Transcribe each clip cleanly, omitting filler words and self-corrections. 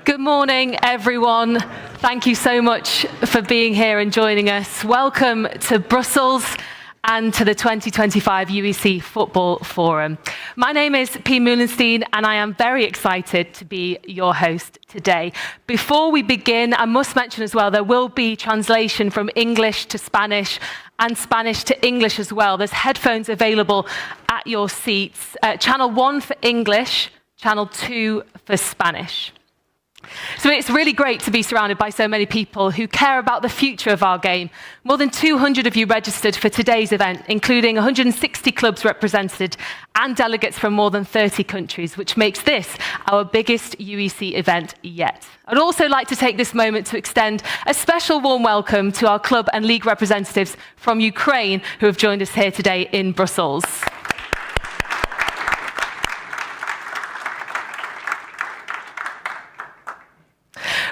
Good morning, everyone. Thank you so much for being here and joining us. Welcome to Brussels and to the 2025 UEC Football Forum. My name is Pien Meulensteen, and I am very excited to be your host today. Before we begin, I must mention as well, there will be translation from English to Spanish and Spanish to English as well. There's headphones available at your seats. Channel 1 for English, Channel 2 for Spanish. So it's really great to be surrounded by so many people who care about the future of our game. More than 200 of you registered for today's event, including 160 clubs represented and delegates from more than 30 countries, which makes this our biggest UEC event yet. I'd also like to take this moment to extend a special warm welcome to our club and league representatives from Ukraine who have joined us here today in Brussels.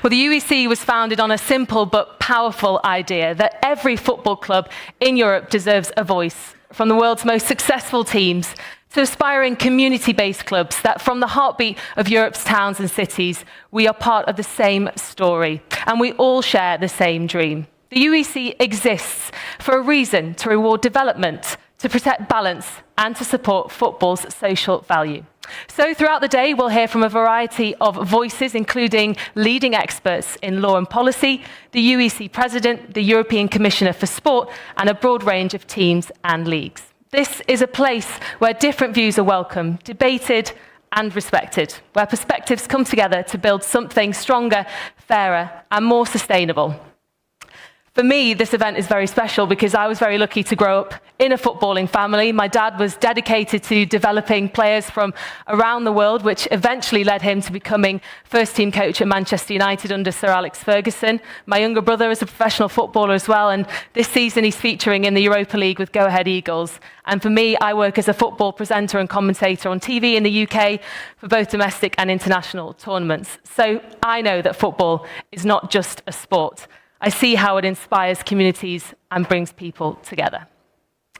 Well, the UEC was founded on a simple but powerful idea that every football club in Europe deserves a voice, from the world's most successful teams to aspiring community-based clubs, that from the heartbeat of Europe's towns and cities, we are part of the same story, and we all share the same dream. The UEC exists for a reason: to reward development, to protect balance, and to support football's social value. So throughout the day, we'll hear from a variety of voices, including leading experts in law and policy, the UEC President, the European Commissioner for Sport, and a broad range of teams and leagues. This is a place where different views are welcome, debated and respected, where perspectives come together to build something stronger, fairer, and more sustainable. For me, this event is very special because I was very lucky to grow up in a footballing family. My dad was dedicated to developing players from around the world, which eventually led him to becoming first-team coach at Manchester United under Sir Alex Ferguson. My younger brother is a professional footballer as well, and this season he's featuring in the Europa League with Go Ahead Eagles. And for me, I work as a football presenter and commentator on TV in the UK for both domestic and international tournaments. So I know that football is not just a sport. I see how it inspires communities and brings people together.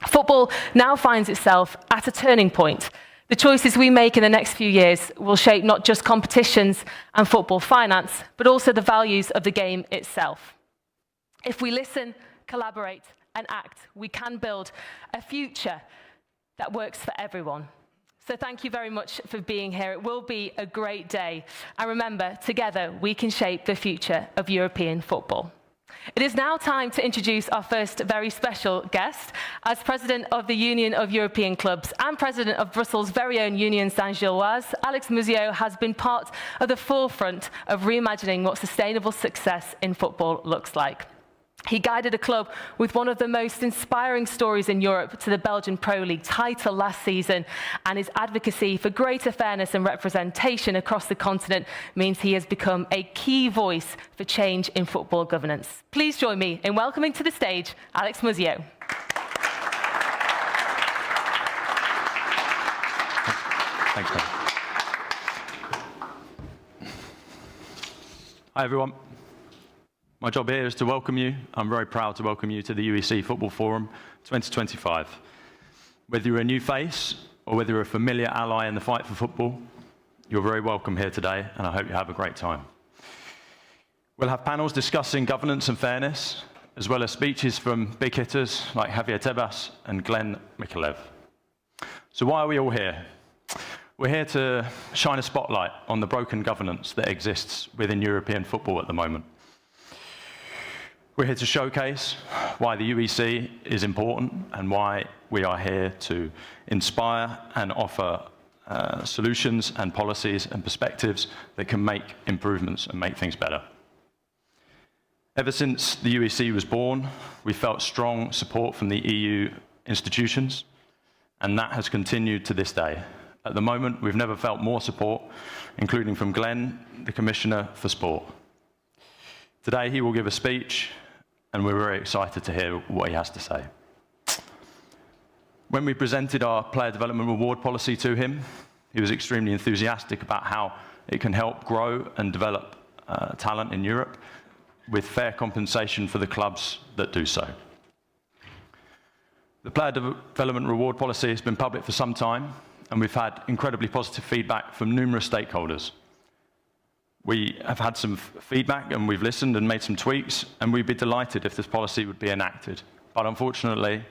Football now finds itself at a turning point. The choices we make in the next few years will shape not just competitions and football finance, but also the values of the game itself. If we listen, collaborate, and act, we can build a future that works for everyone. So thank you very much for being here. It will be a great day. And remember, together we can shape the future of European football. It is now time to introduce our first very special guest. As President of the Union of European Clubs and President of Brussels' very own Union Saint-Gilloise, Alex Muzio has been part of the forefront of reimagining what sustainable success in football looks like. He guided a club with one of the most inspiring stories in Europe to the Belgian Pro League title last season, and his advocacy for greater fairness and representation across the continent means he has become a key voice for change in football governance. Please join me in welcoming to the stage Alex Muzio. Thanks, man. Hi, everyone. My job here is to welcome you. I'm very proud to welcome you to the UEC Football Forum 2025. Whether you're a new face or whether you're a familiar ally in the fight for football, you're very welcome here today, and I hope you have a great time. We'll have panels discussing governance and fairness, as well as speeches from big hitters like Javier Tebas and Micallef. So why are we all here? We're here to shine a spotlight on the broken governance that exists within European football at the moment. We're here to showcase why the UEC is important and why we are here to inspire and offer solutions and policies and perspectives that can make improvements and make things better. Ever since the UEC was born, we felt strong support from the EU institutions, and that has continued to this day. At the moment, we've never felt more support, including from Glenn, the Commissioner for Sport. Today, he will give a speech, and we're very excited to hear what he has to say. When we presented our player development reward policy to him, he was extremely enthusiastic about how it can help grow and develop talent in Europe with fair compensation for the clubs that do so. The player development reward policy has been public for some time, and we've had incredibly positive feedback from numerous stakeholders. We have had some feedback and we've listened and made some tweaks, and we'd be delighted if this policy would be enacted. But unfortunately,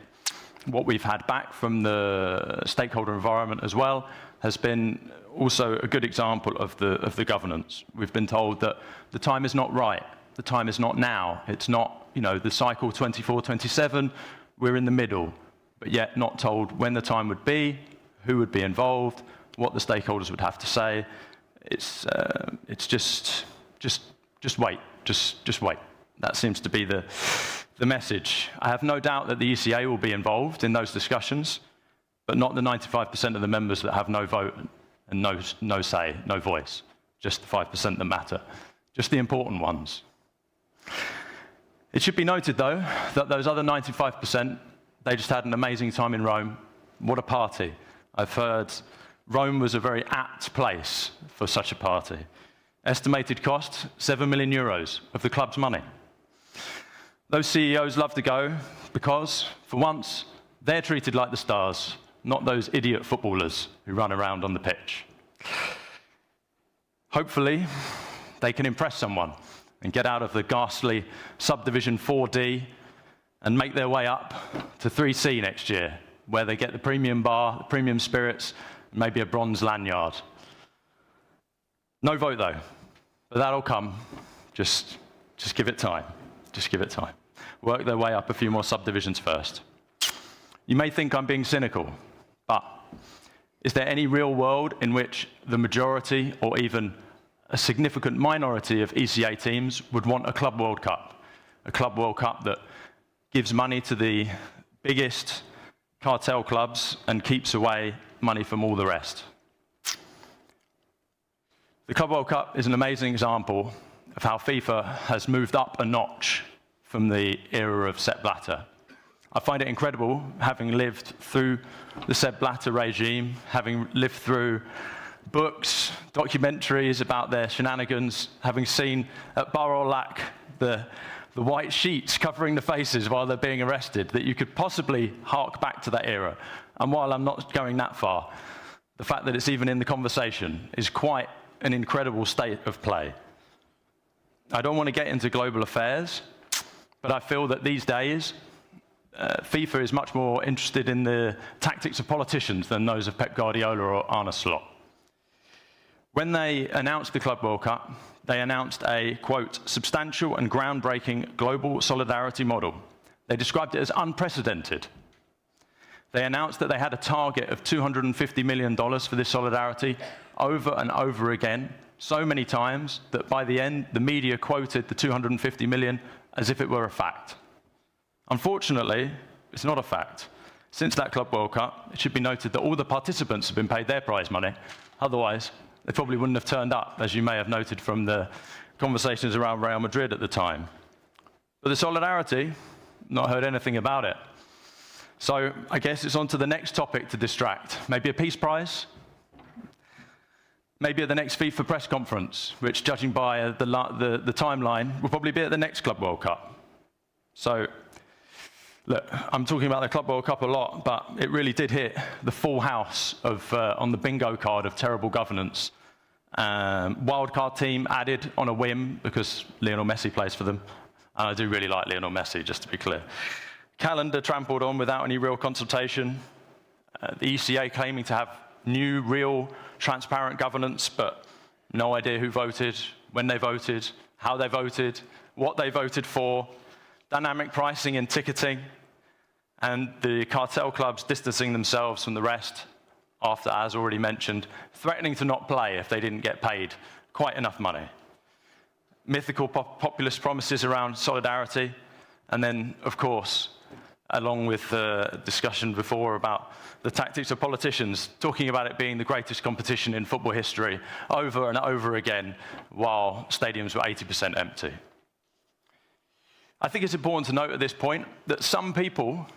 what we've had back from the stakeholder environment as well has been also a good example of the governance. We've been told that the time is not right. The time is not now. It's not, the cycle 24-27. We're in the middle, but yet not told when the time would be, who would be involved, what the stakeholders would have to say. It's just wait. Just wait. That seems to be the message. I have no doubt that the ECA will be involved in those discussions, but not the 95% of the members that have no vote and no say, no voice. Just the 5% that matter. Just the important ones. It should be noted, though, that those other 95%, they just had an amazing time in Rome. What a party. I've heard Rome was a very apt place for such a party. Estimated cost, 7 million euros of the club's money. Those CEOs love to go because, for once, they're treated like the stars, not those idiot footballers who run around on the pitch. Hopefully, they can impress someone and get out of the ghastly subdivision 4D and make their way up to 3C next year, where they get the premium bar, the premium spirits, and maybe a bronze lanyard. No vote, though, but that'll come. Just give it time. Just give it time. Work their way up a few more subdivisions first. You may think I'm being cynical, but is there any real world in which the majority or even a significant minority of ECA teams would want a Club World Cup? A Club World Cup that gives money to the biggest cartel clubs and keeps away money from all the rest. The Club World Cup is an amazing example of how FIFA has moved up a notch from the era of Sepp Blatter. I find it incredible, having lived through the Sepp Blatter regime, having lived through books, documentaries about their shenanigans, having seen at Bar au Lac the white sheets covering the faces while they're being arrested, that you could possibly hark back to that era. And while I'm not going that far, the fact that it's even in the conversation is quite an incredible state of play. I don't want to get into global affairs, but I feel that these days, FIFA is much more interested in the tactics of politicians than those of Pep Guardiola or Arne Slot. When they announced the Club World Cup, they announced a, quote, substantial and groundbreaking global solidarity model. They described it as unprecedented. They announced that they had a target of $250 million for this solidarity over and over again, so many times that by the end, the media quoted the 250 million as if it were a fact. Unfortunately, it's not a fact. Since that Club World Cup, it should be noted that all the participants have been paid their prize money. Otherwise, they probably wouldn't have turned up, as you may have noted from the conversations around Real Madrid at the time. But the solidarity, not heard anything about it. So I guess it's on to the next topic to distract. Maybe a peace prize? Maybe at the next FIFA press conference, which, judging by the timeline, will probably be at the next Club World Cup. So, look, I'm talking about the Club World Cup a lot, but it really did hit the full house of, on the bingo card of terrible governance. Wildcard team added on a whim because Lionel Messi plays for them. And I do really like Lionel Messi, just to be clear. Calendar trampled on without any real consultation. The ECA claiming to have new, real, transparent governance, but no idea who voted, when they voted, how they voted, what they voted for, dynamic pricing and ticketing, and the cartel clubs distancing themselves from the rest after, as already mentioned, threatening to not play if they didn't get paid quite enough money. Mythical populist promises around solidarity, and then, of course, along with the discussion before about the tactics of politicians, talking about it being the greatest competition in football history over and over again while stadiums were 80% empty. I think it's important to note at this point that some people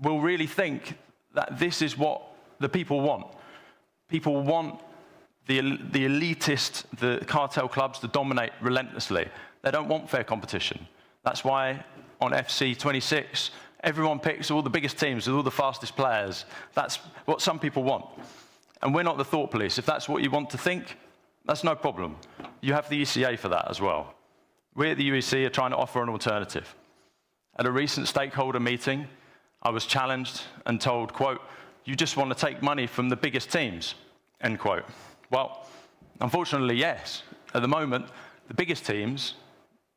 will really think that this is what the people want. People want the elitist, the cartel clubs to dominate relentlessly. They don't want fair competition. That's why on FC 26, everyone picks all the biggest teams with all the fastest players. That's what some people want. And we're not the thought police. If that's what you want to think, that's no problem. you have the ECA for that as well. We at the UEC are trying to offer an alternative. At a recent stakeholder meeting, I was challenged and told, quote, "You just want to take money from the biggest teams," end quote. Well, unfortunately, yes. At the moment, the biggest teams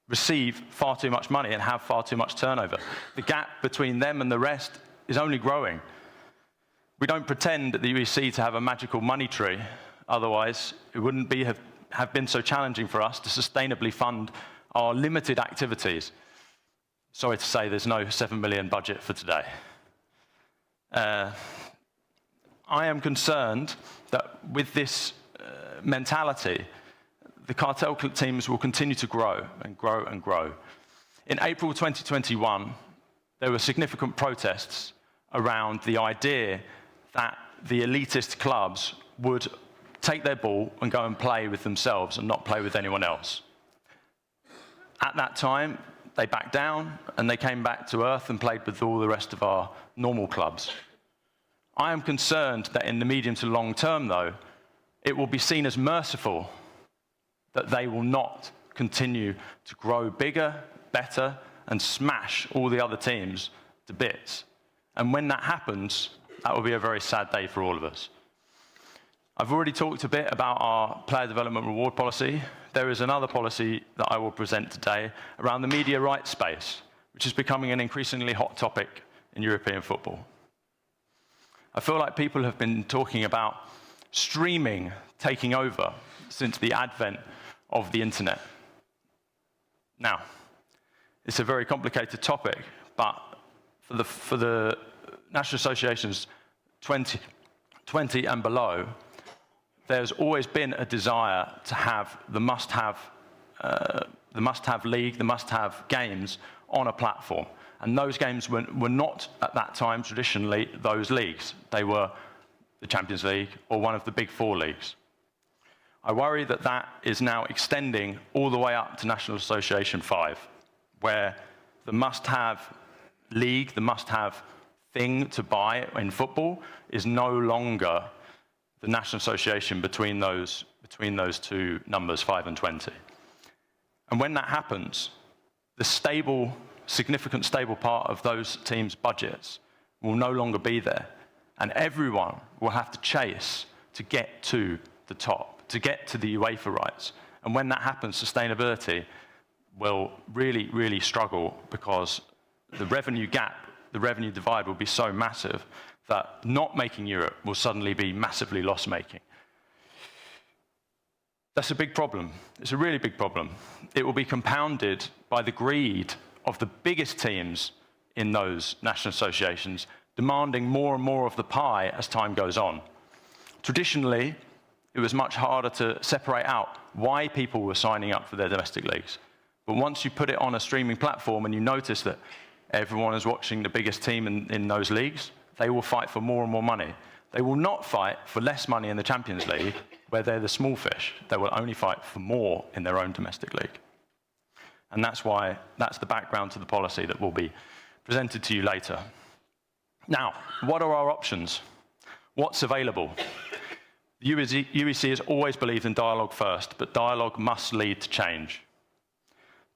receive far too much money and have far too much turnover. The gap between them and the rest is only growing. We don't pretend at the UEC to have a magical money tree, otherwise it wouldn't have been so challenging for us to sustainably fund our limited activities. Sorry to say there's no 7 million budget for today. I am concerned that with this mentality, the cartel teams will continue to grow and grow and grow. In April 2021, there were significant protests around the idea that the elitist clubs would take their ball and go and play with themselves and not play with anyone else. At that time, they backed down and they came back to earth and played with all the rest of our normal clubs. I am concerned that in the medium to long term, though, it will be seen as merciful that they will not continue to grow bigger, better, and smash all the other teams to bits. And when that happens, that will be a very sad day for all of us. I've already talked a bit about our player development reward policy. There is another policy that I will present today around the media rights space, which is becoming an increasingly hot topic in European football. I feel like people have been talking about streaming taking over since the advent of the internet. Now, it's a very complicated topic, but for the national associations 2020 and below, there's always been a desire to have the must-have league, the must-have games on a platform. And those games were not, at that time, traditionally, those leagues. They were the Champions League or one of the big four leagues. I worry that that is now extending all the way up to National Association 5, where the must-have league, the must-have thing to buy in football is no longer the National Association between those two numbers, 5 and 20. And when that happens, the significant stable part of those teams' budgets will no longer be there. And everyone will have to chase to get to the top, to get to the UEFA rights. And when that happens, sustainability will really, really struggle because the revenue gap, the revenue divide will be so massive that not making Europe will suddenly be massively loss-making. That's a big problem. It's a really big problem. It will be compounded by the greed of the biggest teams in those national associations, demanding more and more of the pie as time goes on. Traditionally, it was much harder to separate out why people were signing up for their domestic leagues. But once you put it on a streaming platform and you notice that everyone is watching the biggest team in those leagues, they will fight for more and more money. They will not fight for less money in the Champions League, where they're the small fish. They will only fight for more in their own domestic league. And that's the background to the policy that will be presented to you later. Now, what are our options? What's available? The UEC has always believed in dialogue first, but dialogue must lead to change.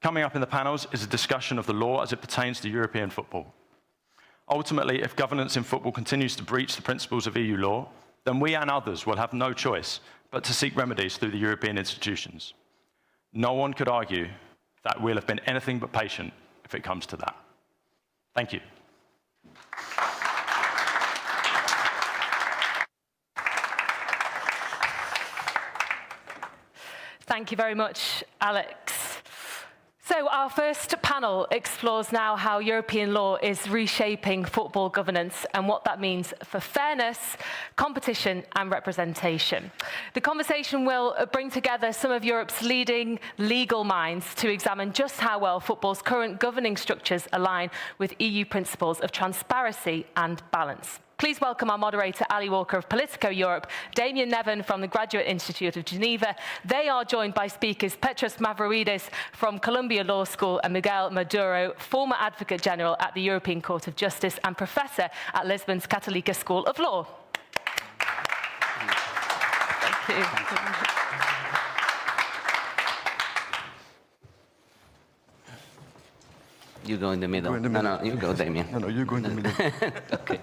Coming up in the panels is a discussion of the law as it pertains to European football. Ultimately, if governance in football continues to breach the principles of EU law, then we and others will have no choice but to seek remedies through the European institutions. No one could argue that we'll have been anything but patient if it comes to that. Thank you. Thank you very much, Alex. So our first panel explores now how European law is reshaping football governance and what that means for fairness, competition and representation. The conversation will bring together some of Europe's leading legal minds to examine just how well football's current governing structures align with EU principles of transparency and balance. Please welcome our moderator, Ali Walker of Politico Europe, Damien Nevin from the Graduate Institute of Geneva. They are joined by speakers Petros Mavroidis from Columbia Law School and Miguel Maduro, former Advocate General at the European Court of Justice and Professor at Lisbon's Católica School of Law. Thank you. You go in the middle. Go in the middle. No, you go, Damien. No, you go in the middle. Okay.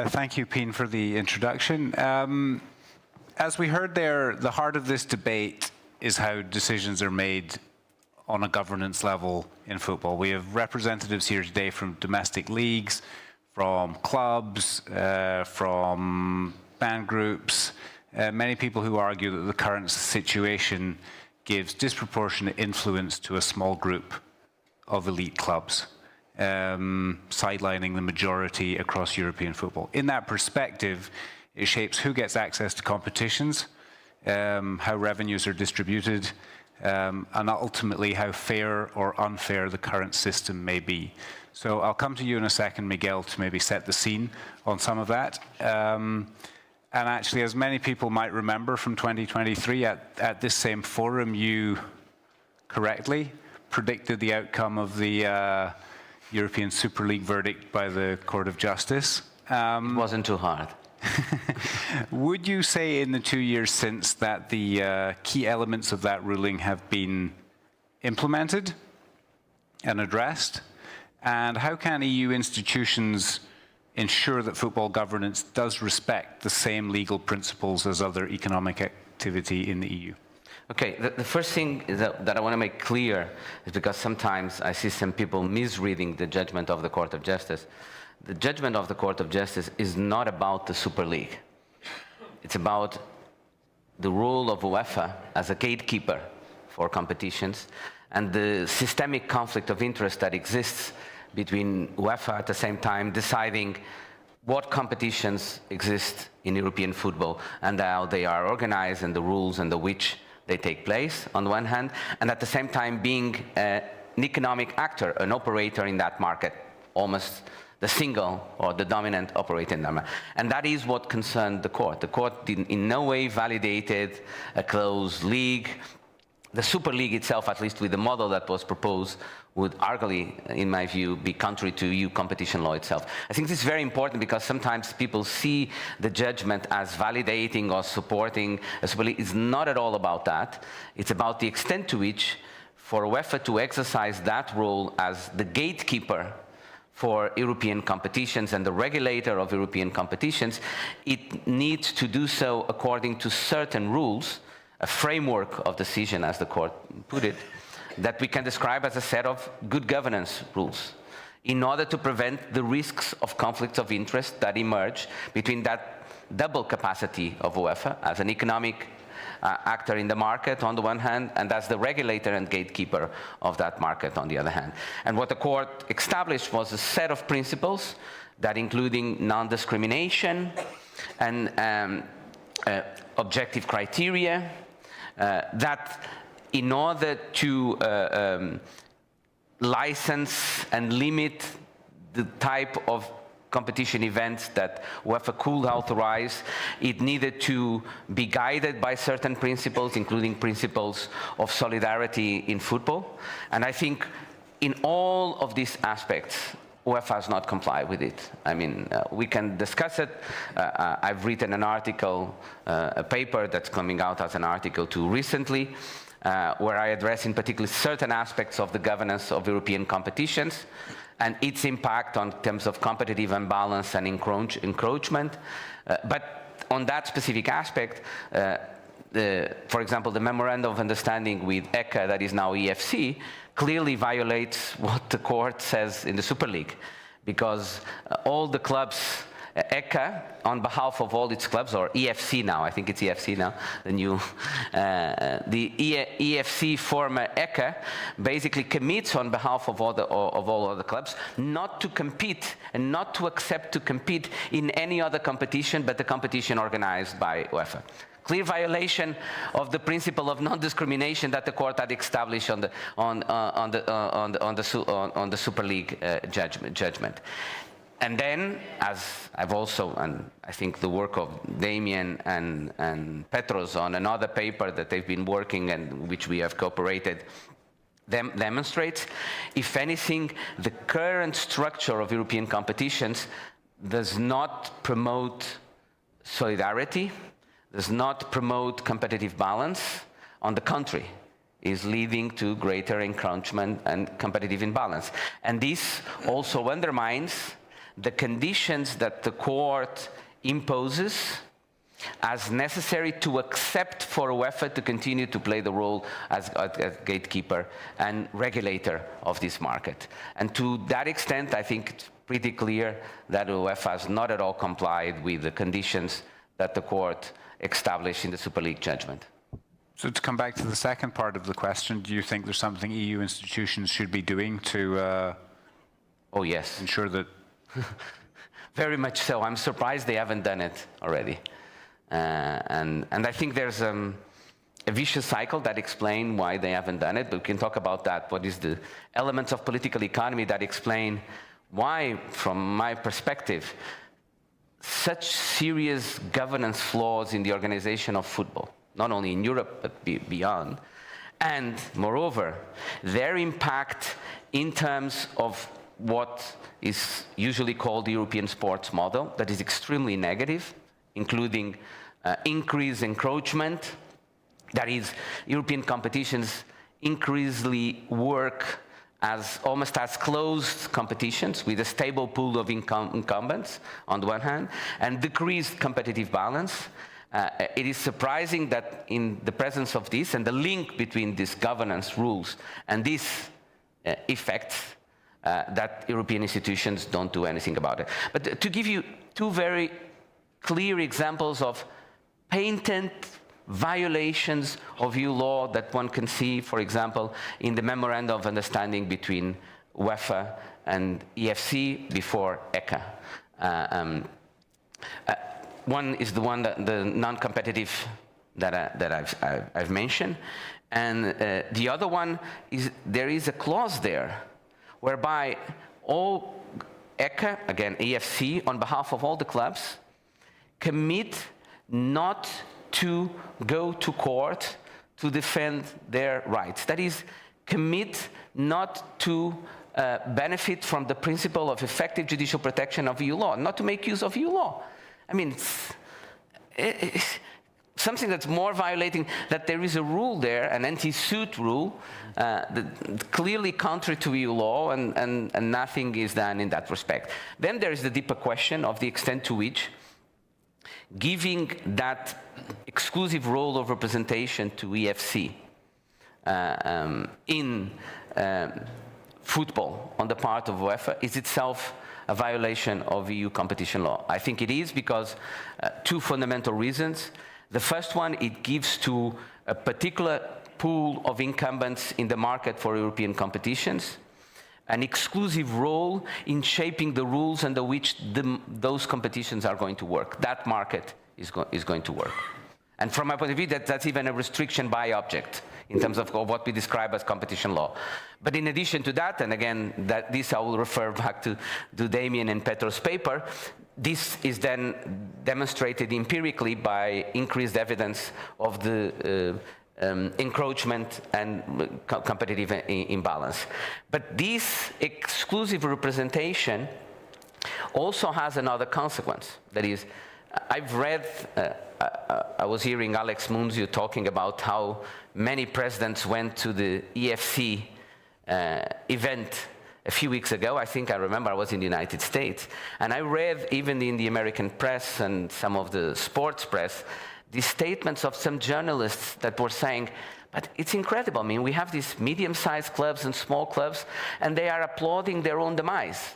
Thank you, Pien, for the introduction. As we heard there, the heart of this debate is how decisions are made on a governance level in football. We have representatives here today from domestic leagues, from clubs, from band groups, many people who argue that the current situation gives disproportionate influence to a small group of elite clubs, sidelining the majority across European football. In that perspective, it shapes who gets access to competitions, how revenues are distributed, and ultimately how fair or unfair the current system may be. So I'll come to you in a second, Miguel, to maybe set the scene on some of that. And actually, as many people might remember from 2023, at this same forum, you correctly predicted the outcome of the European Super League verdict by the Court of Justice. It wasn't too hard. Would you say in the 2 years since that the key elements of that ruling have been implemented and addressed? And how can EU institutions ensure that football governance does respect the same legal principles as other economic activity in the EU? Okay, the first thing is that I want to make clear is because sometimes I see some people misreading the judgment of the Court of Justice. The judgment of the Court of Justice is not about the Super League. It's about the role of UEFA as a gatekeeper for competitions and the systemic conflict of interest that exists between UEFA at the same time deciding what competitions exist in European football and how they are organized and the rules under which they take place on the one hand, and at the same time being an economic actor, an operator in that market, almost the single or the dominant operator in that market. And that is what concerned the court. The court in no way validated a closed league. The Super League itself, at least with the model that was proposed, would arguably, in my view, be contrary to EU competition law itself. I think this is very important because sometimes people see the judgment as validating or supporting a Super League. It's not at all about that. It's about the extent to which, for UEFA to exercise that role as the gatekeeper for European competitions and the regulator of European competitions, it needs to do so according to certain rules, a framework of decision, as the court put it, that we can describe as a set of good governance rules in order to prevent the risks of conflicts of interest that emerge between that double capacity of UEFA as an economic actor in the market on the one hand, and as the regulator and gatekeeper of that market on the other hand. And what the court established was a set of principles that including non-discrimination and objective criteria that in order to license and limit the type of competition events that UEFA could authorize, it needed to be guided by certain principles, including principles of solidarity in football. And I think in all of these aspects, UEFA has not complied with it. I mean, we can discuss it. I've written an article, a paper that's coming out as an article too recently, where I address in particular certain aspects of the governance of European competitions and its impact on terms of competitive imbalance and encroachment. But on that specific aspect, for example, the Memorandum of Understanding with ECA, that is now EFC, clearly violates what the court says in the Super League, because all the clubs, ECA, on behalf of all its clubs, or EFC now, I think it's EFC now, the new, the EFC former ECA, basically commits on behalf of all other clubs not to compete and not to accept to compete in any other competition but the competition organized by UEFA. Clear violation of the principle of non-discrimination that the court had established on the Super League judgment. And then, as I've also, and I think the work of Damien and Petros on another paper that they've been working and which we have cooperated, demonstrates, if anything, the current structure of European competitions does not promote solidarity, does not promote competitive balance. On the contrary, is leading to greater encroachment and competitive imbalance. And this also undermines the conditions that the court imposes as necessary to accept for UEFA to continue to play the role as gatekeeper and regulator of this market. And to that extent, I think it's pretty clear that UEFA has not at all complied with the conditions that the court established in the Super League judgment. So to come back to the second part of the question, do you think there's something EU institutions should be doing to oh, yes. ensure that? Very much so. I'm surprised they haven't done it already. And I think there's a vicious cycle that explains why they haven't done it, but we can talk about that. What is the elements of political economy that explain why, from my perspective, such serious governance flaws in the organization of football, not only in Europe, but beyond. And moreover, their impact in terms of what is usually called the European sports model, that is extremely negative, including increased encroachment. That is, European competitions increasingly work as almost as closed competitions with a stable pool of incumbents on the one hand, and decreased competitive balance. It is surprising that in the presence of this and the link between these governance rules and these effects, that European institutions don't do anything about it. But to give you two very clear examples of patent violations of EU law that one can see, for example, in the Memorandum of Understanding between UEFA and EFC before ECA. One is the one that the non-competitive that I've mentioned, and the other one is there is a clause there whereby all ECA, again EFC, on behalf of all the clubs, commit not to go to court to defend their rights. That is, commit not to benefit from the principle of effective judicial protection of EU law, not to make use of EU law. I mean, it's something that's more violating, that there is a rule there, an anti-suit rule, clearly contrary to EU law, and nothing is done in that respect. Then there is the deeper question of the extent to which giving that exclusive role of representation to EFC in football on the part of UEFA is itself a violation of EU competition law. I think it is because two fundamental reasons. The first one, it gives to a particular pool of incumbents in the market for European competitions an exclusive role in shaping the rules under which those competitions are going to work. That market is going to work. And from my point of view, that's even a restriction by object in terms of what we describe as competition law. But in addition to that, and again, this I will refer back to Damien and Petro's paper, this is then demonstrated empirically by increased evidence of the encroachment and competitive imbalance. But this exclusive representation also has another consequence. That is, I've read, I was hearing Alex Muzio talking about how many presidents went to the EFC event a few weeks ago. I remember I was in the United States. And I read even in the American press and some of the sports press, the statements of some journalists that were saying, but it's incredible. I mean, we have these medium-sized clubs and small clubs, and they are applauding their own demise.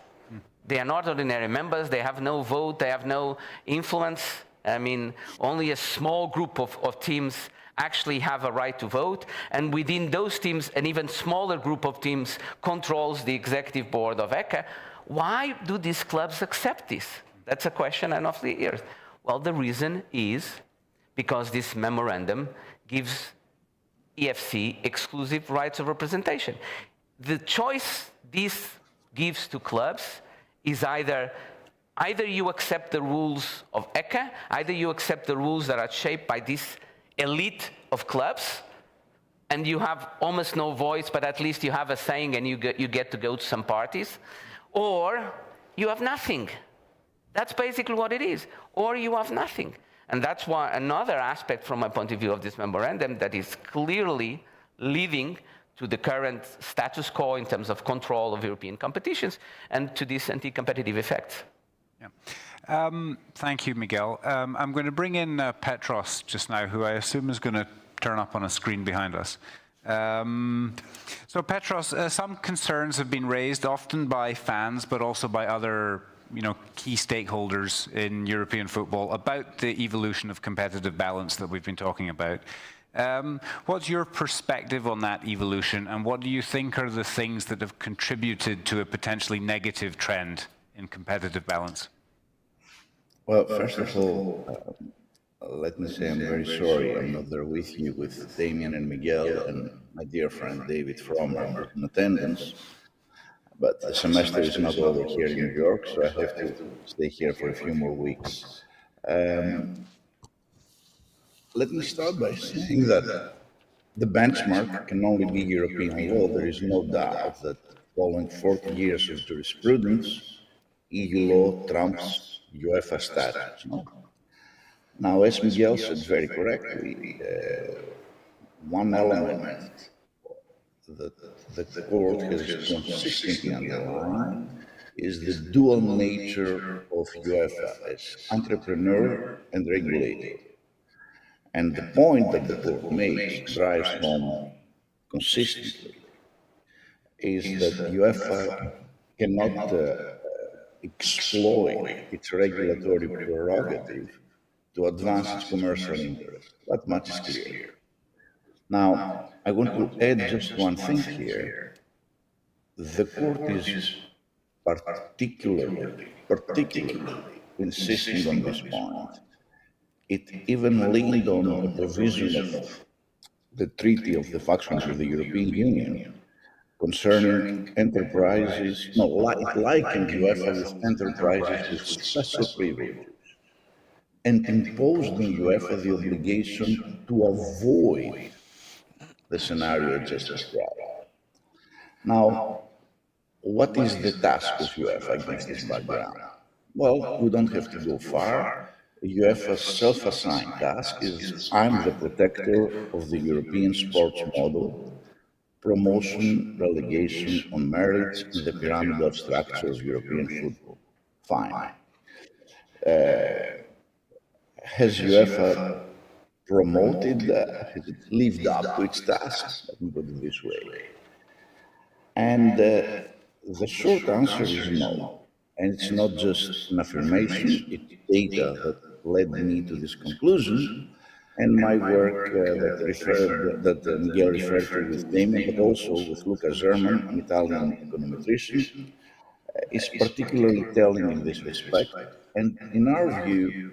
They are not ordinary members. They have no vote. They have no influence. I mean, only a small group of teams actually have a right to vote. And within those teams, an even smaller group of teams controls the executive board of ECA. Why do these clubs accept this? That's a question I often hear. Well, the reason is because this memorandum gives EFC exclusive rights of representation. The choice this gives to clubs is either you accept the rules of ECA, either you accept the rules that are shaped by this elite of clubs, and you have almost no voice, but at least you have a saying and you get to go to some parties, or you have nothing. That's basically what it is. Or you have nothing. And that's why another aspect from my point of view of this memorandum that is clearly leading to the current status quo in terms of control of European competitions and to this anti-competitive effect. Yeah. Thank you, Miguel. I'm going to bring in Petros just now, who I assume is going to turn up on a screen behind us. So Petros, some concerns have been raised often by fans, but also by other key stakeholders in European football about the evolution of competitive balance that we've been talking about. What's your perspective on that evolution, and what do you think are the things that have contributed to a potentially negative trend in competitive balance? Well, first of all, let me say I'm very sorry I'm not there with you, with Damien and Miguel and my dear friend David Fromer, who's in attendance. But the semester is not over here in New York, so I have to stay here for a few more weeks. Let me start by saying that the benchmark can only be European law. There is no doubt that following 40 years of jurisprudence, EU law trumps UEFA statutes. Now, as Miguel said very correctly, one element that the court has consistently underlined is the dual nature of UEFA as entrepreneur and regulator. And the point that the court makes, drives home consistently, is that UEFA cannot exploit its regulatory prerogative to advance its commercial interests. That much is clear. Now, I want to add just one thing here. The court is particularly insisting on this point. It even leaned on a provision of the Treaty of the Functioning of the European Union concerning enterprises, likened UEFA with enterprises with special privileges, and imposed on UEFA the obligation to avoid the scenario just described. Now, what is the task of UEFA against this background? Well, we don't have to go far. UEFA's self-assigned task is, I'm the protector of the European sports model, promotion, relegation on merits in the pyramidal structure of European football. Fine. Has UEFA promoted, has it lived up to its task? Let me put it this way. And the short answer is no. And it's not just an affirmation, it's data that led me to this conclusion, and my work that Miguel referred to with Damien, but also with Luca Zerman, an Italian econometrician, is particularly telling in this respect. And in our view,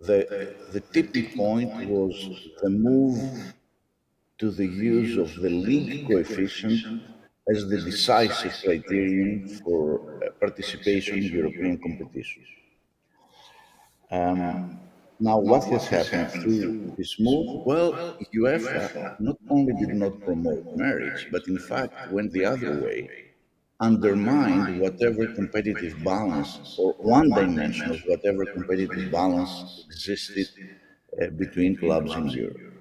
the tipping point was the move to the use of the league coefficient as the decisive criterion for participation in European competitions. Now, what has happened through this move? Well, UEFA not only did not promote marriage, but in fact went the other way, undermined whatever competitive balance, or one dimension of whatever competitive balance existed between clubs in Europe.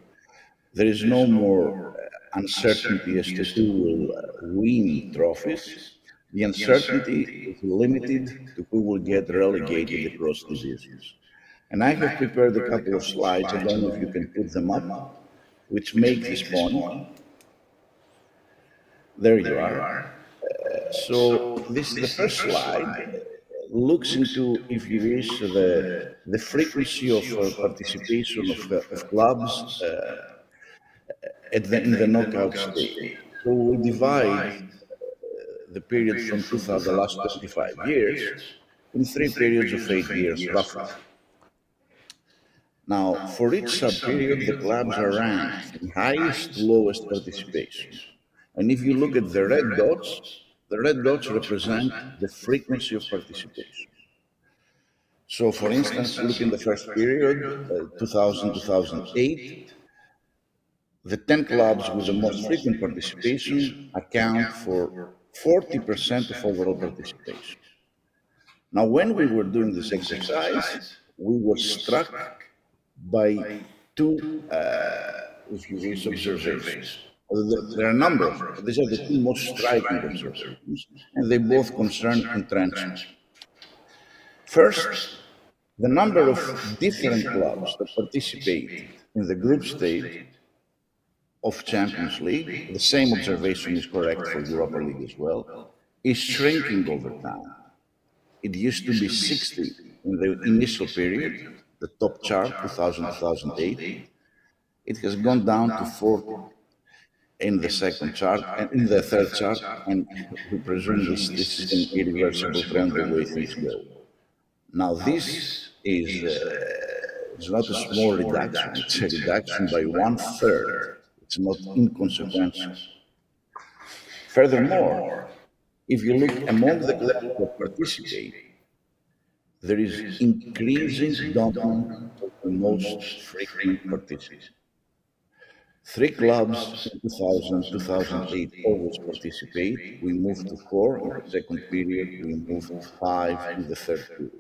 There is no more uncertainty as to who will win trophies. The uncertainty is limited to who will get relegated across divisions. And I have prepared a couple of slides, I don't know if you can put them up, which make this point. There you are. So this is the first slide, looks into, if you wish, the frequency of participation of clubs in the knockout stage. So we divide the period from the last 25 years in 3 periods of 8 years, roughly. Now, for each sub-period, the clubs are ranked from highest to lowest participation. And if you look at the red dots represent the frequency of participation. So, for instance, look in the first period, 2000-2008, the 10 clubs with the most frequent participation account for 40% of overall participation. Now, when we were doing this exercise, we were struck by two, if you wish, observations. There are a number of them. These are the two most striking observations, and they both concern entrenchment. First, the number of different clubs that participate in the group stage of Champions League, the same observation is correct for Europa League as well, is shrinking over time. It used to be 60 in the initial period, the top chart, 2000-2008. It has gone down to 40 in the second chart, and in the third chart, and we presume this is an irreversible trend the way things go. Now, this is not a small reduction, it's a reduction by 1/3. It's not inconsequential. Furthermore, if you look among the clubs that participate, there is increasing dominance of the most frequent participants. 3 clubs in 2000-2008 always participate. We moved to 4 in the second period, we moved to 5 in the third period.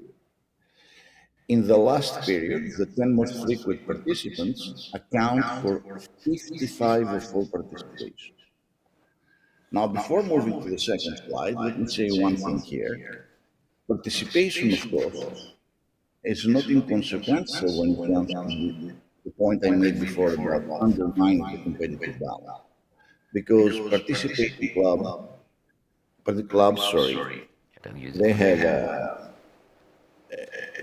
In the last period, the 10 most frequent participants account for 55 of all participation. Now, before moving to the second slide, let me say one thing here. Participation, of course, is not inconsequential when it comes to the point I made before about undermining the competitive balance. Because participating clubs, they have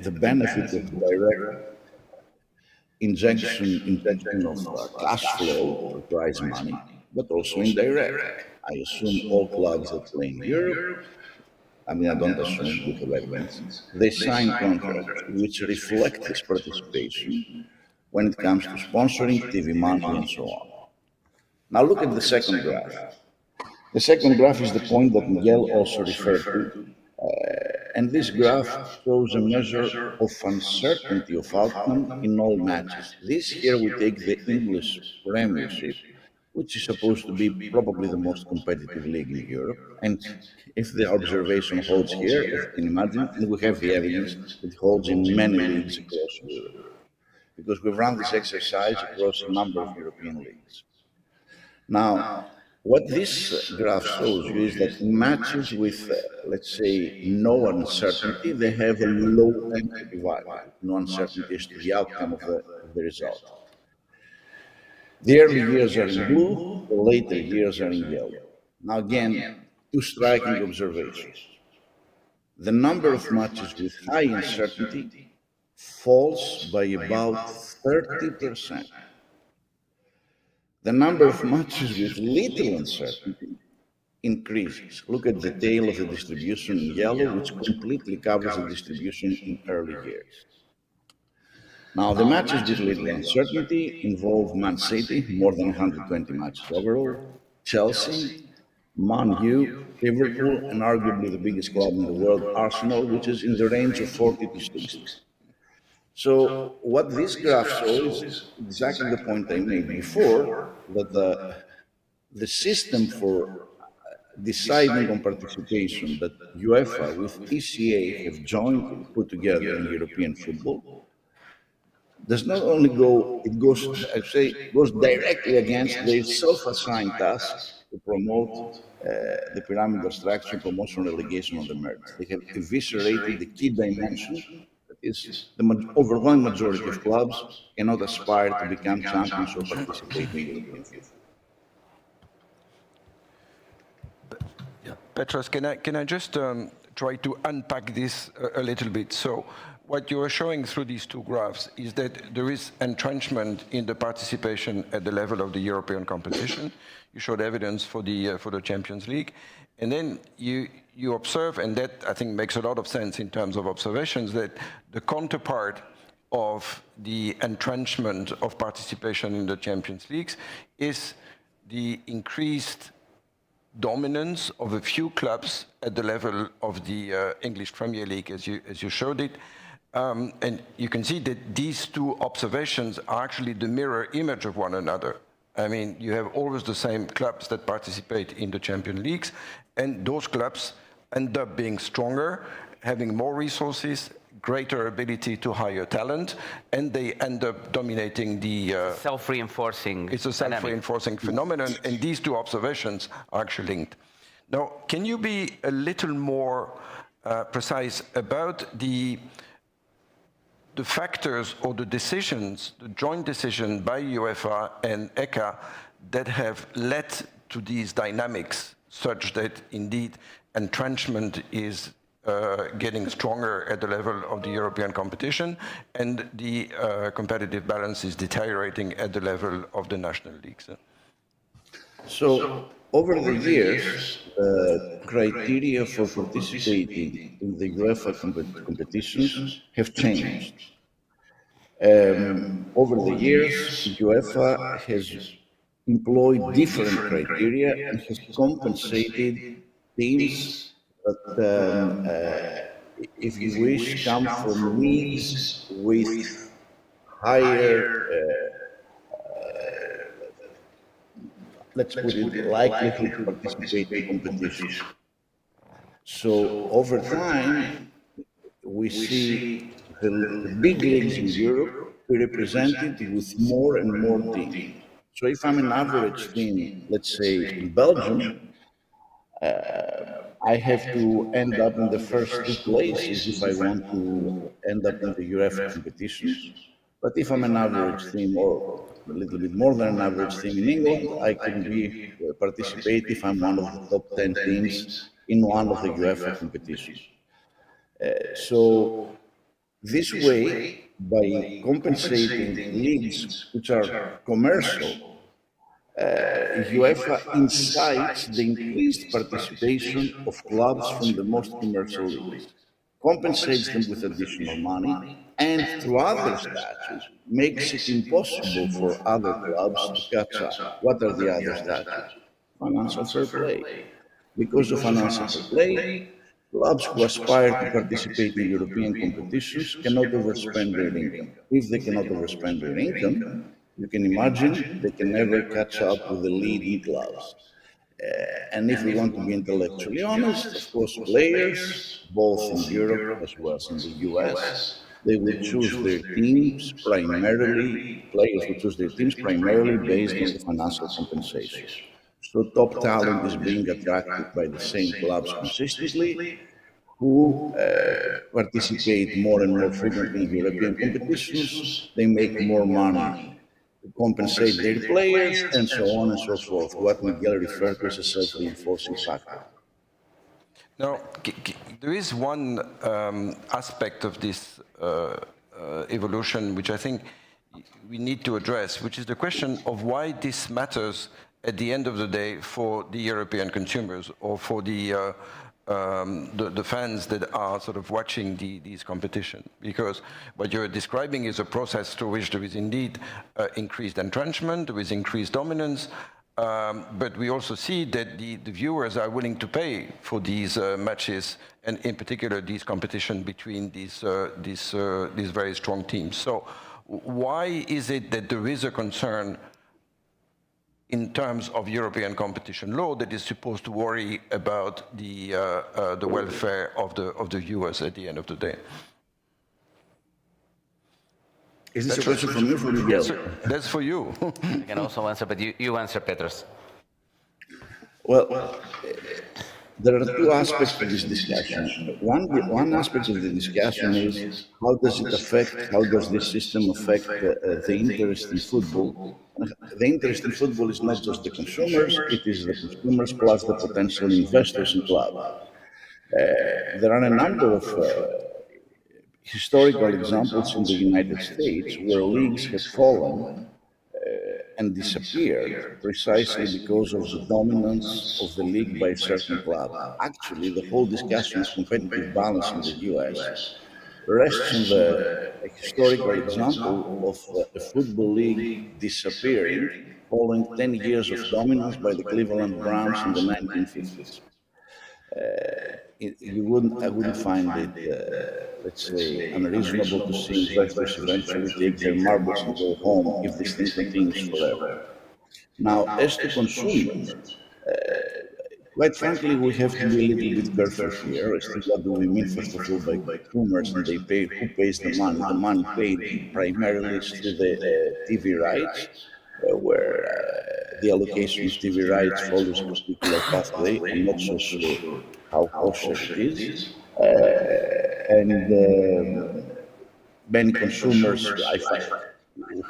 the benefit of direct injection of cash flow or prize money, but also indirect. I assume all clubs that play in Europe, I don't assume with the evidence, they sign contracts which reflect this participation when it comes to sponsoring, TV money, and so on. Now look at the second graph. The second graph is the point that Miguel also referred to. And this graph shows a measure of uncertainty of outcome in all matches. This here we take the English Premiership, which is supposed to be probably the most competitive league in Europe. And if the observation holds here, as you can imagine, and we have the evidence, it holds in many leagues across Europe. Because we've run this exercise across a number of European leagues. Now, what this graph shows you is that in matches with, let's say, no uncertainty, they have a low entry value, no uncertainty as to the outcome of the result. The early years are in blue, the later years are in yellow. Now again, two striking observations. The number of matches with high uncertainty falls by about 30%. The number of matches with little uncertainty increases. Look at the tail of the distribution in yellow, which completely covers the distribution in early years. Now, the matches with little uncertainty involve Man City, more than 120 matches overall, Chelsea, Man U, Liverpool, and arguably the biggest club in the world, Arsenal, which is in the range of 40 to 60. So what this graph shows is exactly the point I made before, that the system for deciding on participation that UEFA with ECA have jointly put together in European football does not only go, it goes directly against their self-assigned task to promote the pyramidal structure, promotion, relegation on the merits. They have eviscerated the key dimension. Is the overwhelming majority of clubs cannot aspire to become champions or participate in European football. Petros, can I just try to unpack this a little bit? So what you are showing through these two graphs is that there is entrenchment in the participation at the level of the European competition. You showed evidence for the Champions League. And then you observe, and that I think makes a lot of sense in terms of observations, that the counterpart of the entrenchment of participation in the Champions Leagues is the increased dominance of a few clubs at the level of the English Premier League, as you showed it. And you can see that these two observations are actually the mirror image of one another. I mean, you have always the same clubs that participate in the Champions Leagues, and those clubs end up being stronger, having more resources, greater ability to hire talent, and they end up dominating the... self-reinforcing. It's a self-reinforcing phenomenon, and these two observations are actually linked. Now, can you be a little more precise about the factors or the decisions, the joint decision by UEFA and ECA that have led to these dynamics such that indeed entrenchment is getting stronger at the level of the European competition and the competitive balance is deteriorating at the level of the national leagues? So, over the years, criteria for participating in the UEFA competitions have changed. Over the years, UEFA has employed different criteria and has compensated teams that, if you wish, come from leagues with higher let's put it, likelihood to participate in competitions. So over time, we see the big leagues in Europe be represented with more and more teams. So if I'm an average team, let's say in Belgium, I have to end up in the first two places if I want to end up in the UEFA competitions. But if I'm an average team, or a little bit more than an average team in England, I can participate if I'm one of the top 10 teams in one of the UEFA competitions. So this way, by compensating leagues which are commercial, UEFA incites the increased participation of clubs from the most commercial leagues, compensates them with additional money, and through other statutes makes it impossible for other clubs to catch up. What are the other statutes? Financial fair play. Because of financial fair play, clubs who aspire to participate in European competitions cannot overspend their income. If they cannot overspend their income, you can imagine they can never catch up with the leading clubs. And if we want to be intellectually honest, of course, players, both in Europe as well as in the US, they will choose their teams primarily, players will choose their teams primarily based on the financial compensation. So top talent is being attracted by the same clubs consistently, who participate more and more frequently in European competitions. They make more money to compensate their players, and so on and so forth, what Miguel referred to as a self-reinforcing factor. Now, there is one aspect of this evolution which I think we need to address, which is the question of why this matters at the end of the day for the European consumers or for the fans that are sort of watching these competitions. Because what you're describing is a process through which there is indeed increased entrenchment, there is increased dominance, but we also see that the viewers are willing to pay for these matches, and in particular these competitions between these very strong teams. So why is it that there is a concern in terms of European competition law that is supposed to worry about the welfare of the viewers at the end of the day? Is this a question for me or for Miguel? That's for you. I can also answer, but you answer, Petros. Well, there are two aspects to this discussion. One aspect of the discussion is how does this system affect the interest in football? The interest in football is not just the consumers, it is the consumers plus the potential investors in clubs. There are a number of historical examples in the United States where leagues have fallen and disappeared precisely because of the dominance of the league by a certain club. Actually, the whole discussion of competitive balance in the US rests on the historical example of a football league disappearing following 10 years of dominance by the Cleveland Browns in the 1950s. I wouldn't find it, let's say, unreasonable to see investors eventually take their marbles and go home if this thing continues forever. Now, as to consumers, Quite frankly, we have to be a little bit careful here. As to what do we mean, first of all, by consumers, and they pay, who pays the money? The money paid primarily is to the TV rights, where the allocation of TV rights follows a particular pathway. I'm not so sure how kosher it is. And many consumers, I find,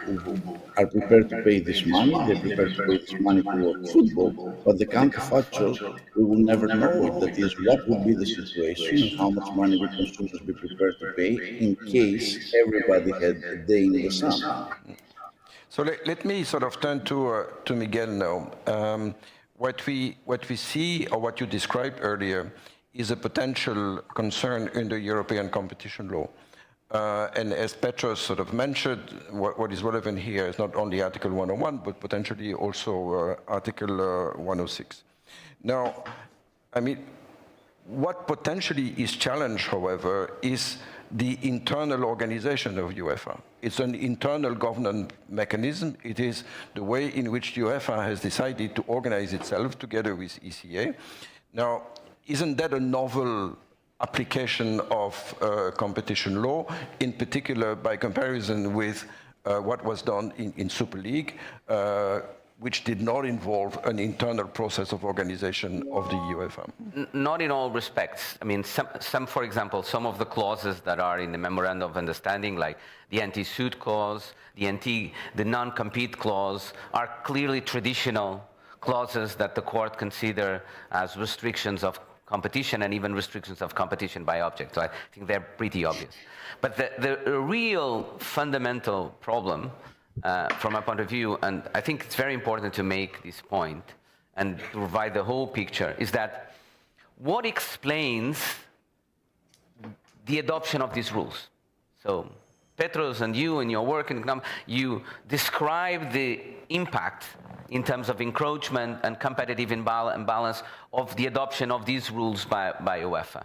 who are prepared to pay this money, they're prepared to pay this money to watch football, but the counterfactual, we will never know it. That is, what would be the situation and how much money would consumers be prepared to pay in case everybody had a day in the sun. So let me sort of turn to Miguel now. What we see, or what you described earlier, is a potential concern in the European competition law. And as Petros sort of mentioned, what is relevant here is not only Article 101, but potentially also Article 106. Now, I mean, what potentially is challenged, however, is the internal organization of UEFA. It's an internal governance mechanism. It is the way in which UEFA has decided to organize itself together with ECA. Now, isn't that a novel application of competition law, in particular by comparison with what was done in Super League, which did not involve an internal process of organization of the UEFA? Not in all respects. I mean, some, for example, some of the clauses that are in the Memorandum of Understanding, like the anti-suit clause, the non-compete clause, are clearly traditional clauses that the court consider as restrictions of competition and even restrictions of competition by object. So I think they're pretty obvious. But the real fundamental problem from my point of view, and I think it's very important to make this point and to provide the whole picture, is that what explains the adoption of these rules? So Petros and you in your work, you describe the impact in terms of encroachment and competitive imbalance of the adoption of these rules by UEFA.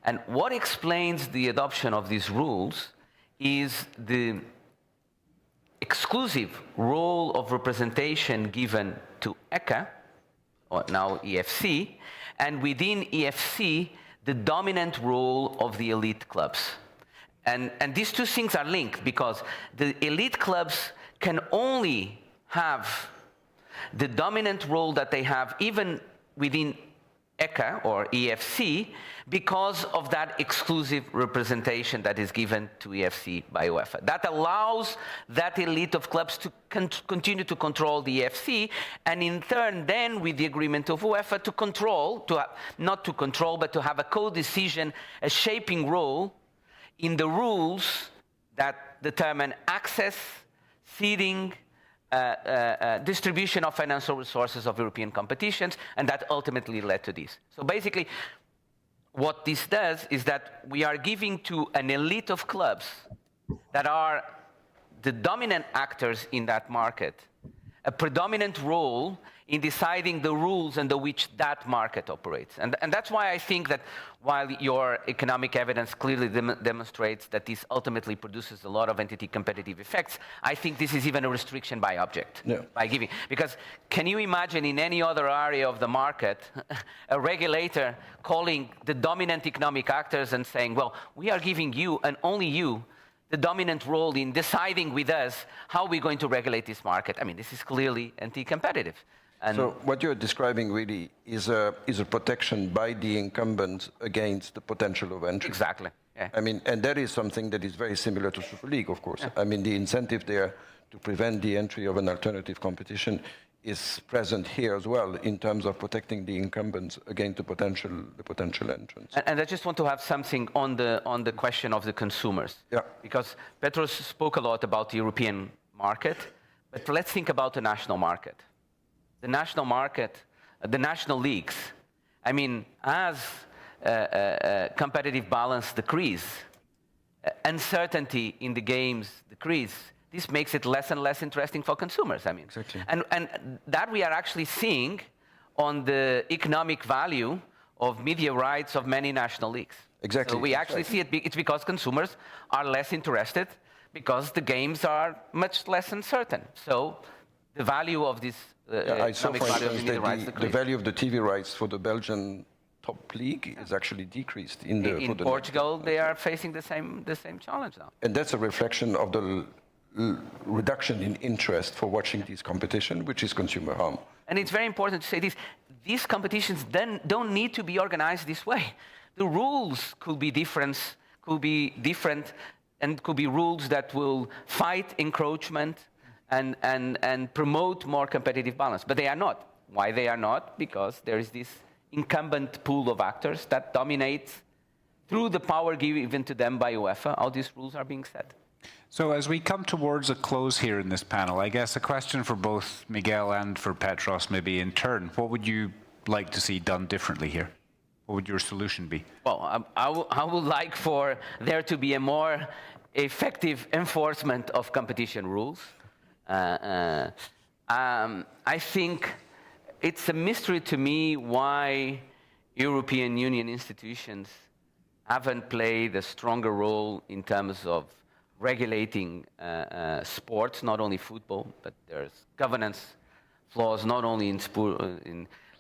And what explains the adoption of these rules is the exclusive role of representation given to ECA, or now EFC, and within EFC, the dominant role of the elite clubs. And these two things are linked because the elite clubs can only have the dominant role that they have even within ECA or EFC because of that exclusive representation that is given to EFC by UEFA. That allows that elite of clubs to continue to control the EFC, and in turn then with the agreement of UEFA to control, not to control, but to have a co-decision, a shaping role in the rules that determine access, seeding, distribution of financial resources of European competitions, and that ultimately led to this. So basically, what this does is that we are giving to an elite of clubs that are the dominant actors in that market a predominant role in deciding the rules under which that market operates. And that's why I think that while your economic evidence clearly demonstrates that this ultimately produces a lot of entity-competitive effects, I think this is even a restriction by object, by giving. Because can you imagine in any other area of the market a regulator calling the dominant economic actors and saying, well, we are giving you and only you the dominant role in deciding with us how we're going to regulate this market? I mean, this is clearly anti-competitive. And so what you're describing really is a protection by the incumbents against the potential of entry. Exactly. Yeah. I mean, and that is something that is very similar to Super League, of course. Yeah. I mean, the incentive there to prevent the entry of an alternative competition is present here as well in terms of protecting the incumbents against the potential entrants. And I just want to have something on the question of the consumers. Yeah. Because Petros spoke a lot about the European market, but let's think about the national market. The national market, the national leagues, I mean, as competitive balance decrease, uncertainty in the games decrease, this makes it less and less interesting for consumers. I mean, exactly. And that we are actually seeing on the economic value of media rights of many national leagues. Exactly. So we actually see it. It's because consumers are less interested because the games are much less uncertain. So the value of this I saw, economic for value of instance, media rights that the value of the TV rights for the Belgian top league is actually decreased in the in Portugal, they are facing the same challenge now. And that's a reflection of the reduction in interest for watching these competition, which is consumer harm. And it's very important to say this. These competitions then don't need to be organized this way. The rules could be different, and could be rules that will fight encroachment and promote more competitive balance. But they are not. Why they are not? Because there is this incumbent pool of actors that dominates through the power given to them by UEFA, how these rules are being set. So as we come towards a close here in this panel, I guess a question for both Miguel and for Petros maybe in turn. What would you like to see done differently here? What would your solution be? Well, I would like for there to be a more effective enforcement of competition rules. I think it's a mystery to me why European Union institutions haven't played a stronger role in terms of regulating sports, not only football, but there's governance flaws not only in sport.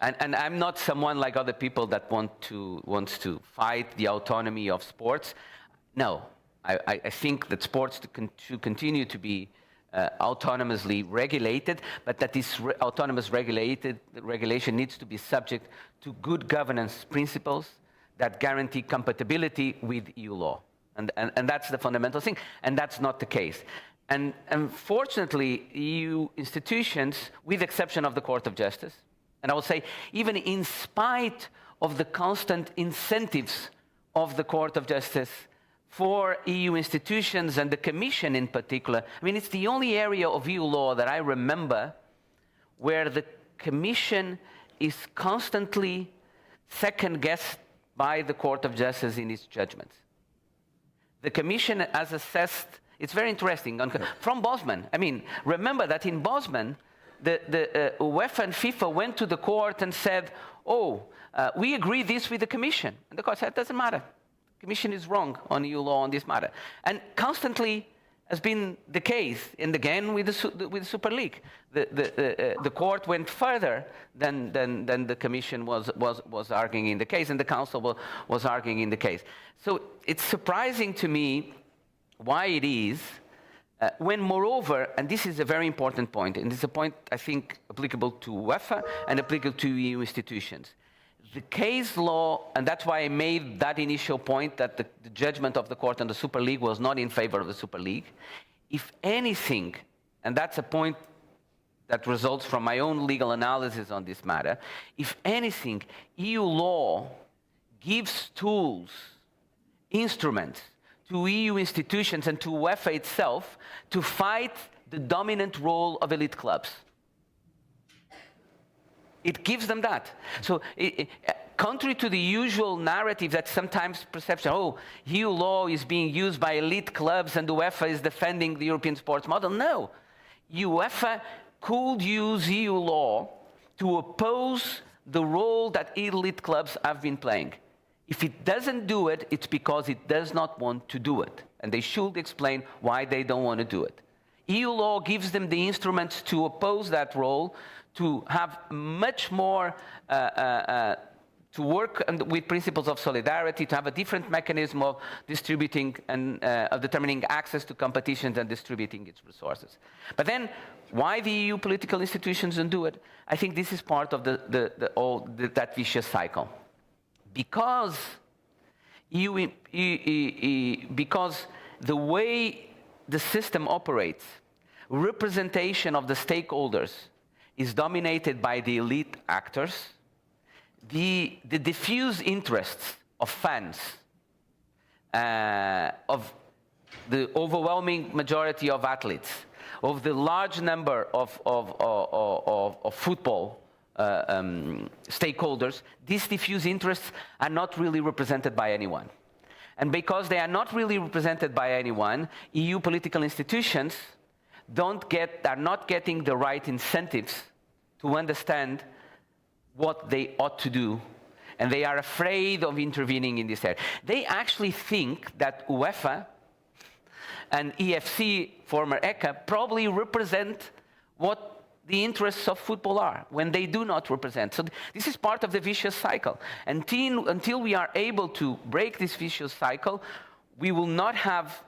And I'm not someone like other people that wants to fight the autonomy of sports. No, I think that sports should continue to be autonomously regulated, but that this autonomous regulation needs to be subject to good governance principles that guarantee compatibility with EU law. And that's the fundamental thing, and that's not the case. And unfortunately, EU institutions, with the exception of the Court of Justice, and I would say even in spite of the constant incentives of the Court of Justice for EU institutions and the Commission in particular, I mean, it's the only area of EU law that I remember where the Commission is constantly second-guessed by the Court of Justice in its judgments. The Commission has assessed, it's very interesting, from Bosman. I mean, remember that in Bosman, the UEFA and FIFA went to the court and said, we agree this with the Commission. And the court said, it doesn't matter. The Commission is wrong on EU law on this matter. And constantly has been the case, and again with the Super League. The court went further than the Commission was arguing in the case, and the Council was arguing in the case. So it's surprising to me why it is, when moreover, and this is a very important point, and it's a point I think applicable to UEFA and applicable to EU institutions. The case law, and that's why I made that initial point that the judgment of the court on the Super League was not in favor of the Super League. If anything, and that's a point that results from my own legal analysis on this matter, if anything, EU law gives tools, instruments to EU institutions and to UEFA itself to fight the dominant role of elite clubs. It gives them that. So, contrary to the usual narrative that sometimes perception, EU law is being used by elite clubs and UEFA is defending the European sports model. No. UEFA could use EU law to oppose the role that elite clubs have been playing. If it doesn't do it, it's because it does not want to do it. And they should explain why they don't want to do it. EU law gives them the instruments to oppose that role, to have much more, to work with principles of solidarity, to have a different mechanism of distributing and of determining access to competitions and distributing its resources. But then, why the EU political institutions don't do it? I think this is part of that vicious cycle. Because because the way the system operates, representation of the stakeholders is dominated by the elite actors, the diffuse interests of fans, of the overwhelming majority of athletes, of the large number of football stakeholders, these diffuse interests are not really represented by anyone. And because they are not really represented by anyone, EU political institutions are not getting the right incentives to understand what they ought to do, and they are afraid of intervening in this area. They actually think that UEFA and EFC, former ECA, probably represent what the interests of football are, when they do not represent. So this is part of the vicious cycle. Until we are able to break this vicious cycle, we will not have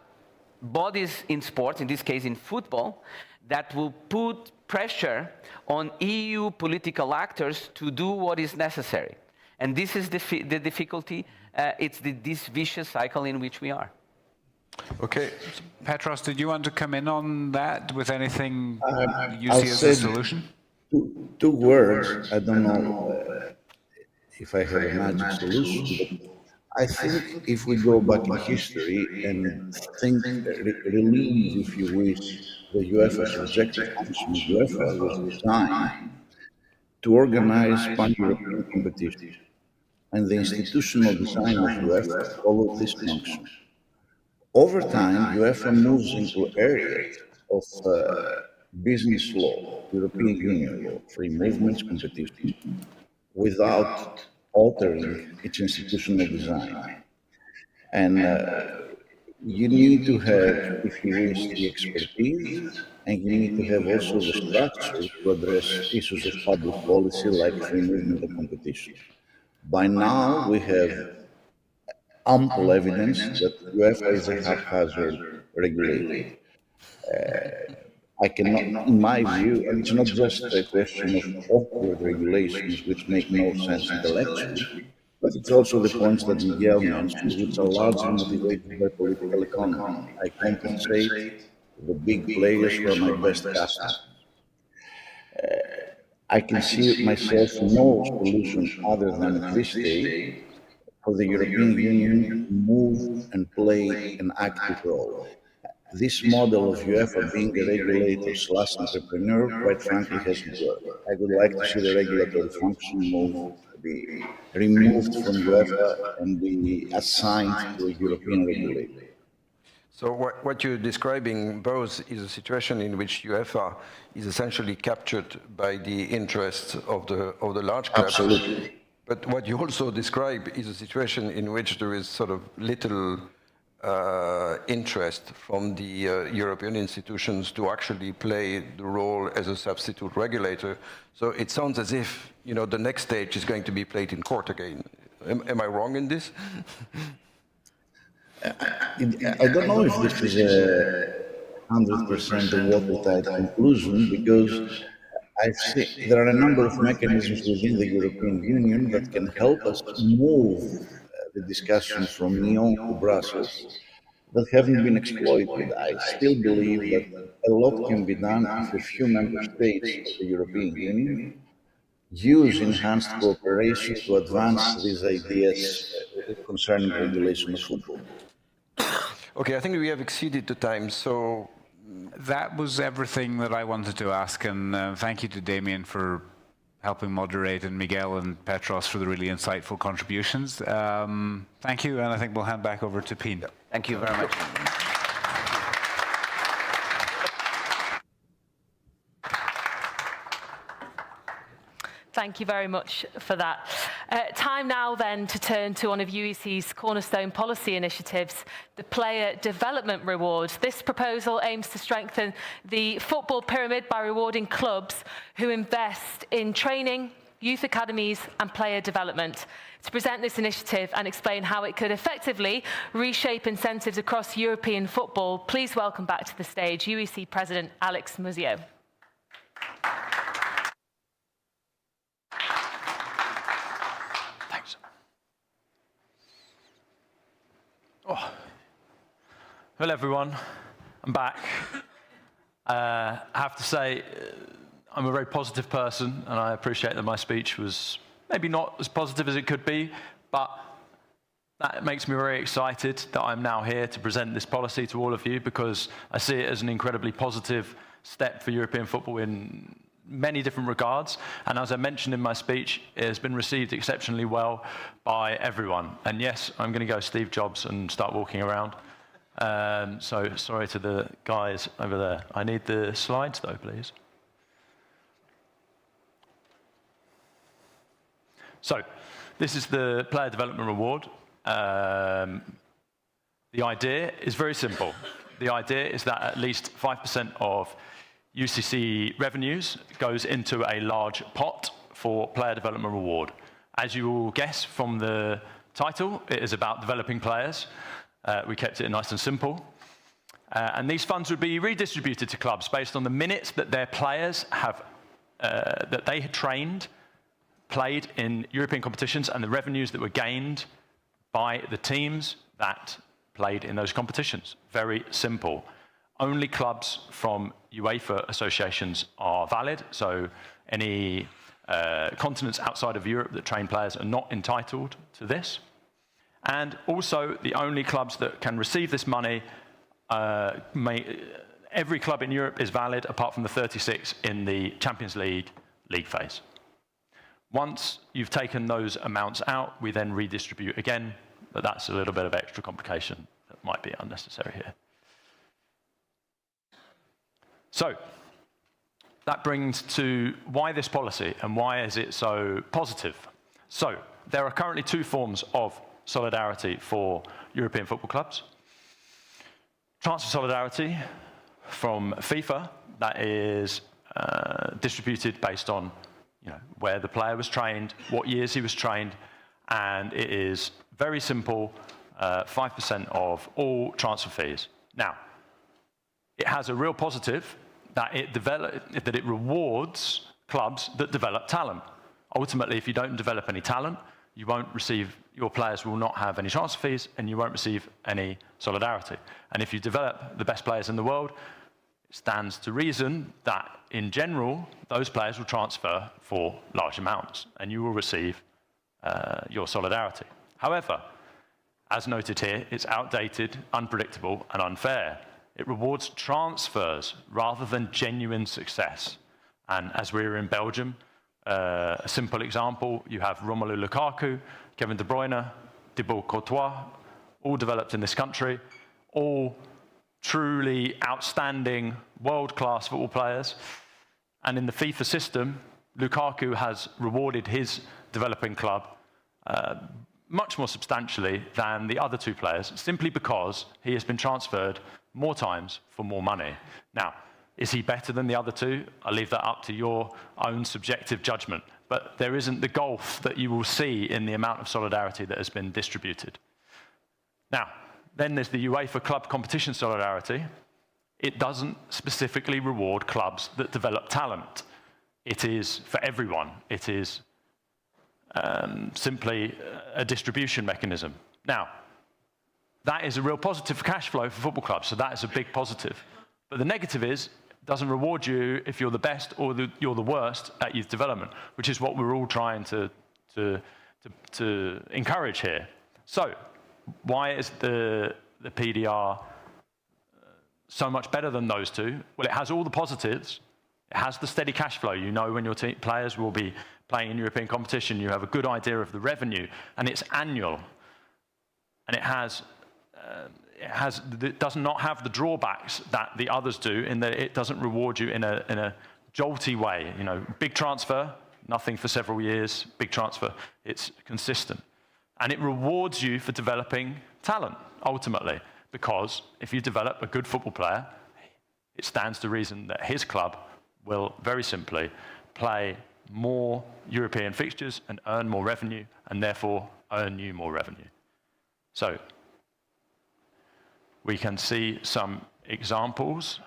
bodies in sports, in this case in football, that will put pressure on EU political actors to do what is necessary. And this is the difficulty. It's this vicious cycle in which we are. Okay. Petros, did you want to come in on that with anything you I'll see as a say solution? two words. I don't know if I have a magic solution, but I think if we go back in history and relieve, if you wish, the UEFA's objective function, UEFA was designed to organize pan-European competition, and the institutional design of UEFA followed this function. Over time, UEFA moves into areas of business law, European Union law, free movements, competition, without altering its institutional design. And you need to have, if you wish, the expertise, and you need to have also the structure to address issues of public policy like free movement and competition. By now, we have ample evidence that UEFA is a haphazard regulator. I cannot, in my view, and it's not just a question of awkward regulations which make no sense intellectually, but it's also the points that Miguel mentioned, which are largely motivated by political economy. I compensate the big players who are my best customers. I can see myself no solution other than at this stage for the European Union to move and play an active role. This model of UEFA being a regulator/entrepreneur, quite frankly, hasn't worked. I would like to see the regulatory function be removed from UEFA and be assigned to a European regulator. So what you're describing, both, is a situation in which UEFA is essentially captured by the interests of the large clubs. Absolutely. But what you also describe is a situation in which there is sort of little interest from the European institutions to actually play the role as a substitute regulator. So it sounds as if, the next stage is going to be played in court again. Am I wrong in this? I don't know if this is a 100% a watertight conclusion, because I've seen there are a number of mechanisms within the European Union that can help us move the discussion from Lyon to Brussels that haven't been exploited. I still believe that a lot can be done if a few member states of the European Union use enhanced cooperation to advance these ideas concerning regulation of football. Okay, I think we have exceeded the time, so... That was everything that I wanted to ask, and thank you to Damien for helping moderate, and Miguel and Petros for the really insightful contributions. Thank you, and I think we'll hand back over to Pien. Thank you very much. Thank you very much for that. Time now then to turn to one of UEC's cornerstone policy initiatives, the Player Development Reward. This proposal aims to strengthen the football pyramid by rewarding clubs who invest in training, youth academies and player development. To present this initiative and explain how it could effectively reshape incentives across European football, please welcome back to the stage UEC President Alex Muzio. Oh. Hello, everyone. I'm back. I have to say, I'm a very positive person, and I appreciate that my speech was maybe not as positive as it could be, but that makes me very excited that I'm now here to present this policy to all of you, because I see it as an incredibly positive step for European football in many different regards, and as I mentioned in my speech, it has been received exceptionally well by everyone. And yes, I'm going to go Steve Jobs and start walking around. So sorry to the guys over there. I need the slides though, please. So this is the Player Development Reward. The idea is very simple. The idea is that at least 5% of UCC revenues goes into a large pot for player development reward. As you will guess from the title, it is about developing players. We kept it nice and simple. And these funds would be redistributed to clubs based on the minutes that their players have, that they had trained, played in European competitions, and the revenues that were gained by the teams that played in those competitions. Very simple. Only clubs from UEFA associations are valid, so any continents outside of Europe that train players are not entitled to this. And also, the only clubs that can receive this money, every club in Europe is valid, apart from the 36 in the Champions League phase. Once you've taken those amounts out, we then redistribute again, but that's a little bit of extra complication that might be unnecessary here. So, that brings to why this policy and why is it so positive. So, there are currently two forms of solidarity for European football clubs. Transfer solidarity from FIFA, that is distributed based on where the player was trained, what years he was trained, and it is very simple, 5% of all transfer fees. Now, it has a real positive that it rewards clubs that develop talent. Ultimately, if you don't develop any talent, you won't receive, your players will not have any transfer fees, and you won't receive any solidarity. And if you develop the best players in the world, it stands to reason that, in general, those players will transfer for large amounts, and you will receive your solidarity. However, as noted here, it's outdated, unpredictable, and unfair. It rewards transfers rather than genuine success. And as we're in Belgium, a simple example, you have Romelu Lukaku, Kevin De Bruyne, Thibaut Courtois, all developed in this country, all truly outstanding, world-class football players. And in the FIFA system, Lukaku has rewarded his developing club much more substantially than the other two players, simply because he has been transferred more times for more money. Now, is he better than the other two? I'll leave that up to your own subjective judgment. But there isn't the gulf that you will see in the amount of solidarity that has been distributed. Now, then there's the UEFA club competition solidarity. It doesn't specifically reward clubs that develop talent. It is for everyone. It is simply a distribution mechanism. Now, that is a real positive for cash flow for football clubs, so that is a big positive. But the negative is, it doesn't reward you if you're the best or you're the worst at youth development, which is what we're all trying to encourage here. So, why is the PDR so much better than those two? Well, it has all the positives. It has the steady cash flow. You know when your players will be playing in European competition, you have a good idea of the revenue, and it's annual. And it does not have the drawbacks that the others do, in that it doesn't reward you in a jolty way. Big transfer, nothing for several years. Big transfer, it's consistent. And it rewards you for developing talent, ultimately, because if you develop a good football player, it stands to reason that his club will very simply play more European fixtures and earn more revenue, and therefore earn you more revenue. So, we can see some examples,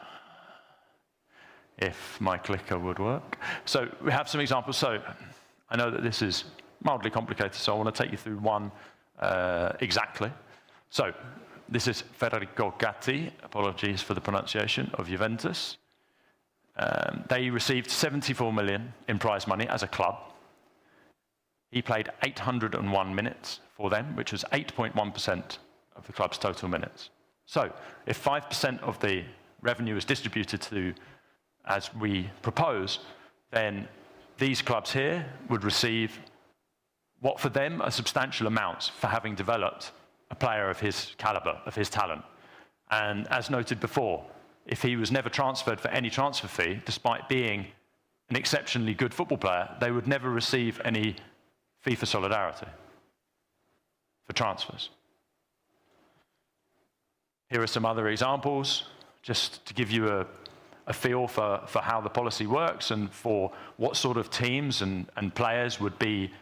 if my clicker would work. So we have some examples. So I know that this is mildly complicated, so I want to take you through one exactly. So this is Federico Gatti, apologies for the pronunciation, of Juventus. They received 74 million in prize money as a club. He played 801 minutes for them, which was 8.1% of the club's total minutes. So, if 5% of the revenue is distributed to, as we propose, then these clubs here would receive what for them are substantial amounts for having developed a player of his caliber, of his talent. And as noted before, if he was never transferred for any transfer fee, despite being an exceptionally good football player, they would never receive any FIFA solidarity for transfers. Here are some other examples, just to give you a feel for how the policy works and for what sort of teams and players would be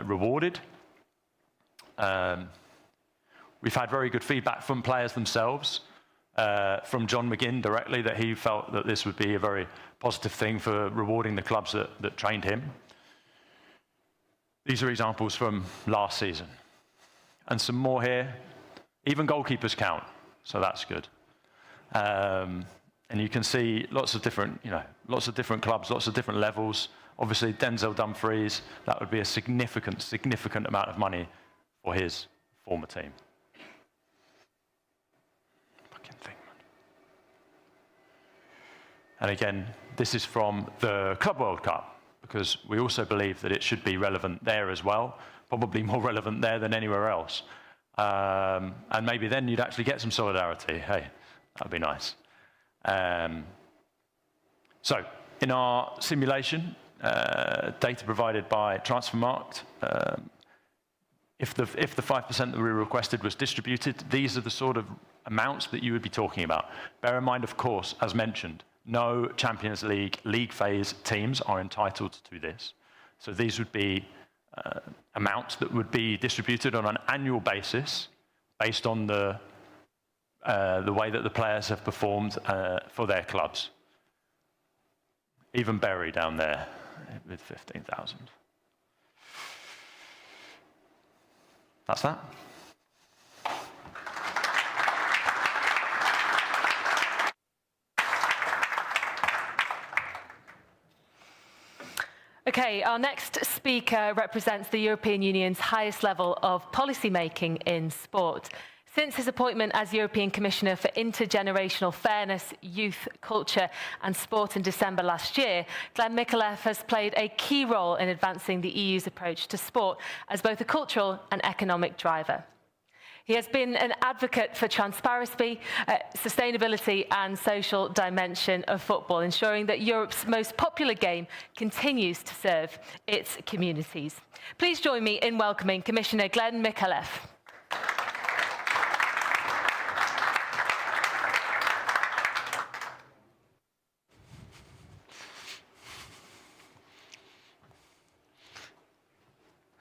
rewarded. We've had very good feedback from players themselves, from John McGinn directly, that he felt that this would be a very positive thing for rewarding the clubs that trained him. These are examples from last season. And some more here. Even goalkeepers count, so that's good. And you can see lots of different clubs, lots of different levels. Obviously, Denzel Dumfries, that would be a significant amount of money for his former team. Fucking thing, man. And again, this is from the Club World Cup, because we also believe that it should be relevant there as well, probably more relevant there than anywhere else. And maybe then you'd actually get some solidarity. Hey, that'd be nice. So, in our simulation, data provided by Transfermarkt, if the 5% that we requested was distributed, these are the sort of amounts that you would be talking about. Bear in mind, of course, as mentioned, no Champions League phase teams are entitled to this. So these would be amounts that would be distributed on an annual basis based on the way that the players have performed for their clubs. Even Bury down there with 15,000. That's that. Okay, our next speaker represents the European Union's highest level of policy making in sport. Since his appointment as European Commissioner for Intergenerational Fairness, Youth, Culture and Sport in December last year, Glenn Micallef has played a key role in advancing the EU's approach to sport as both a cultural and economic driver. He has been an advocate for transparency, sustainability and social dimension of football, ensuring that Europe's most popular game continues to serve its communities. Please join me in welcoming Commissioner Glenn Micallef.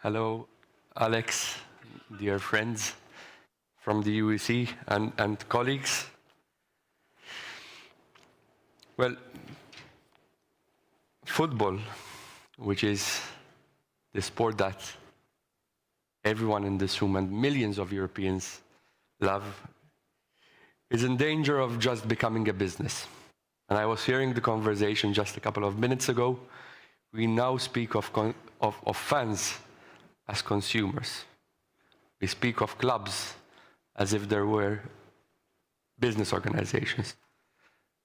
Hello, Alex, dear friends from the UEC and colleagues. Well, football, which is the sport that everyone in this room and millions of Europeans love, is in danger of just becoming a business. And I was hearing the conversation just a couple of minutes ago. We now speak of fans as consumers. We speak of clubs as if there were business organizations.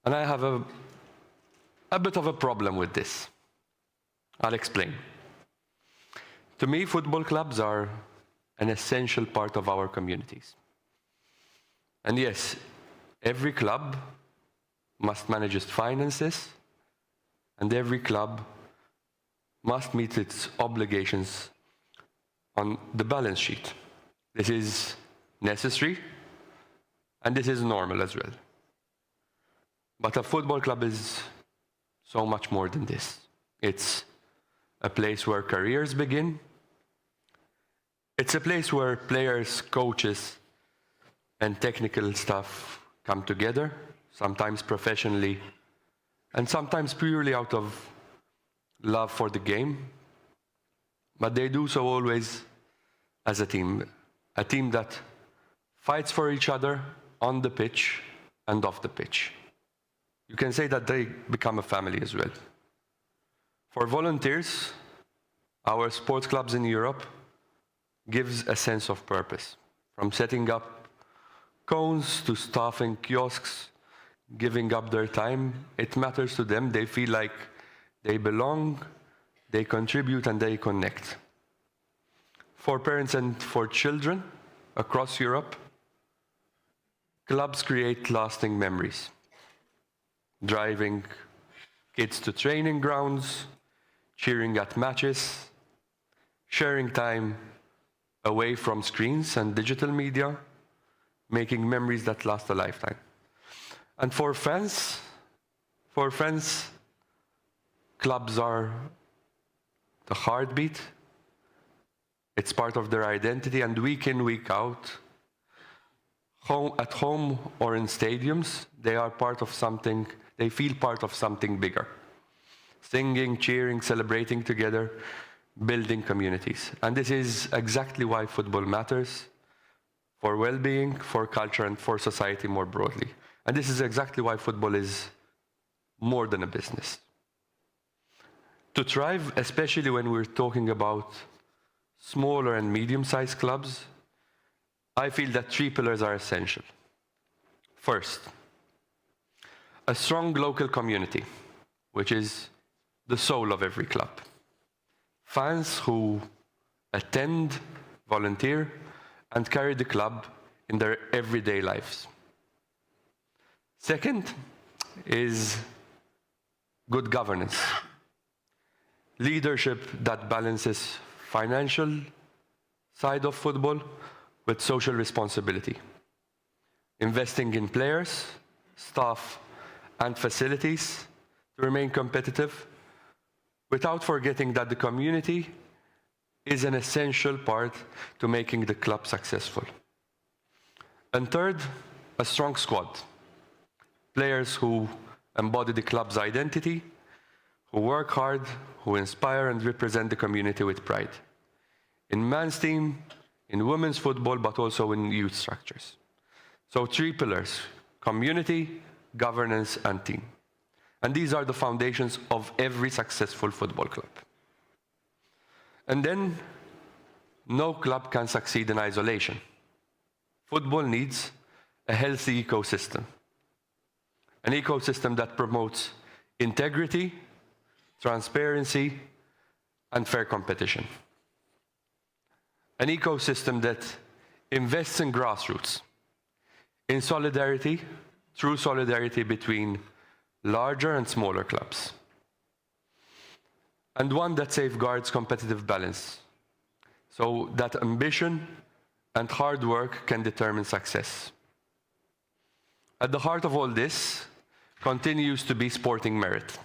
And I have a bit of a problem with this. I'll explain. To me, football clubs are an essential part of our communities. And yes, every club must manage its finances, and every club must meet its obligations on the balance sheet. This is necessary, and this is normal as well. But a football club is so much more than this. It's a place where careers begin. It's a place where players, coaches, and technical staff come together, sometimes professionally, and sometimes purely out of love for the game. But they do so always as a team that fights for each other on the pitch and off the pitch. You can say that they become a family as well. For volunteers, our sports clubs in Europe gives a sense of purpose. From setting up cones to staffing kiosks, giving up their time, it matters to them. They feel like they belong, they contribute, and they connect. For parents and for children across Europe, clubs create lasting memories. Driving kids to training grounds, cheering at matches, sharing time away from screens and digital media, making memories that last a lifetime. And for fans, For France, clubs are the heartbeat. It's part of their identity, and week in, week out, at home or in stadiums, they are part of something, they feel part of something bigger. Singing, cheering, celebrating together, building communities. And this is exactly why football matters for well-being, for culture, and for society more broadly. And this is exactly why football is more than a business. To thrive, especially when we're talking about smaller and medium-sized clubs, I feel that 3 pillars are essential. First, a strong local community, which is the soul of every club. Fans who attend, volunteer, and carry the club in their everyday lives. Second is good governance. Leadership that balances financial side of football with social responsibility. Investing in players, staff, and facilities to remain competitive, without forgetting that the community is an essential part to making the club successful. And third, a strong squad. Players who embody the club's identity, who work hard, who inspire and represent the community with pride. In men's team, in women's football, but also in youth structures. So 3 pillars: community, governance, and team. And these are the foundations of every successful football club. And then, no club can succeed in isolation. Football needs a healthy ecosystem. An ecosystem that promotes integrity, transparency, and fair competition. An ecosystem that invests in grassroots, in solidarity, true solidarity between larger and smaller clubs. And one that safeguards competitive balance, so that ambition and hard work can determine success. At the heart of all this continues to be sporting merit.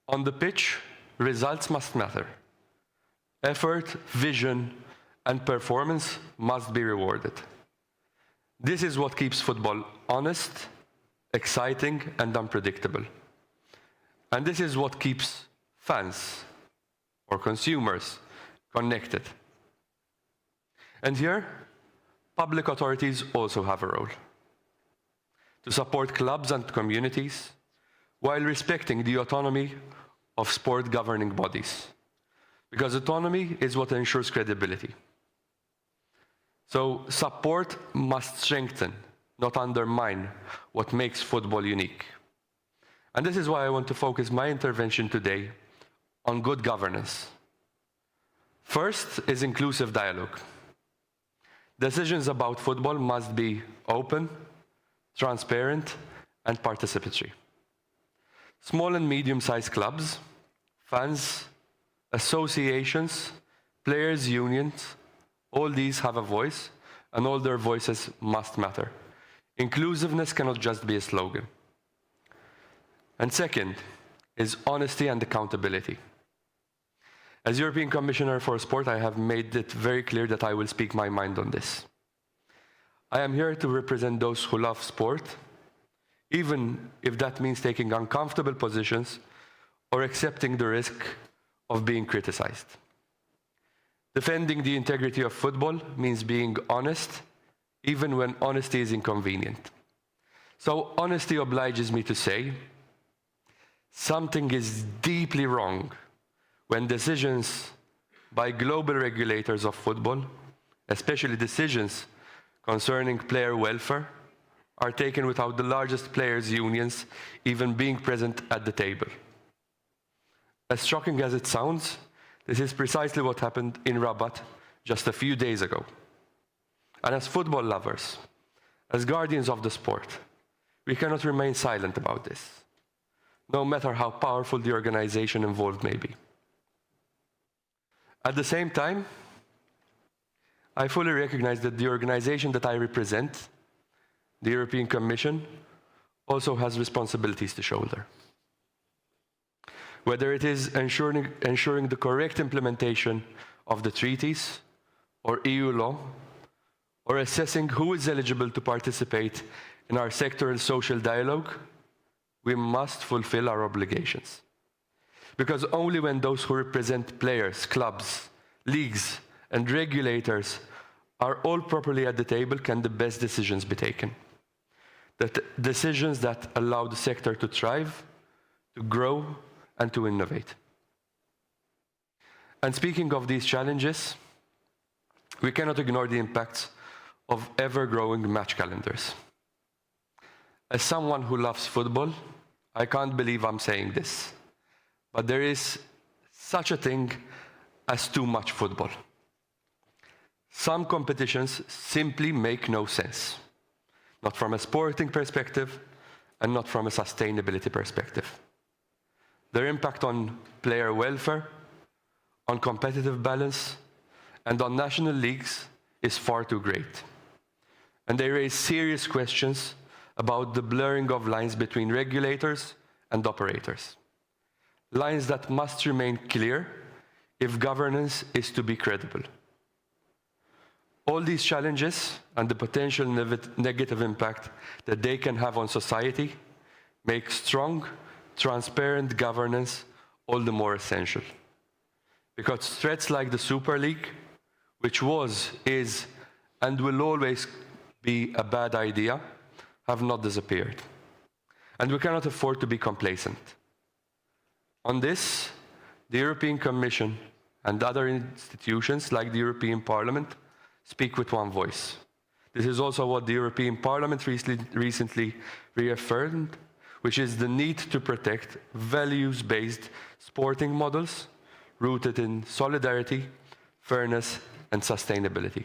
On the pitch, results must matter. Effort, vision, and performance must be rewarded. This is what keeps football honest, exciting, and unpredictable. And this is what keeps fans or consumers connected. And here, public authorities also have a role to support clubs and communities while respecting the autonomy of sport governing bodies. Because autonomy is what ensures credibility. So support must strengthen, not undermine, what makes football unique. And this is why I want to focus my intervention today on good governance. First is inclusive dialogue. Decisions about football must be open, transparent, and participatory. Small and medium-sized clubs, fans, associations, players' unions, all these have a voice, and all their voices must matter. Inclusiveness cannot just be a slogan. And second is honesty and accountability. As European Commissioner for Sport, I have made it very clear that I will speak my mind on this. I am here to represent those who love sport, even if that means taking uncomfortable positions or accepting the risk of being criticized. Defending the integrity of football means being honest, even when honesty is inconvenient. So honesty obliges me to say, something is deeply wrong when decisions by global regulators of football, especially decisions concerning player welfare, are taken without the largest players' unions even being present at the table. As shocking as it sounds, this is precisely what happened in Rabat just a few days ago. And as football lovers, as guardians of the sport, we cannot remain silent about this, no matter how powerful the organization involved may be. At the same time, I fully recognize that the organization that I represent, the European Commission, also has responsibilities to shoulder. Whether it is ensuring the correct implementation of the treaties or EU law, or assessing who is eligible to participate in our sectoral social dialogue, we must fulfill our obligations. Because only when those who represent players, clubs, leagues, and regulators are all properly at the table can the best decisions be taken. Decisions that allow the sector to thrive, to grow, and to innovate. And speaking of these challenges, we cannot ignore the impacts of ever-growing match calendars. As someone who loves football, I can't believe I'm saying this, but there is such a thing as too much football. Some competitions simply make no sense, not from a sporting perspective and not from a sustainability perspective. Their impact on player welfare, on competitive balance, and on national leagues is far too great. And they raise serious questions about the blurring of lines between regulators and operators. Lines that must remain clear if governance is to be credible. All these challenges and the potential negative impact that they can have on society make strong, transparent governance all the more essential. Because threats like the Super League, which was, is, and will always be a bad idea, have not disappeared. And we cannot afford to be complacent. On this, the European Commission and other institutions like the European Parliament speak with one voice. This is also what the European Parliament recently reaffirmed, which is the need to protect values-based sporting models rooted in solidarity, fairness, and sustainability.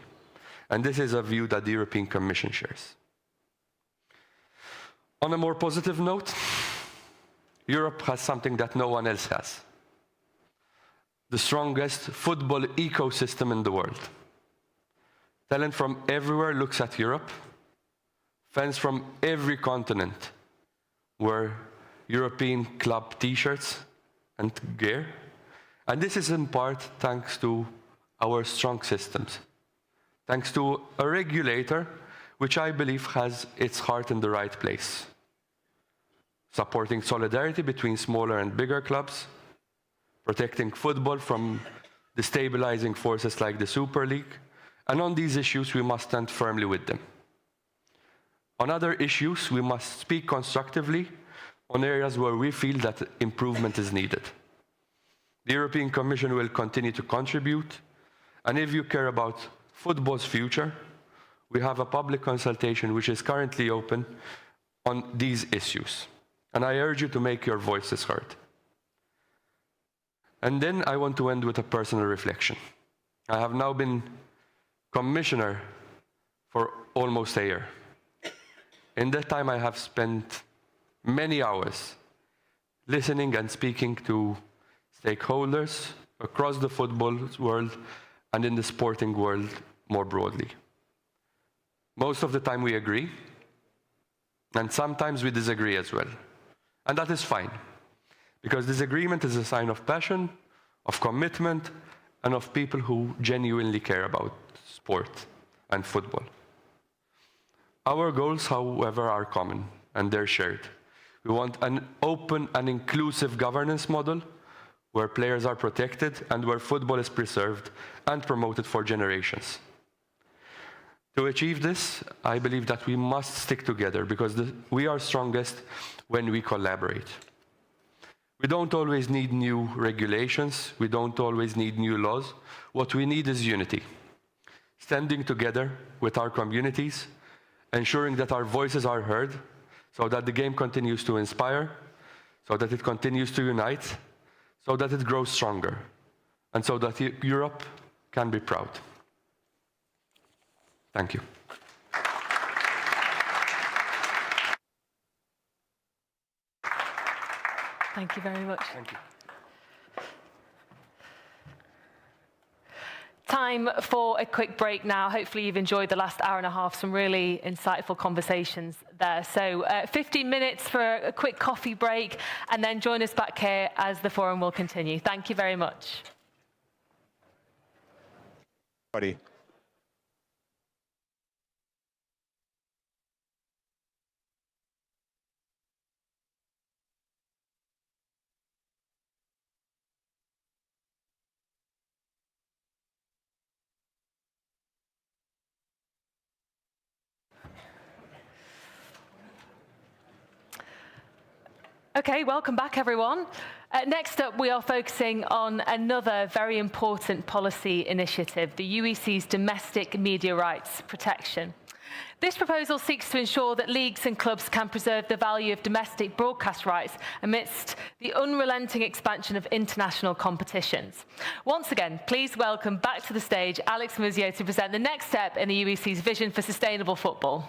And this is a view that the European Commission shares. On a more positive note, Europe has something that no one else has: the strongest football ecosystem in the world. Talent from everywhere looks at Europe. Fans from every continent wear European club t-shirts and gear. And this is in part thanks to our strong systems, thanks to a regulator which I believe has its heart in the right place, supporting solidarity between smaller and bigger clubs, protecting football from destabilizing forces like the Super League, and on these issues we must stand firmly with them. On other issues, we must speak constructively on areas where we feel that improvement is needed. The European Commission will continue to contribute, and if you care about football's future, we have a public consultation which is currently open on these issues. And I urge you to make your voices heard. And then I want to end with a personal reflection. I have now been commissioner for almost a year. In that time, I have spent many hours listening and speaking to stakeholders across the football world and in the sporting world more broadly. Most of the time we agree, and sometimes we disagree as well. And that is fine, because disagreement is a sign of passion, of commitment, and of people who genuinely care about sport and football. Our goals, however, are common, and they're shared. We want an open and inclusive governance model where players are protected and where football is preserved and promoted for generations. To achieve this, I believe that we must stick together because we are strongest when we collaborate. We don't always need new regulations. We don't always need new laws. What we need is unity. Standing together with our communities, ensuring that our voices are heard, so that the game continues to inspire, so that it continues to unite, so that it grows stronger, and so that Europe can be proud. Thank you. Thank you very much. Thank you. Time time for a quick break now. Hopefully you've enjoyed the last hour and a half, some really insightful conversations there. So 15 minutes for a quick coffee break, and then join us back here as the forum will continue. Thank you very much. Buddy. Okay, welcome back, everyone. Next up, we are focusing on another very important policy initiative, the UEC's domestic media rights protection. This proposal seeks to ensure that leagues and clubs can preserve the value of domestic broadcast rights amidst the unrelenting expansion of international competitions. Once again, please welcome back to the stage Alex Muzio to present the next step in the UEC's vision for sustainable football.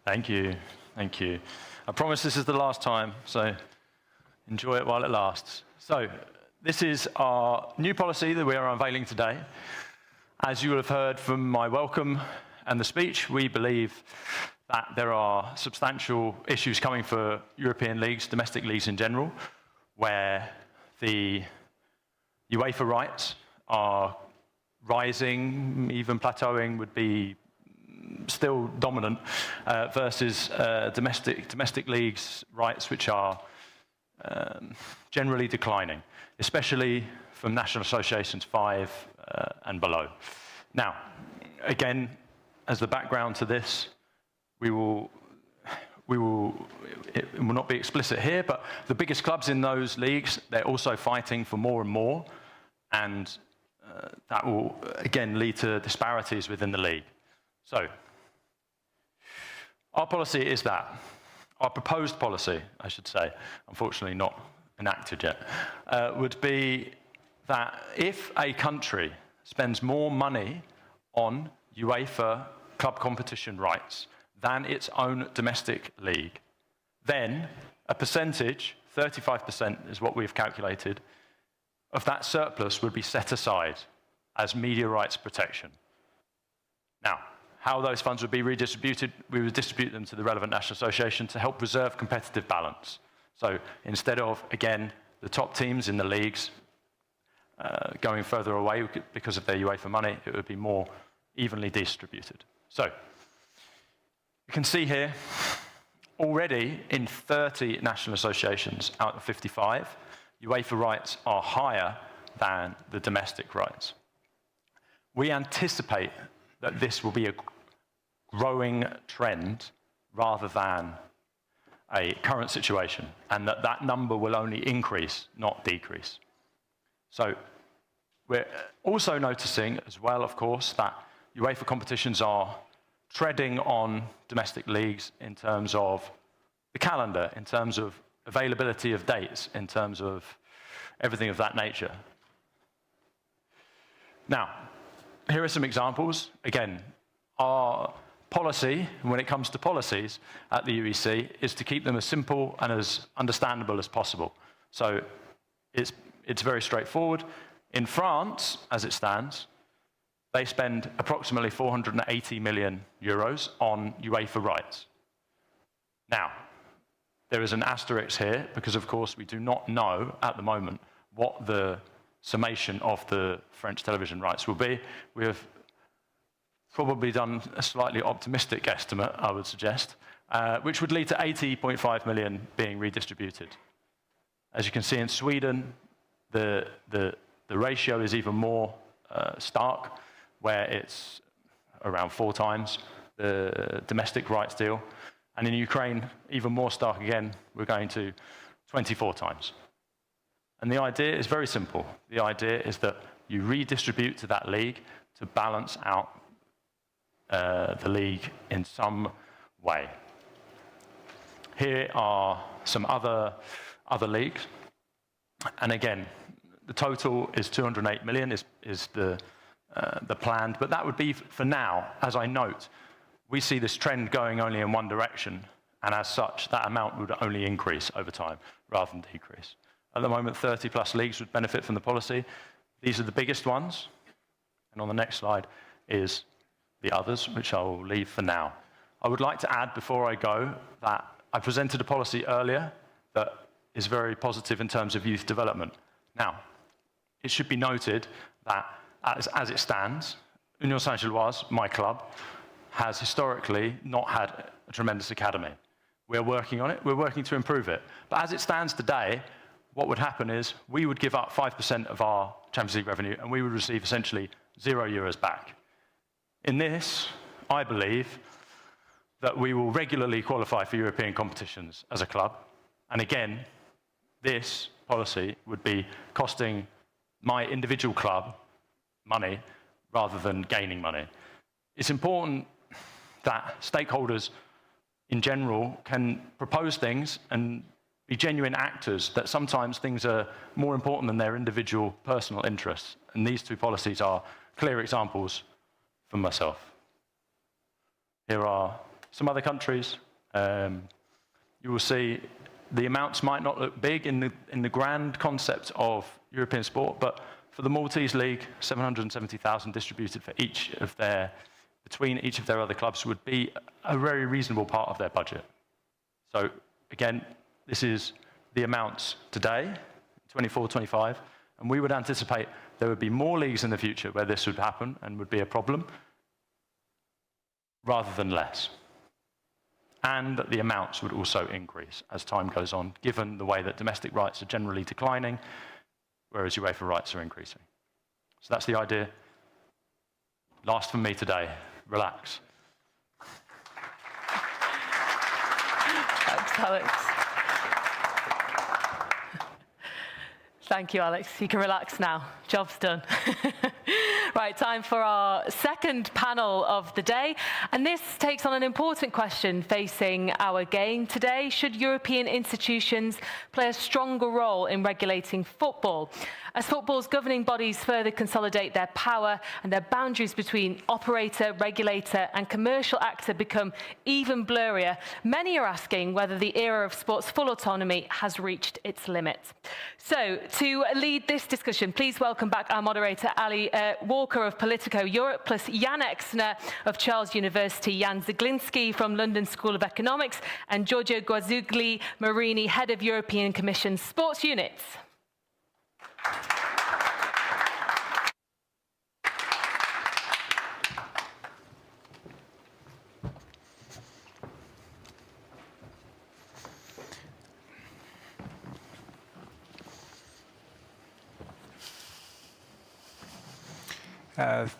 Thank you. Thank you. I promise this is the last time, so enjoy it while it lasts. So, this is our new policy that we are unveiling today. As you will have heard from my welcome and the speech, we believe that there are substantial issues coming for European leagues, domestic leagues in general, where the UEFA rights are rising, even plateauing would be still dominant versus domestic leagues' rights, which are generally declining, especially from national associations 5 and below. Now, again, as the background to this, it will not be explicit here, but the biggest clubs in those leagues, they're also fighting for more and more, and that will again lead to disparities within the league. So, our policy is that. Our proposed policy, I should say, unfortunately not enacted yet, would be that if a country spends more money on UEFA club competition rights than its own domestic league, then a percentage, 35% is what we've calculated, of that surplus would be set aside as media rights protection. Now, how those funds would be redistributed, we would distribute them to the relevant national association to help preserve competitive balance. So instead of, again, the top teams in the leagues going further away because of their UEFA money, it would be more evenly distributed. So you can see here, already in 30 national associations out of 55, UEFA rights are higher than the domestic rights. We anticipate that this will be a growing trend rather than a current situation, and that that number will only increase, not decrease. So we're also noticing as well, of course, that UEFA competitions are treading on domestic leagues in terms of the calendar, in terms of availability of dates, in terms of everything of that nature. Now, here are some examples. Again, our policy, when it comes to policies at the UEC, is to keep them as simple and as understandable as possible. So it's very straightforward. In France, as it stands, they spend approximately 480 million euros on UEFA rights. Now, there is an asterisk here because, of course, we do not know at the moment what the summation of the French television rights will be. We have probably done a slightly optimistic estimate, I would suggest, which would lead to 80.5 million being redistributed. As you can see in Sweden, the ratio is even more stark, where it's around 4 times the domestic rights deal. And in Ukraine, even more stark again, we're going to 24 times. And the idea is very simple. The idea is that you redistribute to that league to balance out the league in some way. Here are some other leagues. And again, the total is 208 million is the planned, but that would be for now. As I note, we see this trend going only in one direction, And as such, that amount would only increase over time rather than decrease. At the moment, 30+ leagues would benefit from the policy. These are the biggest ones. And on the next slide is the others, which I will leave for now. I would like to add before I go that I presented a policy earlier that is very positive in terms of youth development. Now, it should be noted that as it stands, Union Saint-Gilloise, my club, has historically not had a tremendous academy. We're working on it, we're working to improve it. But as it stands today, what would happen is we would give up 5% of our Champions League revenue and we would receive essentially €0 back. In this, I believe that we will regularly qualify for European competitions as a club. And again, this policy would be costing my individual club money rather than gaining money. It's important that stakeholders in general can propose things and be genuine actors, that sometimes things are more important than their individual personal interests. And these two policies are clear examples for myself. Here are some other countries. You will see the amounts might not look big in the grand concept of European sport, but for the Maltese League, 770,000 distributed for between each of their other clubs would be a very reasonable part of their budget. So again, this is the amounts today, 24-25, and we would anticipate there would be more leagues in the future where this would happen and would be a problem, rather than less. And that the amounts would also increase as time goes on, given the way that domestic rights are generally declining, whereas UEFA rights are increasing. So that's the idea. Last from me today, relax. Thanks, Alex. Thank you, Alex. You can relax now. Job's done. Right, time for our second panel of the day. And this takes on an important question facing our game today. Should European institutions play a stronger role in regulating football? As football's governing bodies further consolidate their power and their boundaries between operator, regulator, and commercial actor become even blurrier, many are asking whether the era of sport's full autonomy has reached its limit. So, to lead this discussion, please welcome back our moderator, Ali Walker of Politico Europe, plus Jan Exner of Charles University, Jan Zaglinski from London School of Economics, and Giorgio Guazugli Marini, Head of European Commission Sports Units.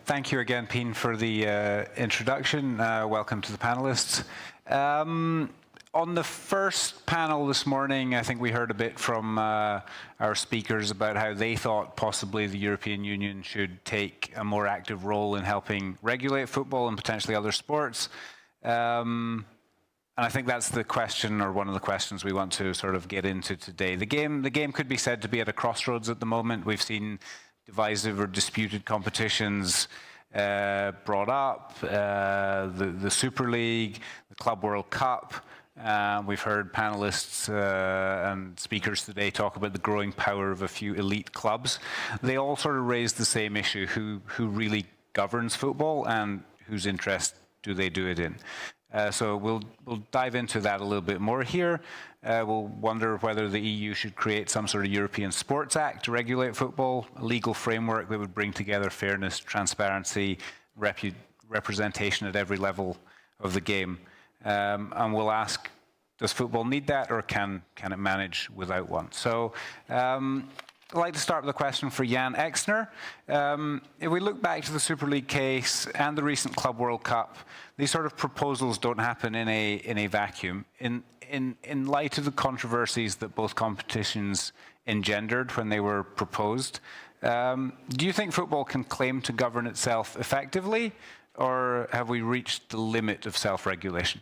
Thank you again, Pien, for the introduction. Welcome to the panelists. On the first panel this morning, I think we heard a bit from our speakers about how they thought possibly the European Union should take a more active role in helping regulate football and potentially other sports. And I think that's the question, or one of the questions we want to sort of get into today. The game could be said to be at a crossroads at the moment. We've seen divisive or disputed competitions brought up, the Super League, the Club World Cup. We've heard panelists and speakers today talk about the growing power of a few elite clubs. They all sort of raise the same issue: who really governs football and whose interest do they do it in? So we'll dive into that a little bit more here. We'll wonder whether the EU should create some sort of European Sports Act to regulate football, a legal framework that would bring together fairness, transparency, representation at every level of the game. And we'll ask, does football need that, or can it manage without one? So I'd like to start with a question for Jan Exner. If we look back to the Super League case and the recent Club World Cup, these sort of proposals don't happen in a vacuum. In light of the controversies that both competitions engendered when they were proposed, do you think football can claim to govern itself effectively, or have we reached the limit of self-regulation?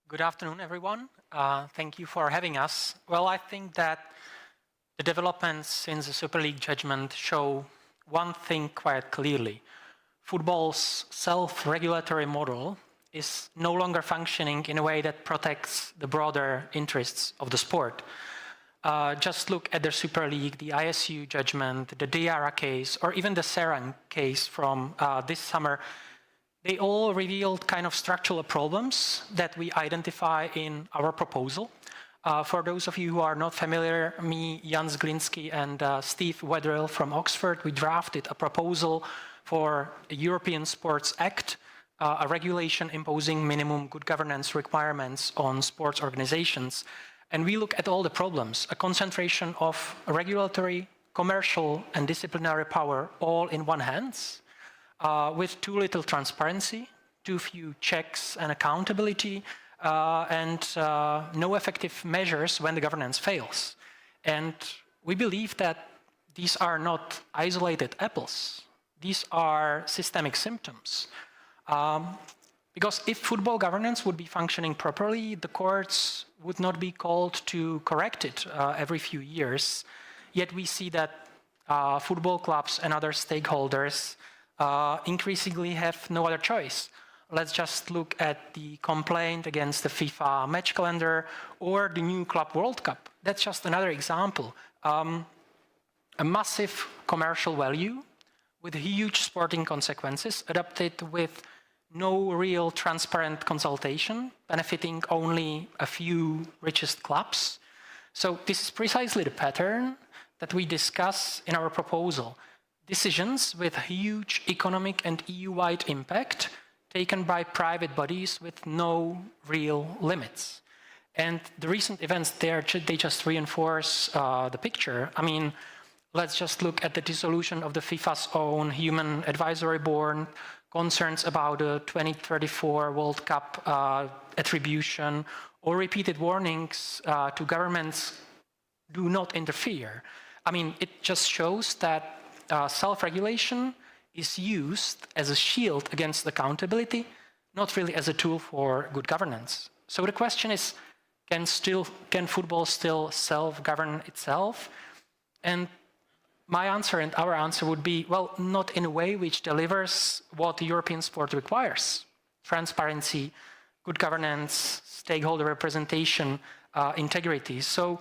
Good afternoon, everyone. Thank you for having us. Well, I think that the developments since the Super League judgment show one thing quite clearly. Football's self-regulatory model is no longer functioning in a way that protects the broader interests of the sport. Just look at the Super League, the ISU judgment, the Diarra case, or even the Serang case from this summer. They all revealed kind of structural problems that we identify in our proposal. For those of you who are not familiar, me, Jans Glinsky, and Steve Wedderell from Oxford, we drafted a proposal for a European Sports Act, a regulation imposing minimum good governance requirements on sports organizations. And we look at all the problems, a concentration of regulatory, commercial, and disciplinary power all in one hands, with too little transparency, too few checks and accountability, and no effective measures when the governance fails. And we believe that these are not isolated apples. These are systemic symptoms. Because if football governance would be functioning properly, the courts would not be called to correct it every few years. Yet we see that football clubs and other stakeholders increasingly have no other choice. Let's just look at the complaint against the FIFA match calendar or the new Club World Cup. That's just another example. A massive commercial value with huge sporting consequences, adopted with no real transparent consultation, benefiting only a few richest clubs. So this is precisely the pattern that we discuss in our proposal. Decisions with huge economic and EU-wide impact taken by private bodies with no real limits. And the recent events there, they just reinforce the picture. I mean, let's just look at the dissolution of the FIFA's own Human Advisory Board, concerns about the 2034 World Cup attribution, or repeated warnings to governments, do not interfere. I mean, it just shows that self-regulation is used as a shield against accountability, not really as a tool for good governance. So the question is, can football still self-govern itself? And my answer and our answer would be, well, not in a way which delivers what the European sport requires. Transparency, good governance, stakeholder representation, integrity. So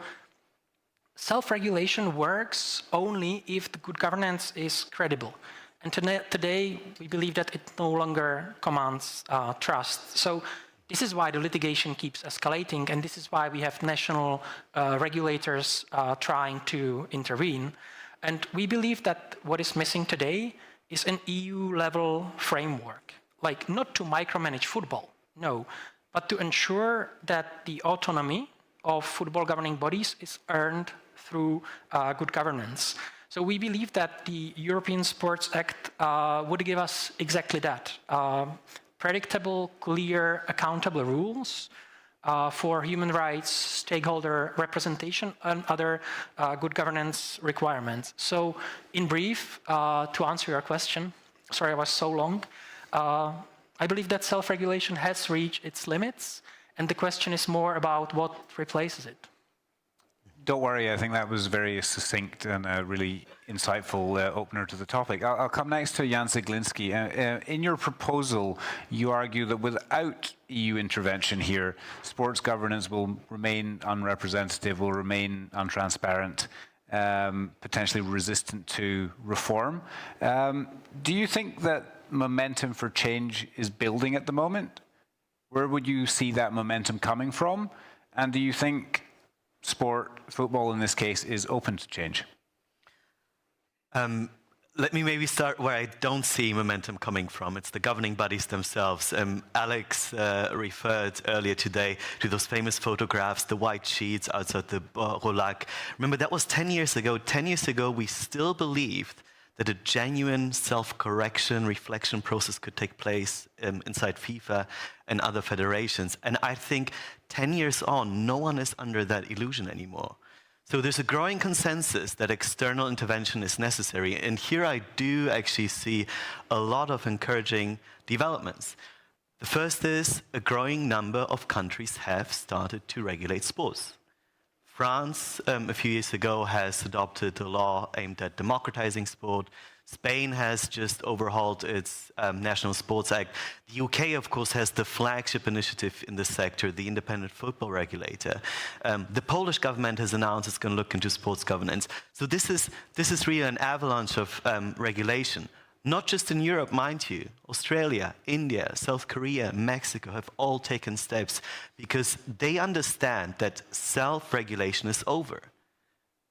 self-regulation works only if the good governance is credible. And today, we believe that it no longer commands trust. So this is why the litigation keeps escalating, and this is why we have national regulators trying to intervene. And we believe that what is missing today is an EU-level framework, like not to micromanage football, no, but to ensure that the autonomy of football governing bodies is earned through good governance. So we believe that the European Sports Act would give us exactly that. Predictable, clear, accountable rules for human rights, stakeholder representation, and other good governance requirements. So in brief, to answer your question, sorry I was so long, I believe that self-regulation has reached its limits, and the question is more about what replaces it. Don't worry, I think that was very succinct and a really insightful opener to the topic. I'll come next to Jans Glinsky. In your proposal, you argue that without EU intervention here, sports governance will remain unrepresentative, will remain untransparent, potentially resistant to reform. Do you think that momentum for change is building at the moment? Where would you see that momentum coming from? And do you think sport, football in this case, is open to change? Let me maybe start where I don't see momentum coming from. It's the governing bodies themselves. Alex referred earlier today to those famous photographs, the white sheets outside the Rolac. Remember, that was 10 years ago. 10 years ago, we still believed that a genuine self-correction, reflection process could take place inside FIFA and other federations. And I think 10 years on, no one is under that illusion anymore. So there's a growing consensus that external intervention is necessary. And here I do actually see a lot of encouraging developments. The first is a growing number of countries have started to regulate sports. France, a few years ago, has adopted a law aimed at democratizing sport. Spain has just overhauled its National Sports Act. The UK, of course, has the flagship initiative in this sector, the Independent Football Regulator. The Polish government has announced it's going to look into sports governance. So this is really an avalanche of regulation. Not just in Europe, mind you. Australia, India, South Korea, Mexico have all taken steps because they understand that self-regulation is over.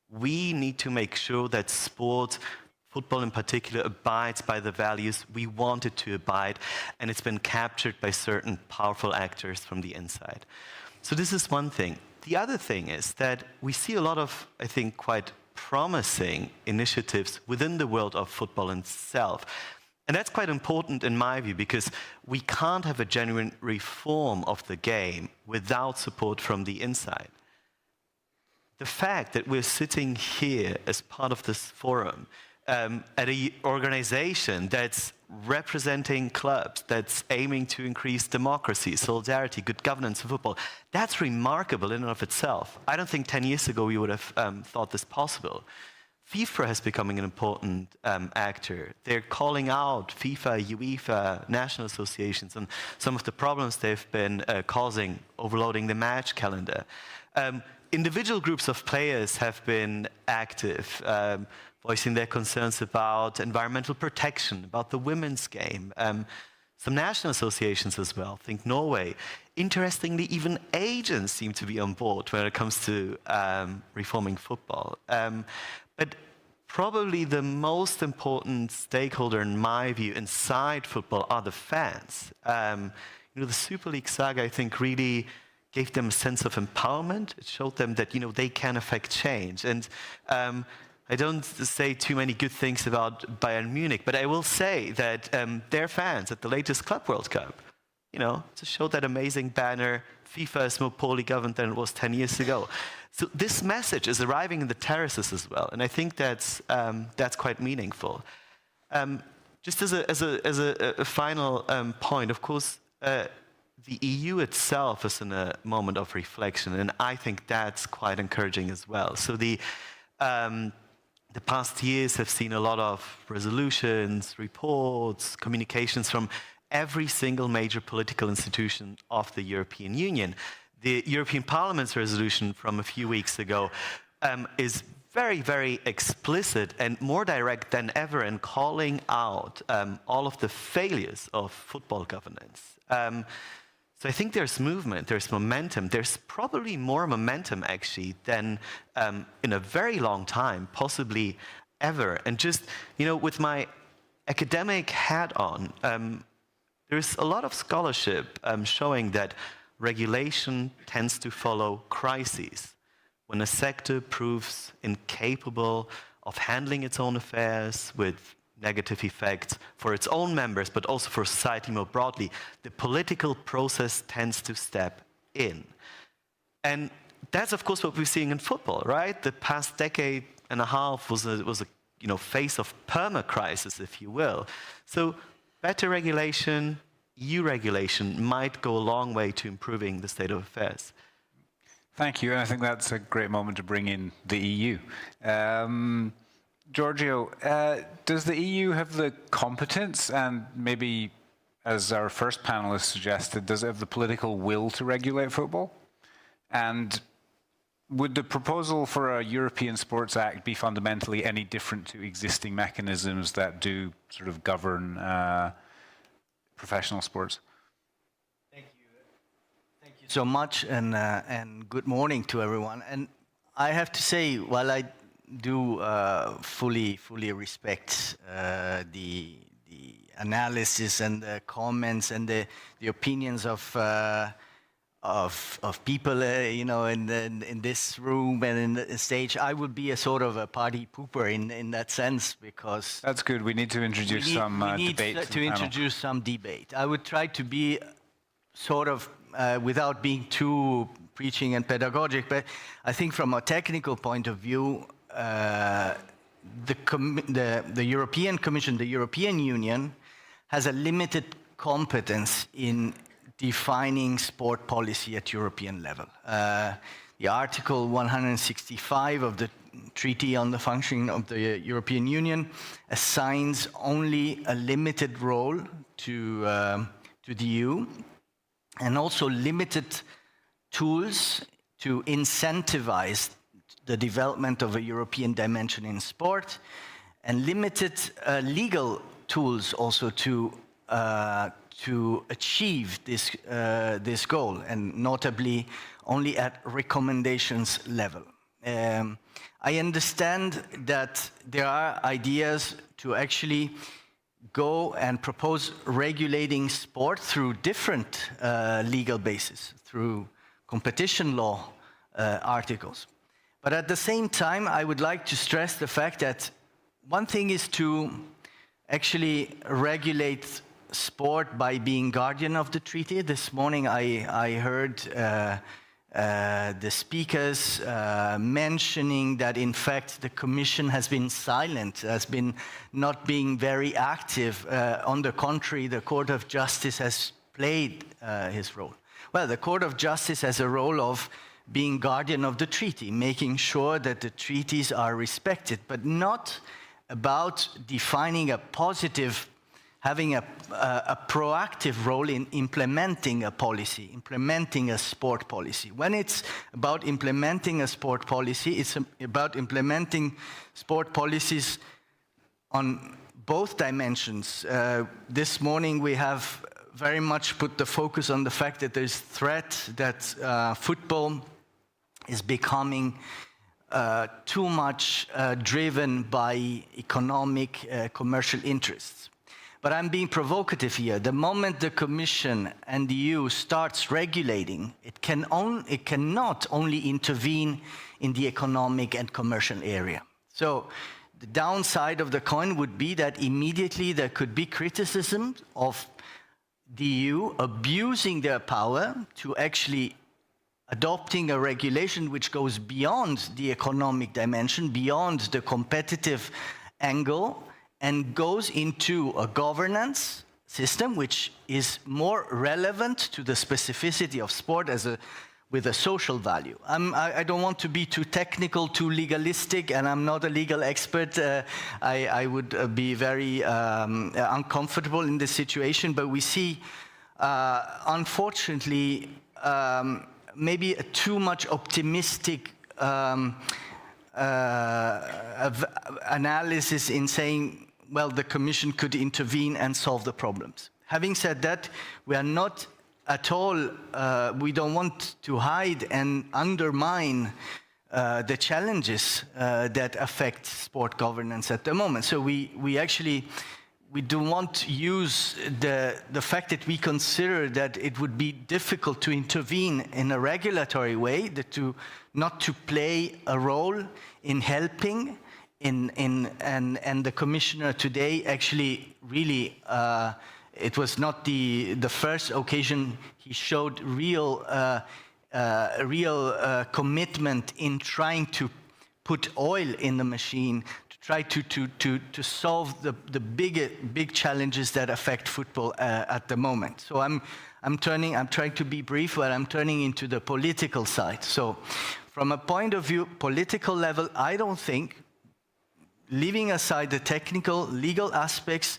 We need to make sure that sport, football in particular, abides by the values we want it to abide, and it's been captured by certain powerful actors from the inside. So this is one thing. The other thing is that we see a lot of, I think, quite promising initiatives within the world of football itself. And that's quite important in my view, because we can't have a genuine reform of the game without support from the inside. The fact that we're sitting here as part of this forum at an organization that's representing clubs, that's aiming to increase democracy, solidarity, good governance in football, that's remarkable in and of itself. I don't think 10 years ago we would have thought this possible. FIFA is becoming an important actor. They're calling out FIFA, UEFA, national associations on some of the problems they've been causing, overloading the match calendar. Individual groups of players have been active, voicing their concerns about environmental protection, about the women's game. Some national associations as well, think Norway. Interestingly, even agents seem to be on board when it comes to reforming football. But probably the most important stakeholder, in my view, inside football are the fans. The Super League saga, I think, really gave them a sense of empowerment. It showed them that, they can affect change. And I don't say too many good things about Bayern Munich, but I will say that their fans at the latest Club World Cup, to show that amazing banner, FIFA is more poorly governed than it was 10 years ago. So this message is arriving in the terraces as well, and I think that's quite meaningful. Just as a final point, of course, the EU itself is in a moment of reflection, and I think that's quite encouraging as well. So the past years have seen a lot of resolutions, reports, communications from every single major political institution of the European Union. The European Parliament's resolution from a few weeks ago is very, very explicit and more direct than ever in calling out all of the failures of football governance. So I think there's movement, there's momentum. There's probably more momentum, actually, than in a very long time, possibly ever. And just, with my academic hat on, there's a lot of scholarship showing that regulation tends to follow crises. When a sector proves incapable of handling its own affairs with negative effects for its own members, but also for society more broadly, the political process tends to step in. And that's, of course, what we're seeing in football, right? The past decade and a half was a phase of perma-crisis, if you will. So better regulation, EU regulation, might go a long way to improving the state of affairs. Thank you, and I think that's a great moment to bring in the EU. Giorgio, does the EU have the competence and maybe, as our first panelist suggested, does it have the political will to regulate football? And would the proposal for a European Sports Act be fundamentally any different to existing mechanisms that do sort of govern professional sports? Thank you so much, and good morning to everyone. And I have to say, while I do fully respect the analysis and the comments and the opinions of people, in this room and in the stage, I would be a sort of a party pooper in that sense, because that's good. We need to introduce some debate. To introduce some debate. I would try to be sort of without being too preaching and pedagogic, but I think from a technical point of view, the European Commission, the European Union, has a limited competence in defining sport policy at European level. The the Article 165 of the Treaty on the Functioning of the European Union assigns only a limited role to the EU, and also limited tools to incentivize the development of a European dimension in sport, and limited legal tools also to achieve this goal, and notably only at recommendations level. I understand that there are ideas to actually go and propose regulating sport through different legal bases, through competition law articles. But at the same time, I would like to stress the fact that one thing is to actually regulate sport by being guardian of the treaty. This morning I heard the speakers mentioning that in fact the Commission has been silent, has been not being very active. On the contrary, the Court of Justice has played his role. Well, the Court of Justice has a role of being guardian of the treaty, making sure that the treaties are respected, but not about defining a positive, having a proactive role in implementing a policy, implementing a sport policy. When it's about implementing a sport policy, it's about implementing sport policies on both dimensions. This morning we have very much put the focus on the fact that there's threat that football is becoming too much driven by economic, commercial interests. But I'm being provocative here. The moment the Commission and the EU starts regulating, it cannot only intervene in the economic and commercial area. So the downside of the coin would be that immediately there could be criticism of the EU abusing their power to actually adopting a regulation which goes beyond the economic dimension, beyond the competitive angle, and goes into a governance system which is more relevant to the specificity of sport with a social value. I don't want to be too technical, too legalistic, and I'm not a legal expert. I would be very uncomfortable in this situation, but we see, unfortunately, maybe a too much optimistic analysis in saying, well, the Commission could intervene and solve the problems. Having said that, we are not at all, we don't want to hide and undermine the challenges that affect sport governance at the moment. So we actually don't want to use the fact that we consider that it would be difficult to intervene in a regulatory way, not to play a role in helping, and the Commissioner today actually really, it was not the first occasion he showed real commitment in trying to put oil in the machine, to try to solve the big challenges that affect football at the moment. So I'm trying to be brief, but I'm turning into the political side. So from a point of view, political level, I don't think, leaving aside the technical, legal aspects,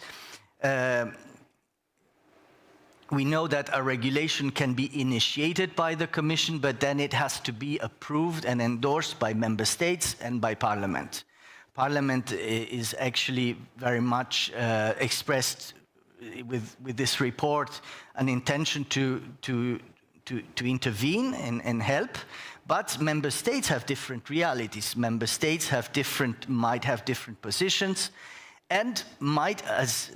we know that a regulation can be initiated by the Commission, but then it has to be approved and endorsed by member states and by Parliament. Parliament is actually very much expressed with this report an intention to intervene and help. But member states have different realities. Member states might have different positions, and might, as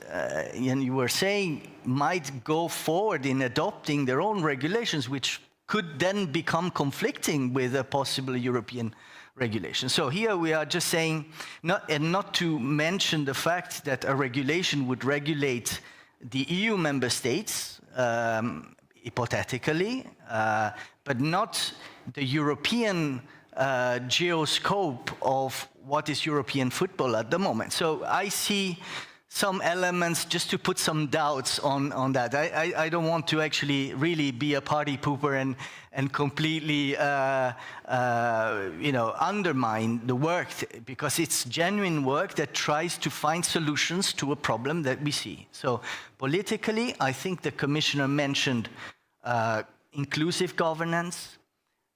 you were saying, might go forward in adopting their own regulations, which could then become conflicting with a possible European regulation. So here we are just saying, not to mention the fact that a regulation would regulate the EU member states, hypothetically, but not the European geoscope of what is European football at the moment. So I see some elements just to put some doubts on that. I don't want to actually really be a party pooper and completely undermine the work, because it's genuine work that tries to find solutions to a problem that we see. So politically, I think the Commissioner mentioned inclusive governance.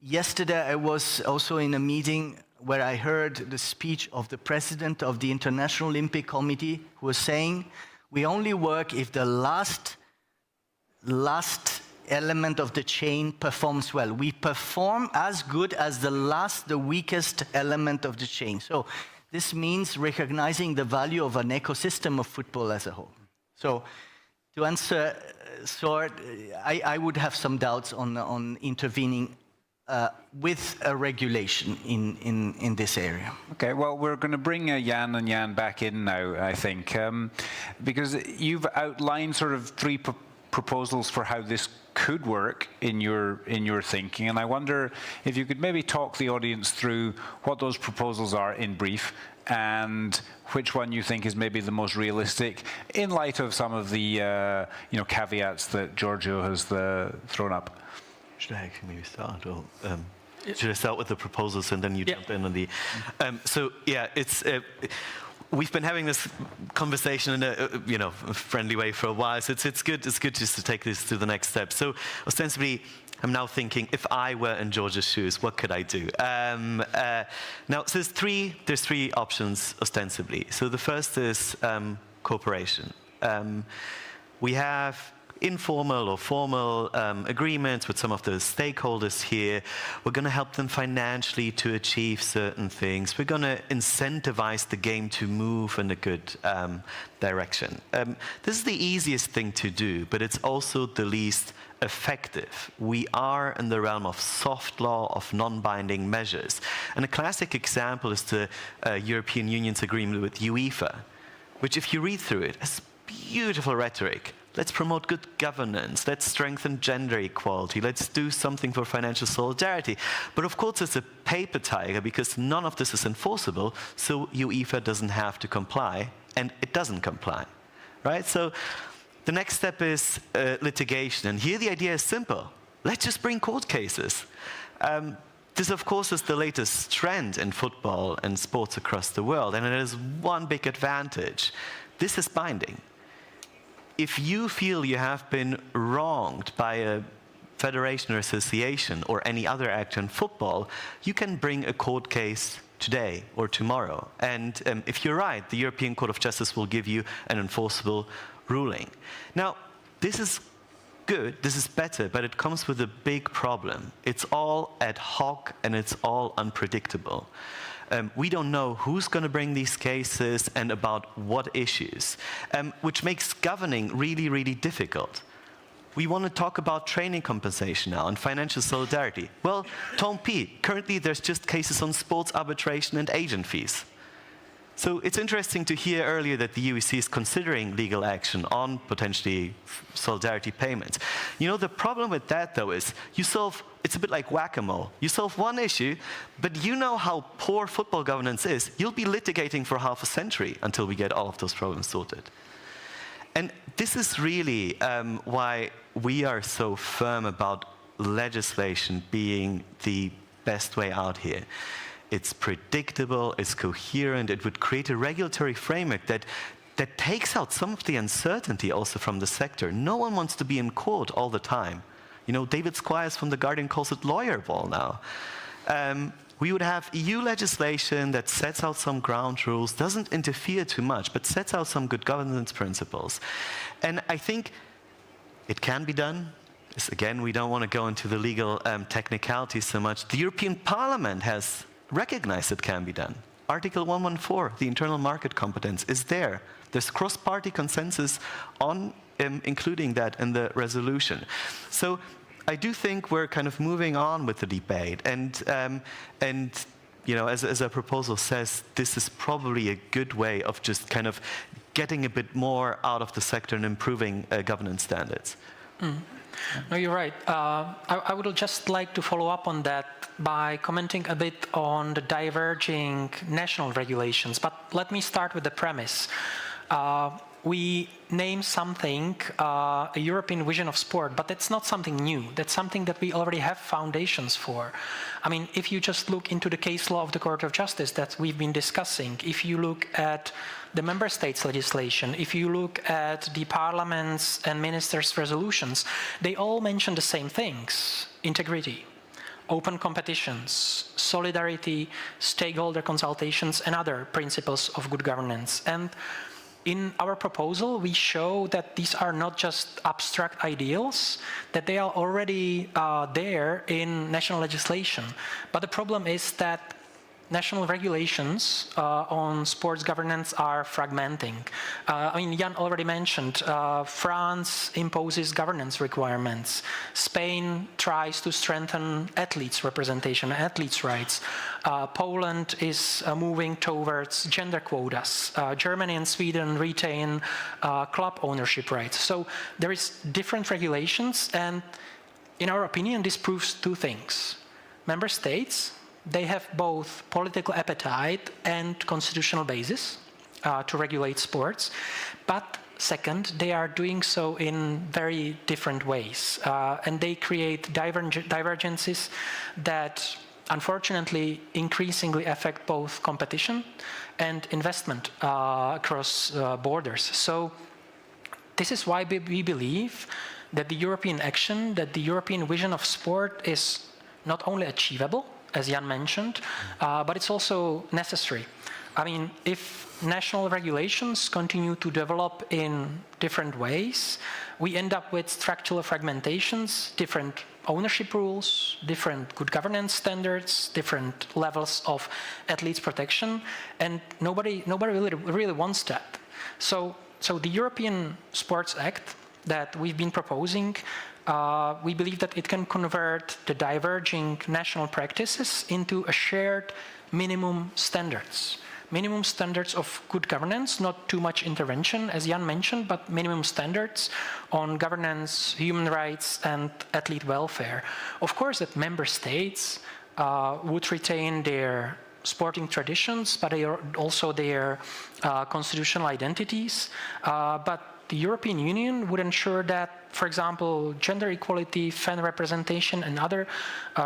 Yesterday, I was also in a meeting where I heard the speech of the president of the International Olympic Committee, who was saying, we only work if the last element of the chain performs well. We perform as good as the weakest element of the chain. So this means recognizing the value of an ecosystem of football as a whole. So to answer short, I would have some doubts on intervening with a regulation in this area. Okay, well, we're going to bring Jan and Jan back in now, I think, because you've outlined sort of three proposals for how this could work in your thinking, and I wonder if you could maybe talk the audience through what those proposals are in brief, and which one you think is maybe the most realistic in light of some of the caveats that Giorgio has thrown up. Should I actually maybe start, or should I start with the proposals and then you jump in on the? It's we've been having this conversation in a friendly way for a while. So it's good just to take this to the next step. So ostensibly, I'm now thinking, if I were in George's shoes, what could I do? Now, so there's three options ostensibly. So the first is cooperation. We have informal or formal agreements with some of the stakeholders here. We're going to help them financially to achieve certain things. We're going to incentivize the game to move in a good direction. This is the easiest thing to do, but it's also the least effective. We are in the realm of soft law, of non-binding measures. And a classic example is the European Union's agreement with UEFA, which, if you read through it, has beautiful rhetoric. Let's promote good governance. Let's strengthen gender equality. Let's do something for financial solidarity. But of course, it's a paper tiger, because none of this is enforceable, so UEFA doesn't have to comply, and it doesn't comply, right? So the next step is litigation. And here the idea is simple. Let's just bring court cases. This, of course, is the latest trend in football and sports across the world, and it has one big advantage. This is binding. If you feel you have been wronged by a federation or association or any other actor in football, you can bring a court case today or tomorrow. And if you're right, the European Court of Justice will give you an enforceable ruling. Now, this is good, this is better, but it comes with a big problem. It's all ad hoc and it's all unpredictable. We don't know who's going to bring these cases and about what issues, which makes governing really, really difficult. We want to talk about training compensation now and financial solidarity. Well, tant pis. Currently, there's just cases on sports arbitration and agent fees. So it's interesting to hear earlier that the UEC is considering legal action on potentially solidarity payments. You know, the problem with that, though, is it's a bit like whack-a-mole. You solve one issue, but you know how poor football governance is. You'll be litigating for half a century until we get all of those problems sorted. And this is really why we are so firm about legislation being the best way out here. It's predictable, it's coherent, it would create a regulatory framework that takes out some of the uncertainty also from the sector. No one wants to be in court all the time. You know, David Squires from The Guardian calls it lawyer ball now. We would have EU legislation that sets out some ground rules, doesn't interfere too much, but sets out some good governance principles. And I think it can be done. Again, we don't want to go into the legal technicalities so much. The European Parliament has recognized it can be done. Article 114, the internal market competence, is there. There's cross-party consensus on including that in the resolution. So I do think we're kind of moving on with the debate. And you know, as our proposal says, this is probably a good way of just kind of getting a bit more out of the sector and improving governance standards. Mm. No, you're right. I would just like to follow up on that by commenting a bit on the diverging national regulations. But let me start with the premise. we name something a European vision of sport, but that's not something new. That's something that we already have foundations for. I mean, if you just look into the case law of the Court of Justice that we've been discussing, if you look at the member states' legislation, if you look at the parliaments and ministers' resolutions, they all mention the same things: integrity, open competitions, solidarity, stakeholder consultations, and other principles of good governance. And in our proposal, we show that these are not just abstract ideals, that they are already there in national legislation. But the problem is that national regulations on sports governance are fragmenting. I mean, Jan already mentioned, France imposes governance requirements. Spain tries to strengthen athletes' representation, athletes' rights. Poland is moving towards gender quotas. Germany and Sweden retain club ownership rights. So there is different regulations, and in our opinion, this proves two things. Member states, they have both political appetite and constitutional basis to regulate sports. But second, they are doing so in very different ways. And they create divergences that unfortunately increasingly affect both competition and investment across borders. So this is why we believe that the European action, that the European vision of sport is not only achievable, as Jan mentioned, but it's also necessary. I mean, if national regulations continue to develop in different ways, we end up with structural fragmentations, different ownership rules, different good governance standards, different levels of athletes' protection, and nobody really wants that. So the European Sports Act that we've been proposing, we believe that it can convert the diverging national practices into a shared minimum standards of good governance, not too much intervention, as Jan mentioned, but minimum standards on governance, human rights, and athlete welfare. Of course, that member states would retain their sporting traditions, but also their constitutional identities. But the European Union would ensure that, for example, gender equality, fan representation, and other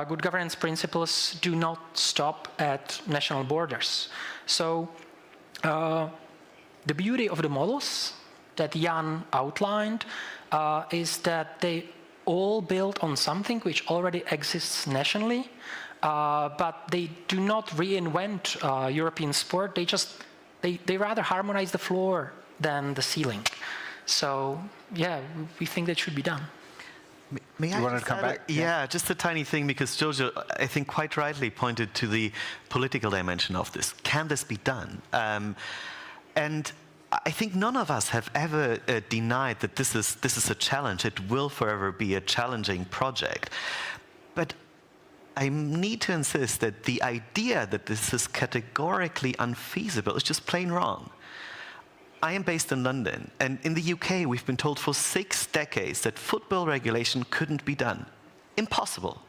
good governance principles do not stop at national borders. So the beauty of the models that Jan outlined is that they all build on something which already exists nationally, but they do not reinvent European sport. They rather harmonize the floor than the ceiling. So, yeah, we think that should be done. May I you want to come back? Yeah, just a tiny thing, because Giorgio, I think, quite rightly pointed to the political dimension of this. Can this be done? And I think none of us have ever denied that this is a challenge. It will forever be a challenging project. But I need to insist that the idea that this is categorically unfeasible is just plain wrong. I am based in London, and in the UK we've been told for 6 decades that football regulation couldn't be done. Impossible.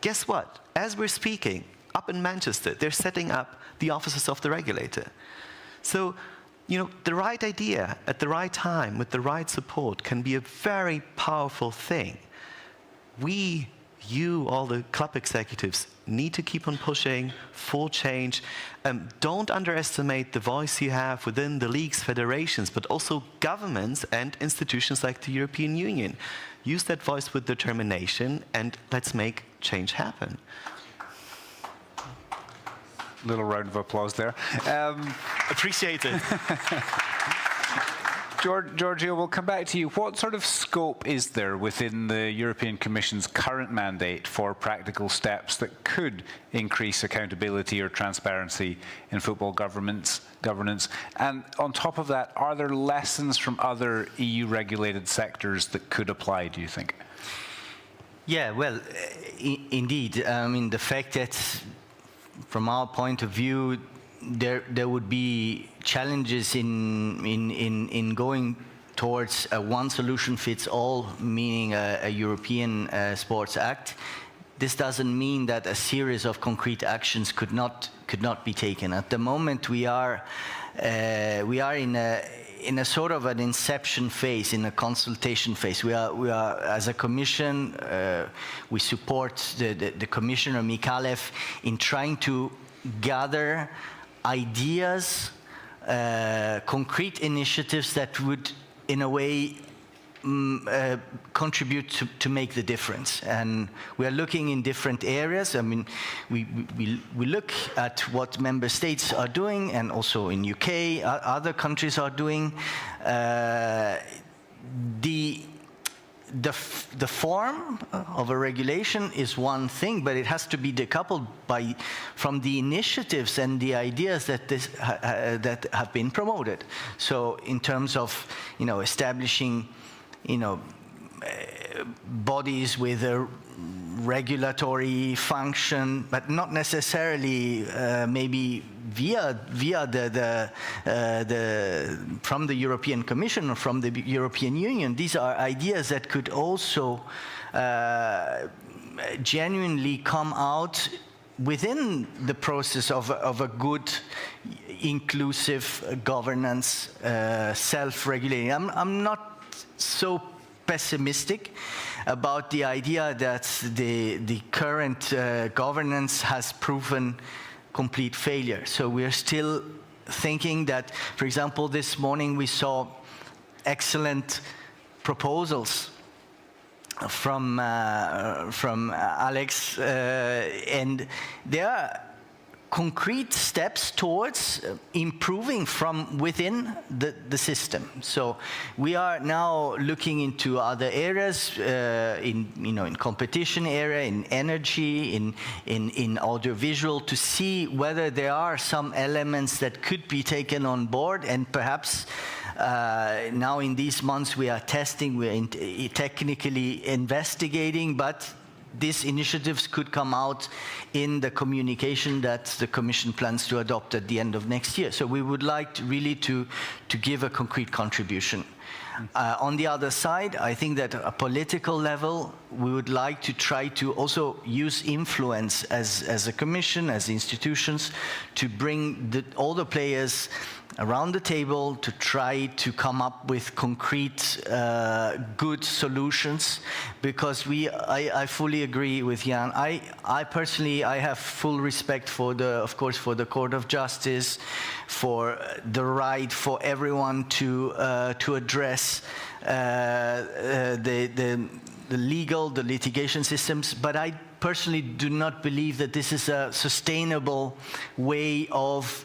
Guess what? As we're speaking, up in Manchester, they're setting up the offices of the regulator. So, you know, the right idea at the right time with the right support can be a very powerful thing. You, all the club executives, need to keep on pushing for change. Don't underestimate the voice you have within the leagues, federations, but also governments and institutions like the European Union. Use that voice with determination, and let's make change happen. Little round of applause there. Appreciate it. Giorgio, we'll come back to you. What sort of scope is there within the European Commission's current mandate for practical steps that could increase accountability or transparency in football governance? And on top of that, are there lessons from other EU-regulated sectors that could apply, do you think? Yeah, well, indeed. I mean, the fact that, from our point of view, there would be challenges in going towards a one solution fits all, meaning a European Sports Act. This doesn't mean that a series of concrete actions could not could not be taken. At the moment, we are in a sort of an inception phase, in a consultation phase. We are as a commission, we support the commissioner Micallef in trying to gather ideas, concrete initiatives that would, in a way, contribute to make the difference. And we are looking in different areas. I mean, we look at what member states are doing, and also in UK, other countries are doing. The form of a regulation is one thing, but it has to be decoupled from the initiatives and the ideas that have been promoted. So in terms of, establishing, bodies with a regulatory function, but not necessarily maybe via from the European Commission or from the European Union. These are ideas that could also genuinely come out within the process of a good, inclusive governance, self-regulating. I'm not so pessimistic about the idea that the current governance has proven complete failure. So we are still thinking that, for example, this morning we saw excellent proposals from Alex, and there are concrete steps towards improving from within the system. So we are now looking into other areas, in competition area, in energy, in audiovisual, to see whether there are some elements that could be taken on board, and perhaps now in these months we are testing, we're technically investigating, but these initiatives could come out in the communication that the Commission plans to adopt at the end of next year. So we would like really to give a concrete contribution. On the other side, I think that at a political level, we would like to try to also use influence as a Commission, as institutions, to bring all the players around the table to try to come up with concrete, good solutions, because I fully agree with Jan. I personally, I have full respect for of course, for the Court of Justice, for the right for everyone to address the litigation systems, but I personally do not believe that this is a sustainable way of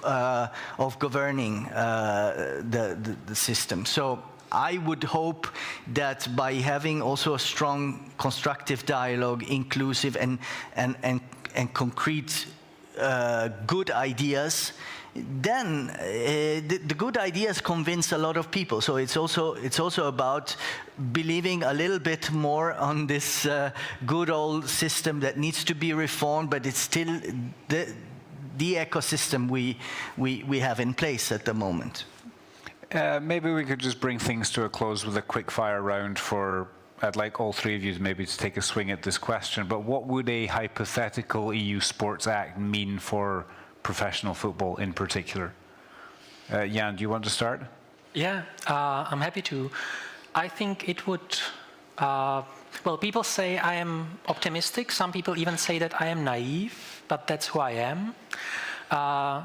governing the system. So I would hope that by having also a strong constructive dialogue, inclusive and concrete good ideas, then the good ideas convince a lot of people. So it's also about believing a little bit more on this good old system that needs to be reformed, but it's still the ecosystem we have in place at the moment. Maybe we could just bring things to a close with a quick fire round I'd like all three of you maybe to take a swing at this question, but what would a hypothetical EU Sports Act mean for professional football in particular? Jan, do you want to start? Yeah, I'm happy to. I think it would, well, people say I am optimistic. Some people even say that I am naive, but that's who I am.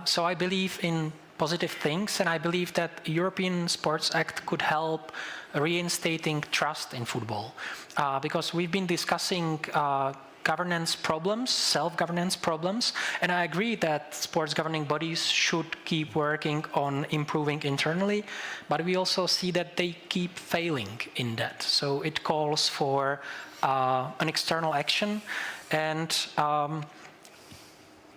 So I believe in positive things, and I believe that European Sports Act could help reinstating trust in football. Because we've been discussing governance problems, self-governance problems, and I agree that sports governing bodies should keep working on improving internally, but we also see that they keep failing in that. So it calls for an external action, and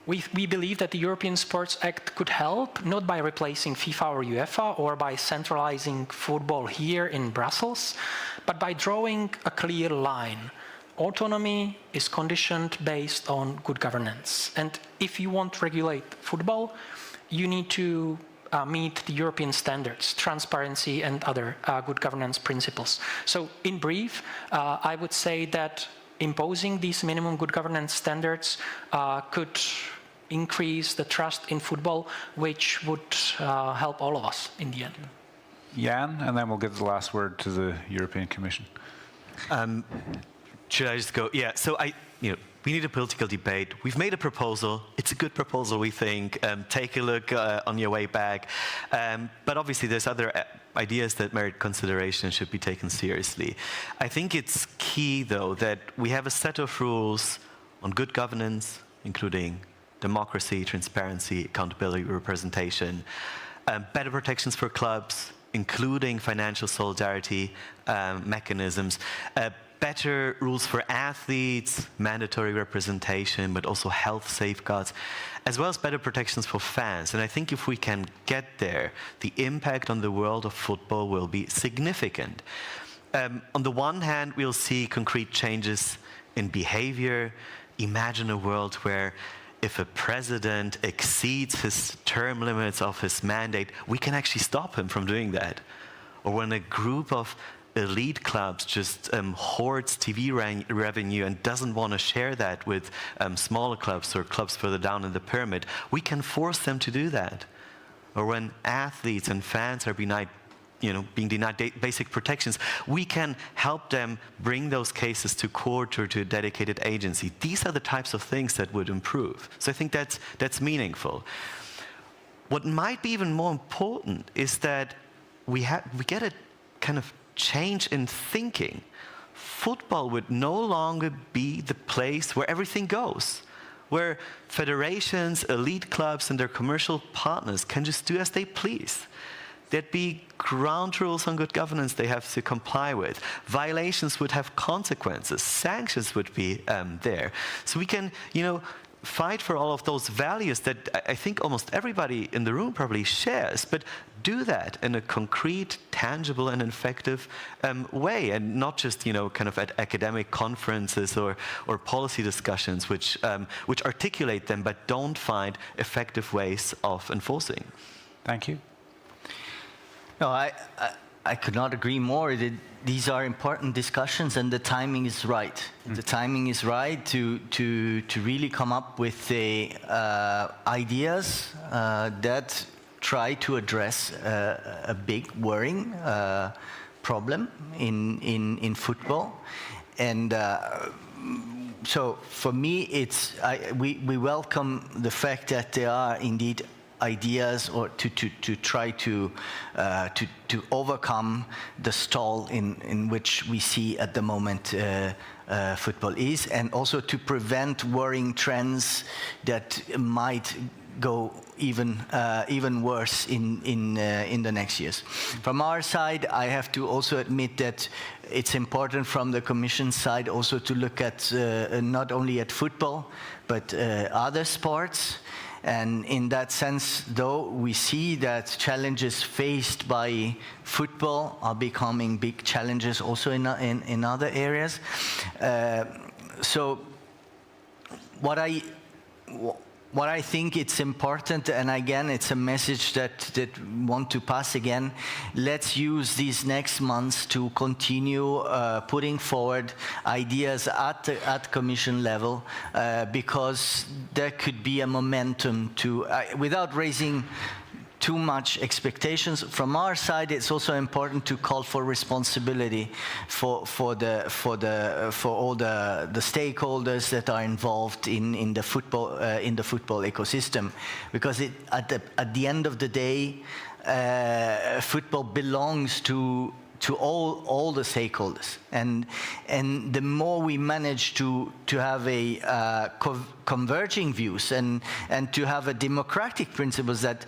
we believe that the European Sports Act could help, not by replacing FIFA or UEFA or by centralizing football here in Brussels, but by drawing a clear line. Autonomy is conditioned based on good governance. And if you want to regulate football, you need to meet the European standards, transparency and other good governance principles. So in brief, I would say that imposing these minimum good governance standards could increase the trust in football, which would help all of us in the end. Jan, and then we'll give the last word to the European Commission. Should I just go? Yeah, so we need a political debate. We've made a proposal. It's a good proposal, we think. Take a look on your way back. But obviously, there's other ideas that merit consideration and should be taken seriously. I think it's key, though, that we have a set of rules on good governance, including democracy, transparency, accountability, representation, better protections for clubs, including financial solidarity mechanisms, better rules for athletes, mandatory representation, but also health safeguards, as well as better protections for fans. And I think if we can get there, the impact on the world of football will be significant. On the one hand, we'll see concrete changes in behavior. Imagine a world where if a president exceeds his term limits of his mandate, we can actually stop him from doing that. Or when a group of elite clubs just hoards TV revenue and doesn't want to share that with smaller clubs or clubs further down in the pyramid, we can force them to do that. Or when athletes and fans are being denied basic protections, we can help them bring those cases to court or to a dedicated agency. These are the types of things that would improve. So I think that's meaningful. What might be even more important is that we get a kind of change in thinking. Football would no longer be the place where everything goes, where federations, elite clubs, and their commercial partners can just do as they please. There'd be ground rules on good governance they have to comply with. Violations would have consequences. Sanctions would be there. So we can, fight for all of those values that I think almost everybody in the room probably shares, but do that in a concrete, tangible, and effective way, and not just, kind of at academic conferences or policy discussions which articulate them but don't find effective ways of enforcing. Thank you. No, I could not agree more. These are important discussions, and the timing is right. The timing is right to really come up with the ideas that try to address a big worrying problem in football. And so for me, we welcome the fact that there are indeed ideas or to try to overcome the stall in which we see at the moment football is, and also to prevent worrying trends that might go even worse in the next years. From our side, I have to also admit that it's important from the Commission side also to look at not only at football but other sports. And in that sense, though, we see that challenges faced by football are becoming big challenges also in other areas. So what I think it's important, and again, it's a message that want to pass again, let's use these next months to continue putting forward ideas at Commission level, because there could be a momentum to, without raising too much expectations. From our side, it's also important to call for responsibility for all the stakeholders that are involved in the football ecosystem, because at the end of the day, football belongs to all the stakeholders, and the more we manage to have a converging views and to have a democratic principles that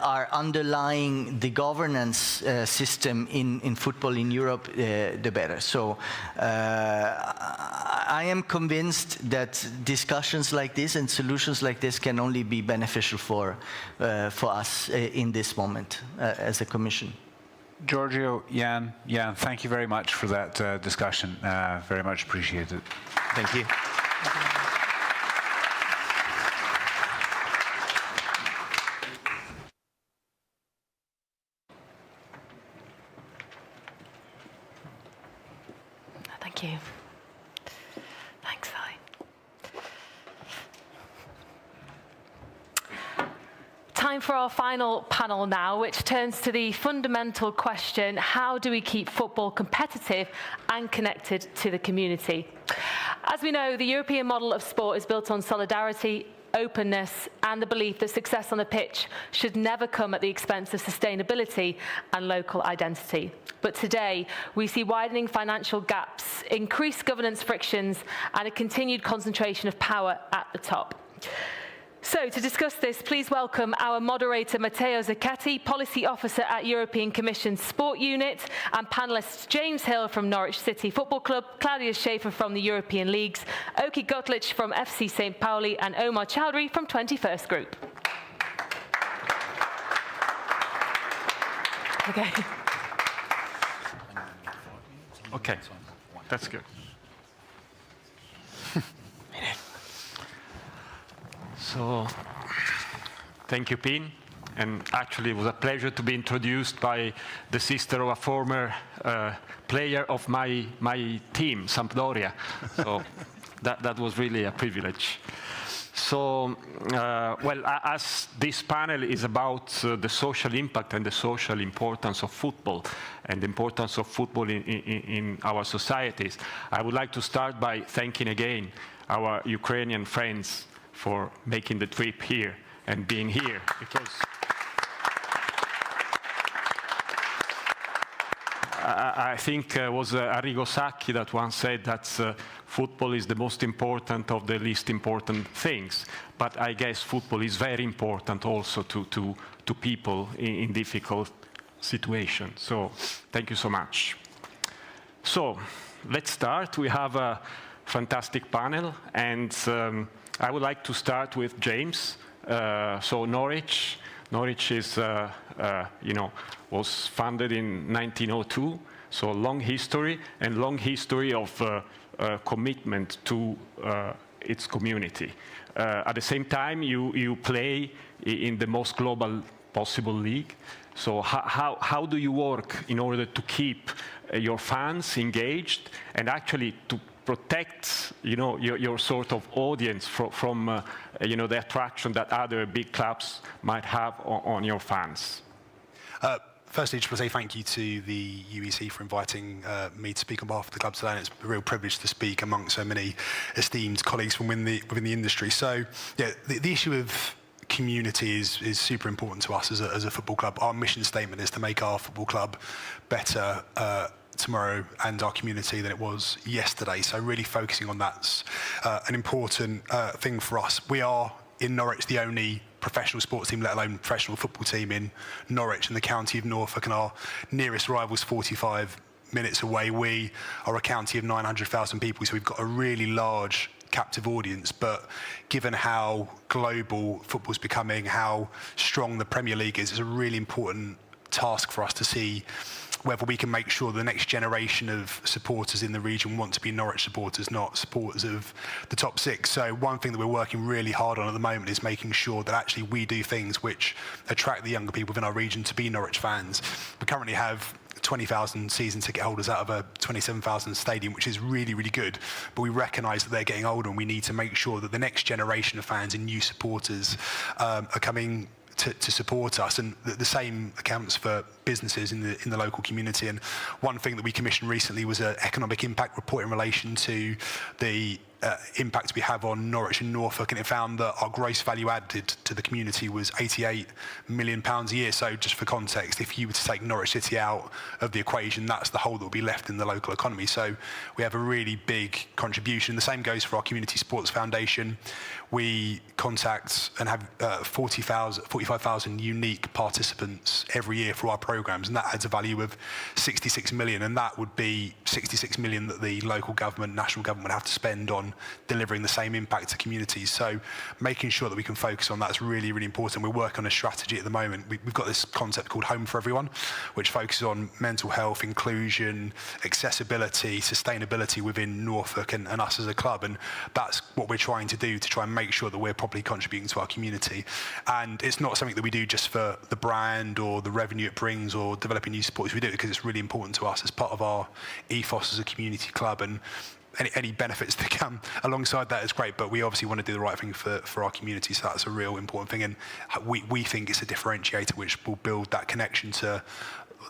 are underlying the governance system in football in Europe, the better. So I am convinced that discussions like this and solutions like this can only be beneficial for us in this moment as a Commission. Giorgio, Jan, thank you very much for that discussion. Very much appreciated. Thank you. Thank you. Thanks, time for our final panel now, which turns to the fundamental question, how do we keep football competitive and connected to the community? As we know, the European model of sport is built on solidarity, openness, and the belief that success on the pitch should never come at the expense of sustainability and local identity. But today, we see widening financial gaps, increased governance frictions, and a continued concentration of power at the top. So, to discuss this, please welcome our moderator, Matteo Zacchetti, Policy Officer at European Commission Sport Unit, and panellists James Hill from Norwich City Football Club, Claudia Schäfer from the European Leagues, Oki Gotlich from FC St. Pauli, and Omar Chowdhury from 21st Group. Okay, that's good. So, thank you, Pien. And actually, it was a pleasure to be introduced by the sister of a former player of my team, Sampdoria. So that was really a privilege. So, well, as this panel is about the social impact and the social importance of football and the importance of football in our societies, I would like to start by thanking again our Ukrainian friends for making the trip here and being here, because I think it was Arrigo Sacchi that once said that football is the most important of the least important things. But I guess football is very important also to people in difficult situations. So thank you so much. So let's start. We have a fantastic panel, and I would like to start with James. So Norwich is, was founded in 1902. So long history of commitment to its community. At the same time, you play in the most global possible league. So how do you work in order to keep your fans engaged and actually to protect, your sort of audience from the attraction that other big clubs might have on your fans? Firstly, just want to say thank you to the UEC for inviting me to speak on behalf of the club today. And it's a real privilege to speak amongst so many esteemed colleagues from within the industry. So, yeah, the issue of community is super important to us as a football club. Our mission statement is to make our football club better tomorrow and our community than it was yesterday. So really focusing on that's an important thing for us. We are in Norwich the only professional sports team, let alone professional football team in Norwich and the county of Norfolk, and our nearest rival is 45 minutes away. We are a county of 900,000 people, so we've got a really large captive audience. But given how global football's becoming, how strong the Premier League is, it's a really important task for us to see whether we can make sure the next generation of supporters in the region want to be Norwich supporters, not supporters of the top six. So one thing that we're working really hard on at the moment is making sure that actually we do things which attract the younger people within our region to be Norwich fans. We currently have 20,000 season ticket holders out of a 27,000 stadium, which is really, really good. But we recognise that they're getting older, and we need to make sure that the next generation of fans and new supporters are coming to support us, and the same accounts for businesses in the local community. And one thing that we commissioned recently was an economic impact report in relation to the impact we have on Norwich and Norfolk, and it found that our gross value added to the community was £88 million a year. So just for context, if you were to take Norwich City out of the equation, that's the hole that will be left in the local economy. So we have a really big contribution. The same goes for our Community Sports Foundation. We contact and have 45,000 unique participants every year for our programs, and that adds a value of 66 million, and that would be 66 million that the local government, national government would have to spend on delivering the same impact to communities. So making sure that we can focus on that's really, really important. We're working on a strategy at the moment. We've got this concept called Home for Everyone, which focuses on mental health, inclusion, accessibility, sustainability within Norfolk and us as a club. And that's what we're trying to do to try and make sure that we're properly contributing to our community. And it's not something that we do just for the brand or the revenue it brings or developing new supporters. We do it because it's really important to us as part of our ethos as a community club. And any benefits that come alongside that is great, but we obviously want to do the right thing for our community, so that's a real important thing, and we think it's a differentiator which will build that connection to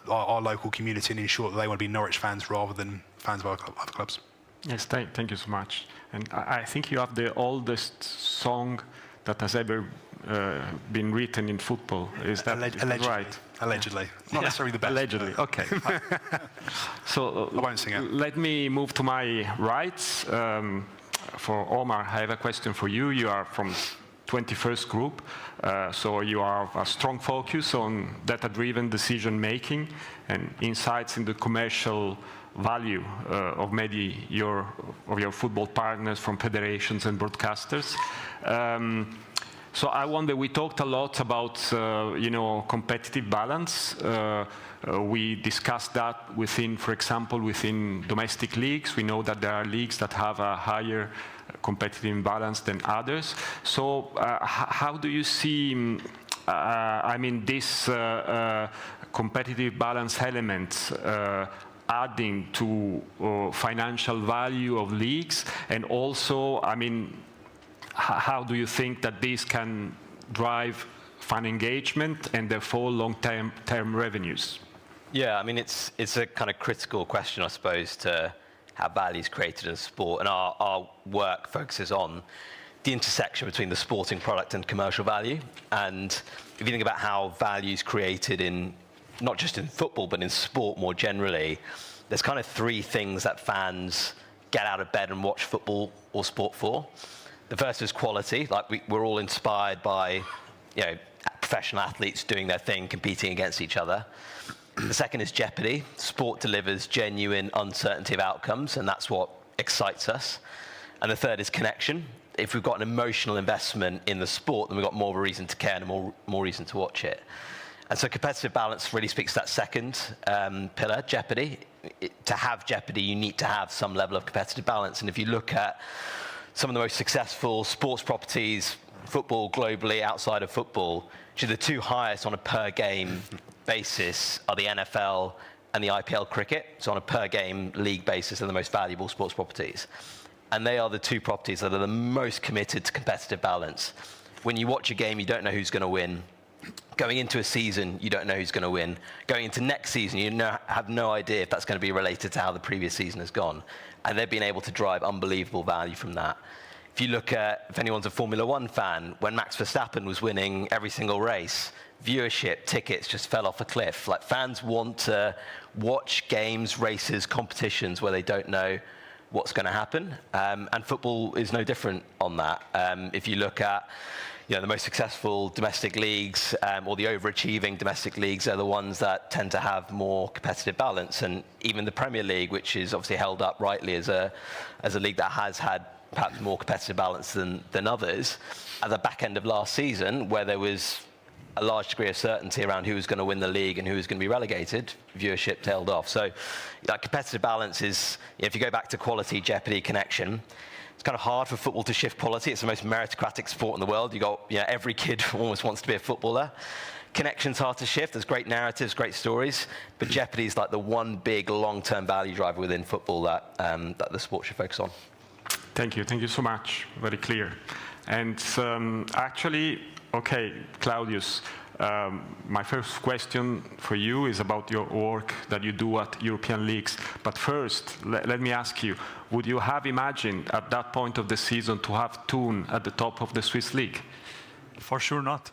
our local community and ensure that they want to be Norwich fans rather than fans of other clubs. Yes, thank you so much. And I think you have the oldest song that has ever been written in football. Is that right? Allegedly. Not necessarily the best. Allegedly, okay. So I won't sing it. Let me move to my right. For Omar, I have a question for you. You are from 21st Group, so you have a strong focus on data-driven decision-making and insights in the commercial value of maybe your football partners from federations and broadcasters. So I wonder, we talked a lot about competitive balance. We discussed that within, for example, within domestic leagues. We know that there are leagues that have a higher competitive imbalance than others. So how do you see, this competitive balance element adding to financial value of leagues? And also, how do you think that this can drive fan engagement and therefore long-term revenues? Yeah, it's a kind of critical question, I suppose, to how value is created in sport. And our work focuses on the intersection between the sporting product and commercial value. And if you think about how value is created in, not just in football, but in sport more generally, there's kind of three things that fans get out of bed and watch football or sport for. The first is quality, like we're all inspired by, professional athletes doing their thing, competing against each other. The second is jeopardy. Sport delivers genuine uncertainty of outcomes, and that's what excites us. And the third is connection. If we've got an emotional investment in the sport, then we've got more of a reason to care and more reason to watch it. And so competitive balance really speaks to that second pillar, jeopardy. To have jeopardy, you need to have some level of competitive balance. And if you look at some of the most successful sports properties, football globally, outside of football, which are the two highest on a per game basis are the NFL and the IPL cricket. So on a per game league basis, they're the most valuable sports properties. And they are the two properties that are the most committed to competitive balance. When you watch a game, you don't know who's going to win. Going into a season, you don't know who's going to win. Going into next season, you have no idea if that's going to be related to how the previous season has gone. And they've been able to drive unbelievable value from that. If you look at, if anyone's a Formula One fan, when Max Verstappen was winning every single race, viewership, tickets just fell off a cliff. Like, fans want to watch games, races, competitions where they don't know what's going to happen. And football is no different on that. If you look at the most successful domestic leagues or the overachieving domestic leagues are the ones that tend to have more competitive balance. And even the Premier League, which is obviously held up rightly as a league that has had perhaps more competitive balance than others, at the back end of last season, where there was a large degree of certainty around who was going to win the league and who was going to be relegated, viewership tailed off. So that competitive balance is, if you go back to quality, jeopardy, connection, it's kind of hard for football to shift quality. It's the most meritocratic sport in the world. Every kid almost wants to be a footballer. Connection's hard to shift. There's great narratives, great stories, but jeopardy is like the one big long-term value driver within football that the sport should focus on. Thank you so much. Very clear. And actually, okay, Claudius, my first question for you is about your work that you do at European leagues. But first, let me ask you, would you have imagined at that point of the season to have Thun at the top of the Swiss league? For sure not.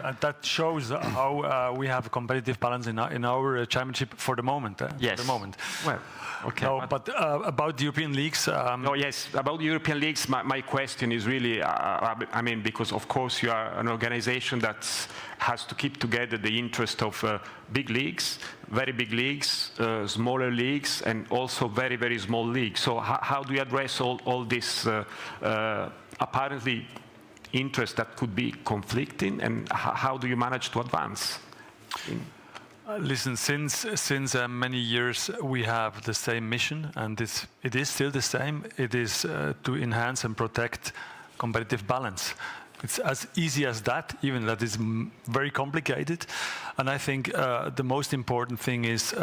And that shows how we have a competitive balance in our championship for the moment. Yes. For the moment. Well, okay. No, but about the European leagues. Yes, about the European leagues, my question is really, because of course you are an organization that has to keep together the interest of big leagues, very big leagues, smaller leagues, and also very, very small leagues. So how do you address all this apparently interest that could be conflicting, and how do you manage to advance? Listen, since many years we have the same mission, and it is still the same. It is to enhance and protect competitive balance. It's as easy as that, even that is very complicated. And I think the most important thing is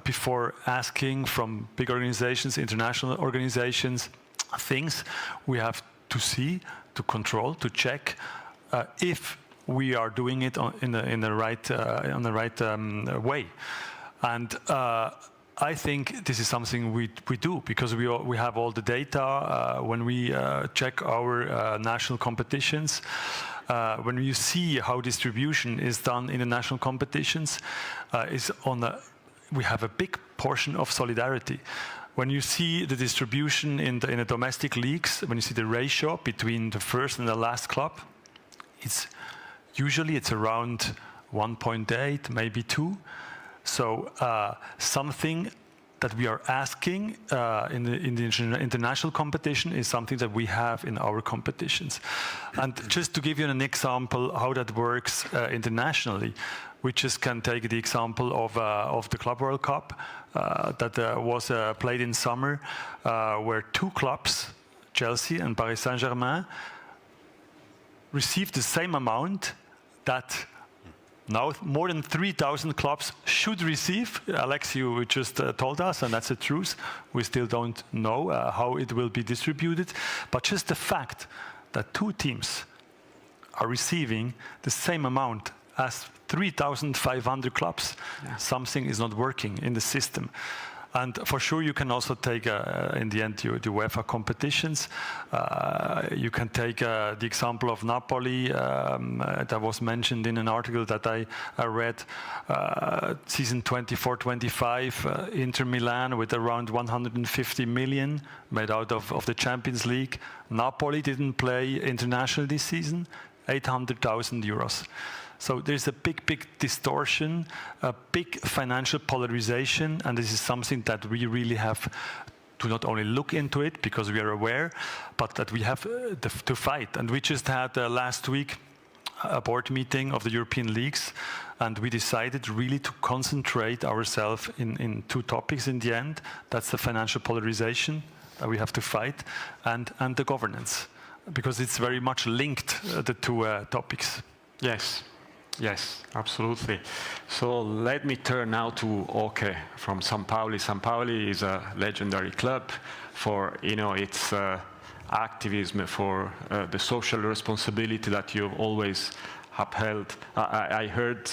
before asking from big organizations, international organizations, things, we have to see, to control, to check if we are doing it in the right way. And I think this is something we do because we have all the data when we check our national competitions. When you see how distribution is done in the national competitions, we have a big portion of solidarity. When you see the distribution in the domestic leagues, when you see the ratio between the first and the last club, it's around 1.8, maybe 2. So something that we are asking in the international competition is something that we have in our competitions. And just to give you an example how that works internationally, we just can take the example of the Club World Cup that was played in summer, where 2 clubs, Chelsea and Paris Saint-Germain, received the same amount that now more than 3,000 clubs should receive. Alex, you just told us, and that's the truth. We still don't know how it will be distributed. But just the fact that 2 teams are receiving the same amount as 3,500 clubs, something is not working in the system. And for sure, you can also take, in the end, the UEFA competitions. You can take the example of Napoli that was mentioned in an article that I read. Season 24-25, Inter Milan with around 150 million made out of the Champions League. Napoli didn't play international this season, 800,000 euros. So there's a big distortion, a big financial polarization, and this is something that we really have to not only look into it because we are aware, but that we have to fight. And we just had last week a board meeting of the European leagues, and we decided really to concentrate ourselves in 2 topics in the end. That's the financial polarization that we have to fight, and the governance, because it's very much linked, the 2 topics. Yes, absolutely. So let me turn now to Oke from San Pauli. San Pauli is a legendary club for its activism, for the social responsibility that you've always upheld. I heard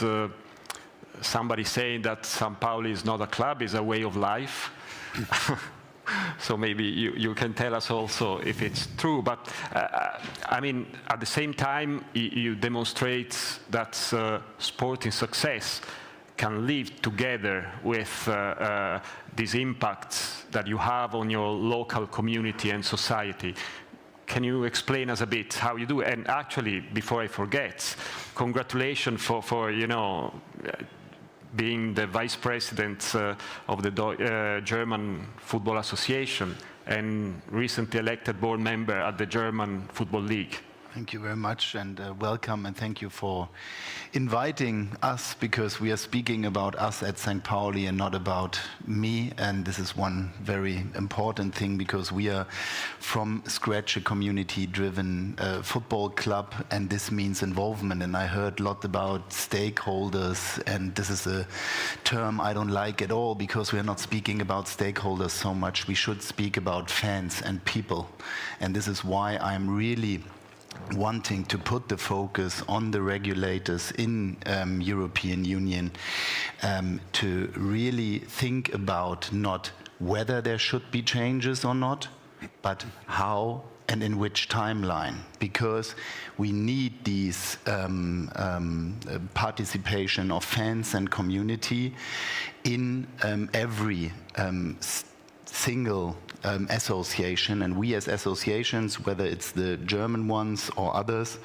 somebody saying that San Pauli is not a club, it's a way of life. So maybe you can tell us also if it's true. But I mean, at the same time, you demonstrate that sporting success can live together with these impacts that you have on your local community and society. Can you explain us a bit how you do it? And actually, before I forget, congratulations for being the vice president of the German Football Association and recently elected board member at the German Football League. Thank you very much, and welcome, and thank you for inviting us, because we are speaking about us at St. Pauli and not about me. And this is one very important thing, because we are from scratch a community-driven football club, and this means involvement. And I heard a lot about stakeholders, and this is a term I don't like at all, because we are not speaking about stakeholders so much. We should speak about fans and people. And this is why I'm really wanting to put the focus on the regulators in European Union to really think about not whether there should be changes or not, but how and in which timeline, because we need these participation of fans and community in every single association, and we as associations, whether it's the German ones or others,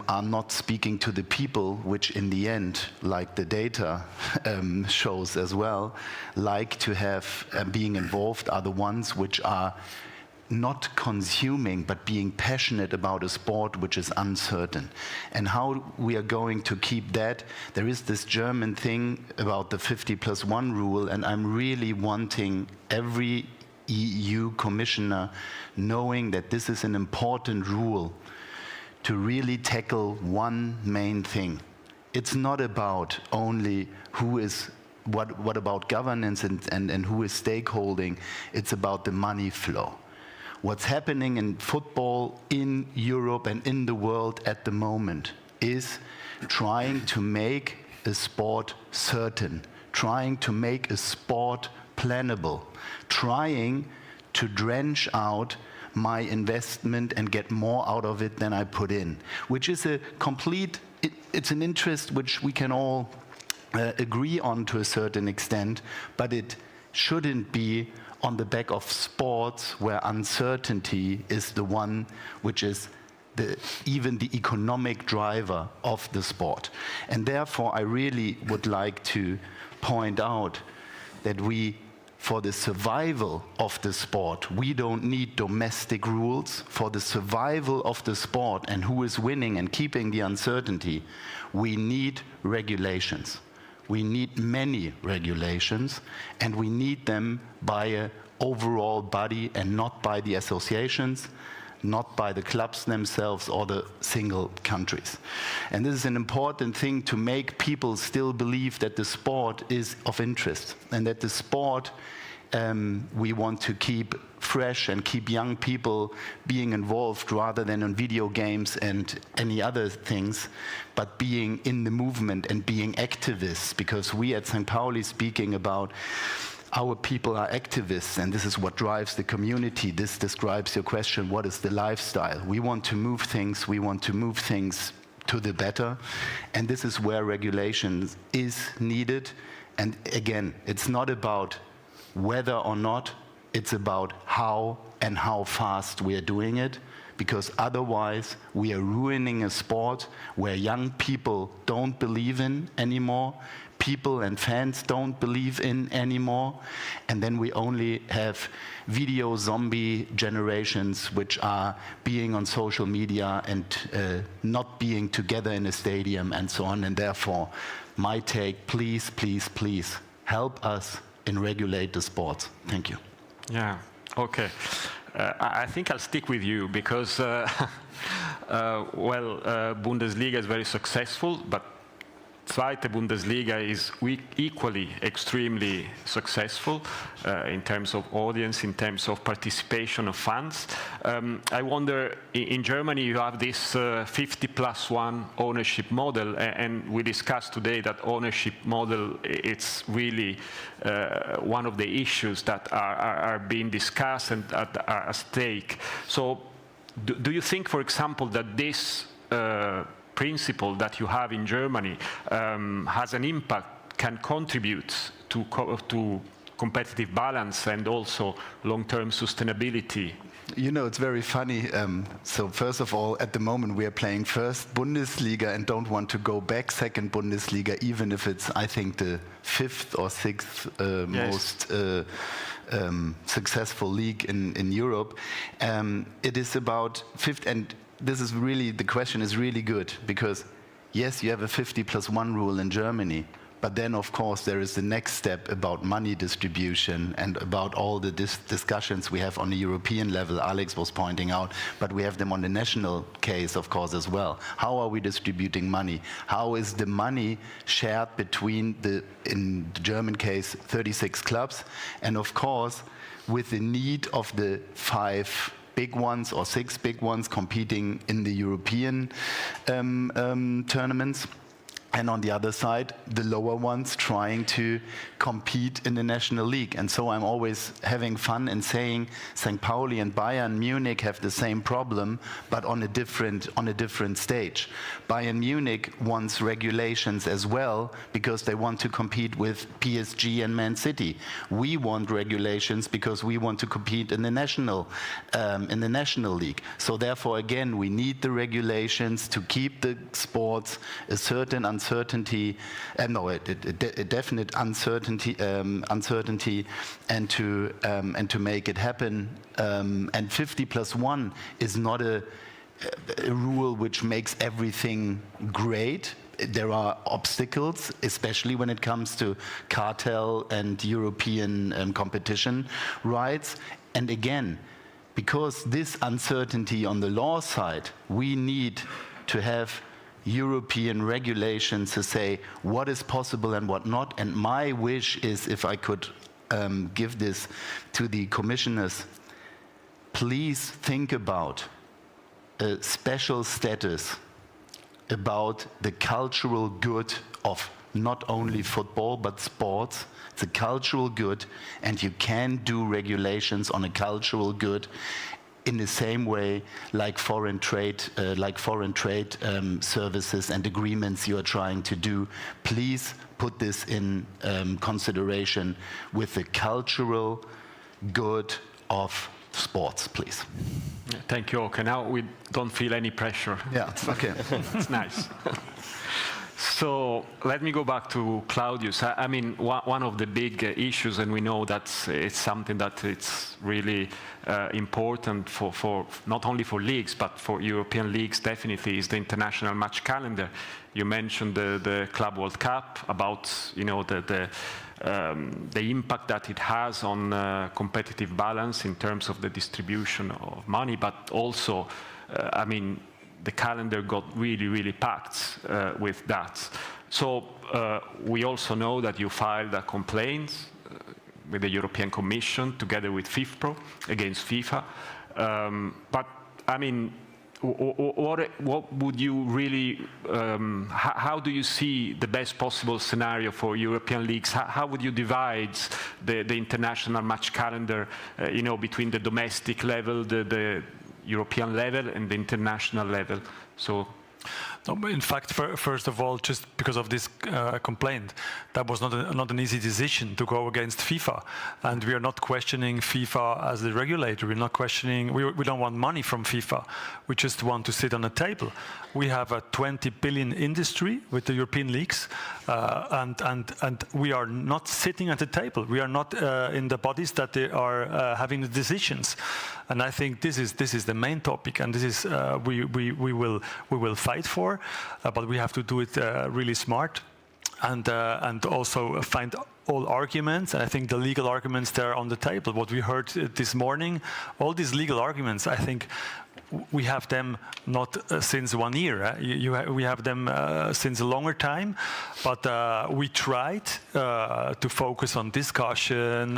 are not speaking to the people, which in the end, like the data shows as well, like to have being involved, are the ones which are not consuming, but being passionate about a sport which is uncertain. And how we are going to keep that, there is this German thing about the 50+1 rule, and I'm really wanting every EU commissioner knowing that this is an important rule to really tackle one main thing. It's not about only what about governance and who is stakeholding. It's about the money flow. What's happening in football in Europe and in the world at the moment is trying to make a sport certain, trying to make a sport plannable, trying to drench out my investment and get more out of it than I put in, which is it's an interest which we can all agree on to a certain extent, but it shouldn't be on the back of sports where uncertainty is the one which is even the economic driver of the sport. And therefore, I really would like to point out that for the survival of the sport, we don't need domestic rules. For the survival of the sport and who is winning and keeping the uncertainty, we need regulations. We need many regulations, and we need them by an overall body and not by the associations, not by the clubs themselves or the single countries. And this is an important thing to make people still believe that the sport is of interest and that the sport we want to keep fresh and keep young people being involved rather than on video games and any other things, but being in the movement and being activists, because we at St. Pauli speaking about our people are activists, and this is what drives the community. This describes your question, what is the lifestyle? We want to move things, to the better, and this is where regulation is needed. And again, it's not about whether or not, it's about how and how fast we are doing it, because otherwise we are ruining a sport where young people don't believe in anymore, people and fans don't believe in anymore, and then we only have video zombie generations which are being on social media and not being together in a stadium and so on. And therefore, my take, please, please, please help us and regulate the sports. Thank you. Yeah, okay. I think I'll stick with you because, Bundesliga is very successful, but Zweite Bundesliga is equally extremely successful in terms of audience, in terms of participation of fans. I wonder, in Germany you have this 50+1 ownership model, and we discussed today that ownership model, it's really one of the issues that are being discussed and are at stake. So do you think, for example, that this principle that you have in Germany has an impact, can contribute to competitive balance and also long-term sustainability? You know, it's very funny. So first of all, at the moment we are playing first Bundesliga and don't want to go back second Bundesliga, even if it's, I think, the 5th or 6th most successful league in Europe. It is about 5th, and this is really, the question is really good, because yes, you have a 50+1 rule in Germany, but then of course there is the next step about money distribution and about all the discussions we have on the European level, Alex was pointing out, but we have them on the national case, of course, as well. How are we distributing money? How is the money shared between in the German case, 36 clubs, and of course, with the need of the 5 big ones or 6 big ones competing in the European tournaments, and on the other side, the lower ones trying to compete in the National League. And so I'm always having fun and saying St. Pauli and Bayern Munich have the same problem, but on a different stage. Bayern Munich wants regulations as well because they want to compete with PSG and Man City. We want regulations because we want to compete in the national league. So therefore, again, we need the regulations to keep the sports a certain uncertainty, a definite uncertainty, and to make it happen. And 50+1 is not a rule which makes everything great. There are obstacles, especially when it comes to cartel and European competition rights. And again, because this uncertainty on the law side, we need to have European regulations to say what is possible and what not. And my wish is, if I could give this to the commissioners, please think about a special status about the cultural good of not only football but sports. It's a cultural good, and you can do regulations on a cultural good in the same way like foreign trade services and agreements you are trying to do. Please put this in consideration with the cultural good of sports, please. Thank you, okay. Now we don't feel any pressure. Yeah, okay. It's nice. So let me go back to Claudius. I mean, one of the big issues, and we know that it's something that it's really important for not only for leagues, but for European leagues definitely, is the international match calendar. You mentioned the Club World Cup, about the impact that it has on competitive balance in terms of the distribution of money, but also, I mean, the calendar got really, really packed with that. So we also know that you filed a complaint with the European Commission together with FIFPro against FIFA. But I mean, what would you really, how do you see the best possible scenario for European leagues? How would you divide the international match calendar, between the domestic level, the European level and the international level? So, no, in fact, first of all, just because of this complaint, that was not an easy decision to go against FIFA. And we are not questioning FIFA as the regulator. We're not questioning, we don't want money from FIFA. We just want to sit on a table. We have a 20 billion industry with the European leagues, and we are not sitting at the table. We are not in the bodies that they are having the decisions. And I think this is the main topic, and this is we will fight for, but we have to do it really smart, and also find all arguments. And I think the legal arguments there are on the table. What we heard this morning, all these legal arguments, I think we have them not since 1 year. We have them since a longer time, but we tried to focus on discussion,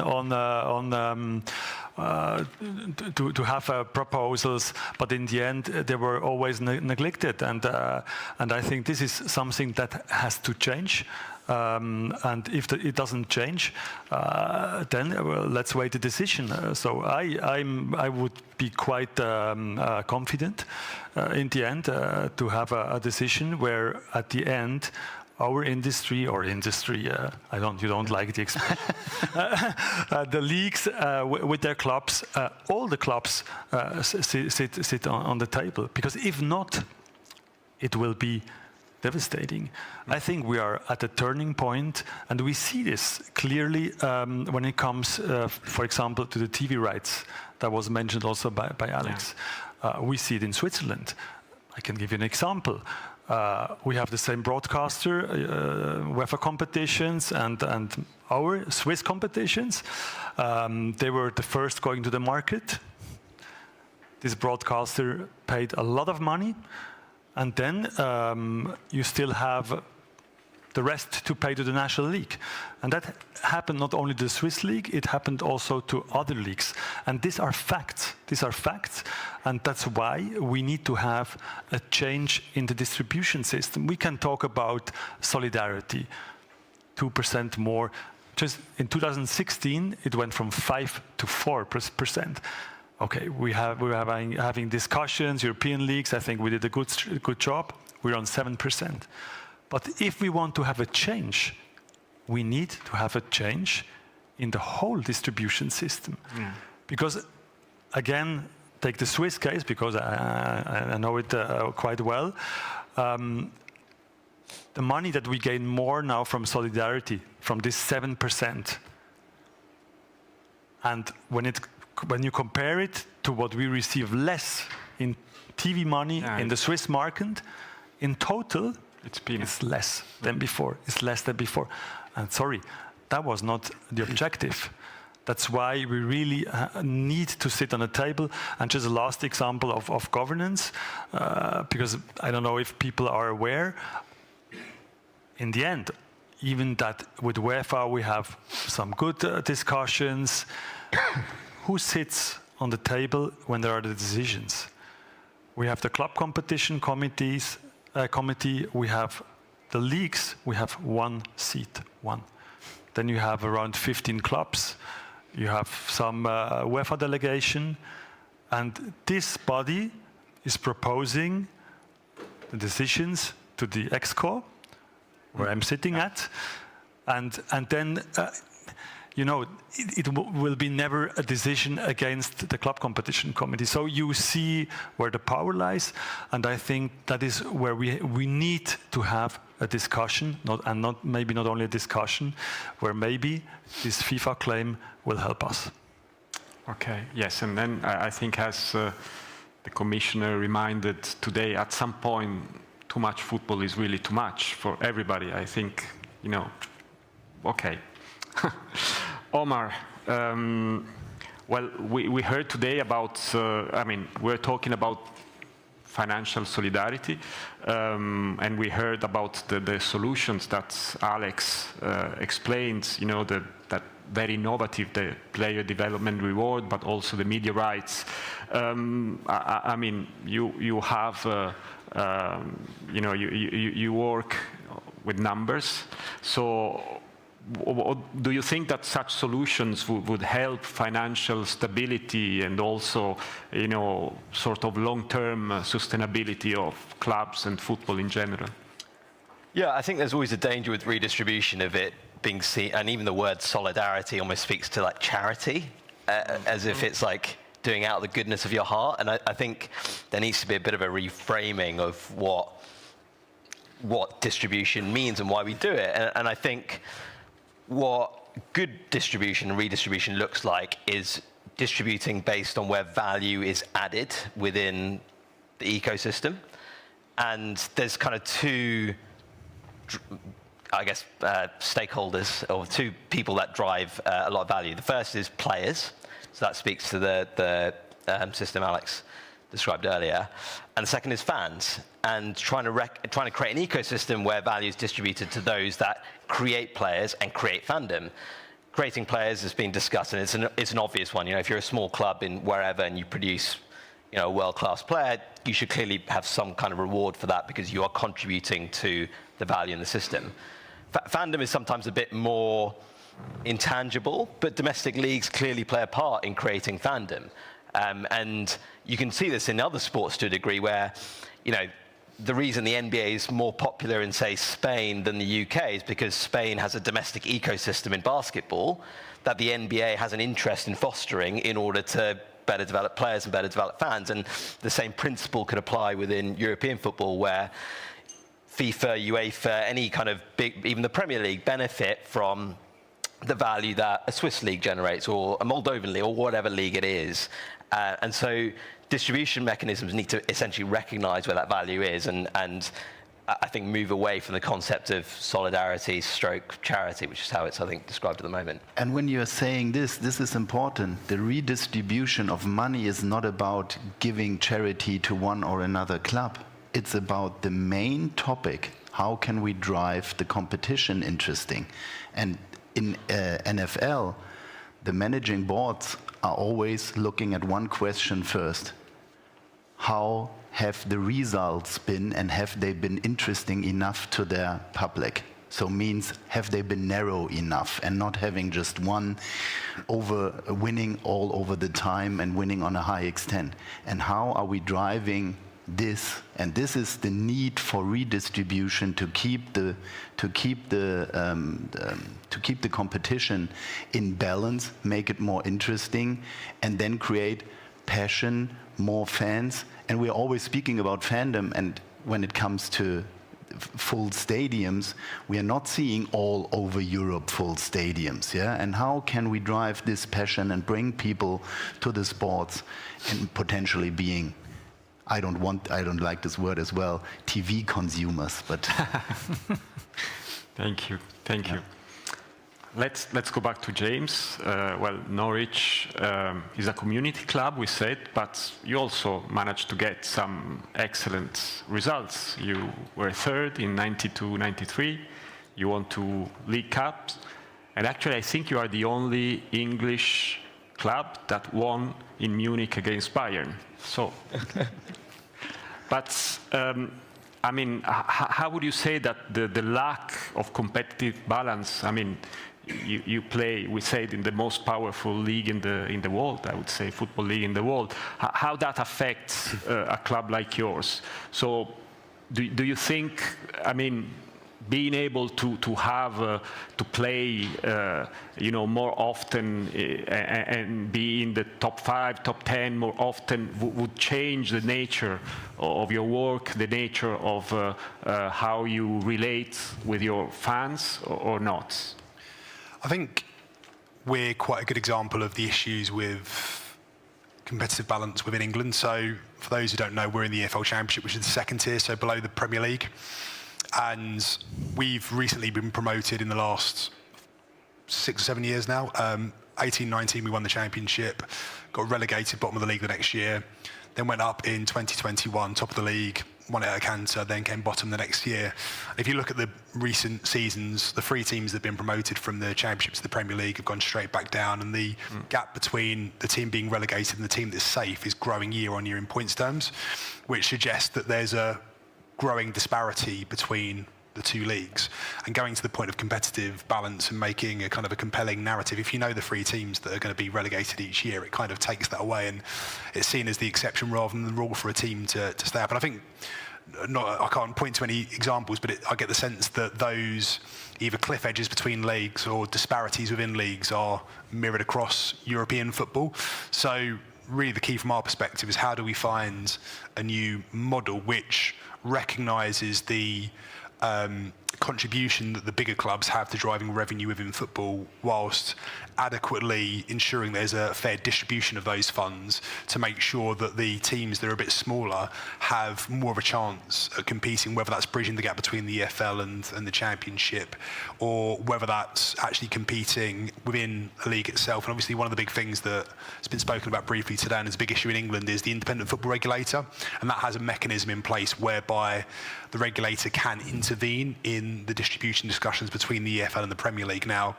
to have proposals, but in the end they were always neglected, and I think this is something that has to change. And if it doesn't change, then let's wait a decision. So I would be quite confident in the end to have a decision where at the end our industry, you don't like the expression, the leagues with their clubs, all the clubs sit on the table, because if not, it will be devastating. I think we are at a turning point, and we see this clearly when it comes, for example, to the TV rights that was mentioned also by Alex. Yeah. We see it in Switzerland. I can give you an example. We have the same broadcaster, UEFA competitions and our Swiss competitions. They were the first going to the market. This broadcaster paid a lot of money. And then you still have the rest to pay to the National League. And that happened not only to the Swiss League, it happened also to other leagues. And these are facts. These are facts. And that's why we need to have a change in the distribution system. We can talk about solidarity, 2% more. Just in 2016, it went from 5 to 4%. Okay, we're having discussions, European leagues. I think we did a good job. We're on 7%. But if we want to have a change, we need to have a change in the whole distribution system. Yeah. Because, again, take the Swiss case, because I know it quite well. The money that we gain more now from solidarity, from this 7%, and when you compare it to what we receive less in TV money in the Swiss market, in total, it's less than before. It's less than before. And sorry, that was not the objective. That's why we really need to sit on a table. And just a last example of governance, because I don't know if people are aware, in the end, even that with UEFA we have some good discussions. Who sits on the table when there are the decisions? We have the club competition committee, we have the leagues, we have one seat, one. Then you have around 15 clubs, you have some UEFA delegation, and this body is proposing the decisions to the ExCo, where I'm sitting at, and then it will be never a decision against the club competition committee. So you see where the power lies, and I think that is where we need to have a discussion, maybe not only a discussion, where maybe this FIFA claim will help us. Okay, yes, and then I think as the Commissioner reminded today, at some point, too much football is really too much for everybody. I think, okay. Omar, well, we heard today about, we're talking about financial solidarity, and we heard about the solutions that Alex explained, that very innovative, the player development reward, but also the media rights. You have, you work with numbers, so do you think that such solutions would help financial stability and also, sort of long-term sustainability of clubs and football in general? Yeah, I think there's always a danger with redistribution of it being seen, and even the word solidarity almost speaks to like charity, as if it's like doing out of the goodness of your heart. And I think there needs to be a bit of a reframing of what distribution means and why we do it. And I think what good distribution and redistribution looks like is distributing based on where value is added within the ecosystem. And there's kind of two, I guess, stakeholders, or two people that drive a lot of value. The first is players. So that speaks to the system Alex described earlier. And the second is fans, and trying to create an ecosystem where value is distributed to those that create players and create fandom. Creating players has been discussed, and it's an obvious one. If you're a small club in wherever and you produce a world-class player, you should clearly have some kind of reward for that because you are contributing to the value in the system. Fandom is sometimes a bit more intangible, but domestic leagues clearly play a part in creating fandom. And you can see this in other sports to a degree where, the reason the NBA is more popular in, say, Spain than the UK is because Spain has a domestic ecosystem in basketball that the NBA has an interest in fostering in order to better develop players and better develop fans. And the same principle could apply within European football, where FIFA, UEFA, any kind of big, even the Premier League, benefit from the value that a Swiss league generates, or a Moldovan league, or whatever league it is. And so distribution mechanisms need to essentially recognize where that value is, and I think move away from the concept of solidarity stroke charity, which is how it's, I think, described at the moment. And when you're saying this is important. The redistribution of money is not about giving charity to one or another club. It's about the main topic. How can we drive the competition interesting? And in NFL, the managing boards are always looking at one question first. How have the results been, and have they been interesting enough to their public? So means, have they been narrow enough and not having just one winning all over the time and winning on a high extent? And how are we driving this? And this is the need for redistribution to keep the competition in balance, make it more interesting, and then create passion, more fans. And we're always speaking about fandom, and when it comes to full stadiums, we are not seeing all over Europe full stadiums, yeah? And how can we drive this passion and bring people to the sports and potentially being, I don't like this word as well, TV consumers, but Thank you. let's go back to James. Well, Norwich is a community club, we said, but you also managed to get some excellent results. You were third in 92-93. You won 2 League Cups. And actually, I think you are the only English club that won in Munich against Bayern. So, but I mean, how would you say that the lack of competitive balance? I mean, you play, we said, in the most powerful league in the world. I would say football league in the world. How that affects a club like yours? So, do you think? I mean, being able to have to play, you know, more often and be in the top 5, top 10 more often would change the nature of your work, the nature of how you relate with your fans, or not? I think we're quite a good example of the issues with competitive balance within England. So, for those who don't know, we're in the EFL Championship, which is the second tier, so below the Premier League. And we've recently been promoted in the last 6 or 7 years now. 18-19, we won the championship, got relegated bottom of the league the next year, then went up in 2021, top of the league, won it at a canter, then came bottom the next year. If you look at the recent seasons, the 3 teams that have been promoted from the championship to the Premier League have gone straight back down, and the gap between the team being relegated and the team that's safe is growing year on year in points terms, which suggests that there's a growing disparity between the 2 leagues. And going to the point of competitive balance and making a kind of a compelling narrative, if you know the 3 teams that are going to be relegated each year, it kind of takes that away, and it's seen as the exception rather than the rule for a team to stay up. And I think, I can't point to any examples, but I get the sense that those either cliff edges between leagues or disparities within leagues are mirrored across European football. So really the key from our perspective is how do we find a new model which recognises the contribution that the bigger clubs have to driving revenue within football, whilst adequately ensuring there's a fair distribution of those funds to make sure that the teams that are a bit smaller have more of a chance at competing, whether that's bridging the gap between the EFL and the Championship, or whether that's actually competing within a league itself. And obviously one of the big things that's been spoken about briefly today and is a big issue in England is the independent football regulator, and that has a mechanism in place whereby the regulator can intervene in the distribution discussions between the EFL and the Premier League. Now,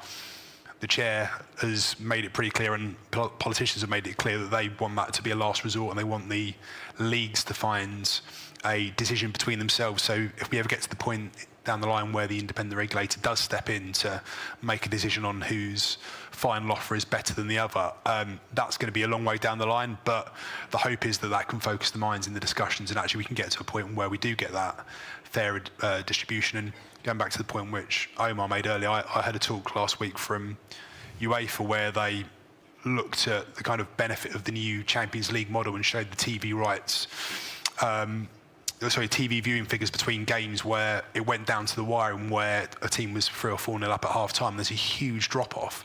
the chair has made it pretty clear, and politicians have made it clear, that they want that to be a last resort, and they want the leagues to find a decision between themselves. So if we ever get to the point down the line where the independent regulator does step in to make a decision on whose final offer is better than the other, that's going to be a long way down the line, but the hope is that that can focus the minds in the discussions, and actually we can get to a point where we do get that fair distribution. And going back to the point which Omar made earlier, I had a talk last week from UEFA where they looked at the kind of benefit of the new Champions League model and showed the TV rights, TV viewing figures between games where it went down to the wire and where a team was 3 or 4-0 up at half time. There's a huge drop off.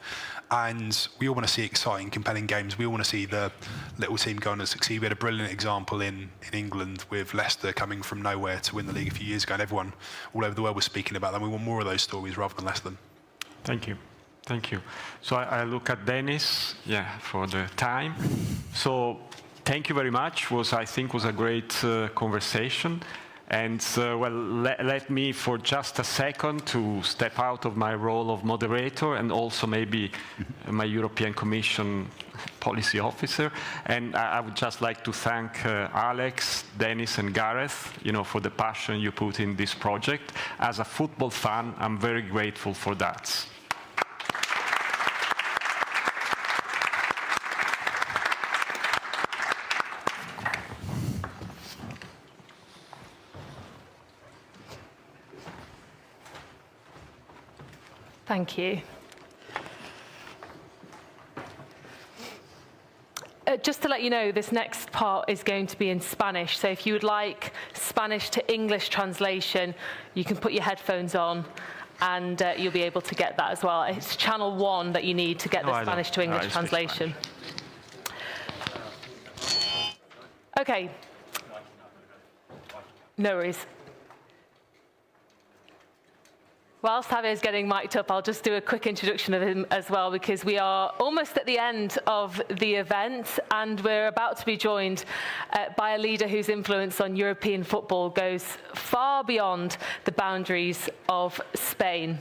And we all want to see exciting, compelling games. We all want to see the little team go on and succeed. We had a brilliant example in England with Leicester coming from nowhere to win the league a few years ago, and everyone all over the world was speaking about them. We want more of those stories rather than less of them. Thank you. Thank you. So I look at Dennis, for the time. So thank you very much. I think was a great conversation. And let me for just a second to step out of my role of moderator and also maybe my European Commission policy officer. And I would just like to thank Alex, Dennis and Gareth, for the passion you put in this project. As a football fan, I'm very grateful for that. Thank you. Just to let you know, this next part is going to be in Spanish. So if you would like Spanish to English translation, you can put your headphones on and you'll be able to get that as well. It's channel 1 that you need to get the Spanish to English translation. Okay. No worries. Whilst Javier is getting mic'd up, I'll just do a quick introduction of him as well, because we are almost at the end of the event, and we're about to be joined by a leader whose influence on European football goes far beyond the boundaries of Spain.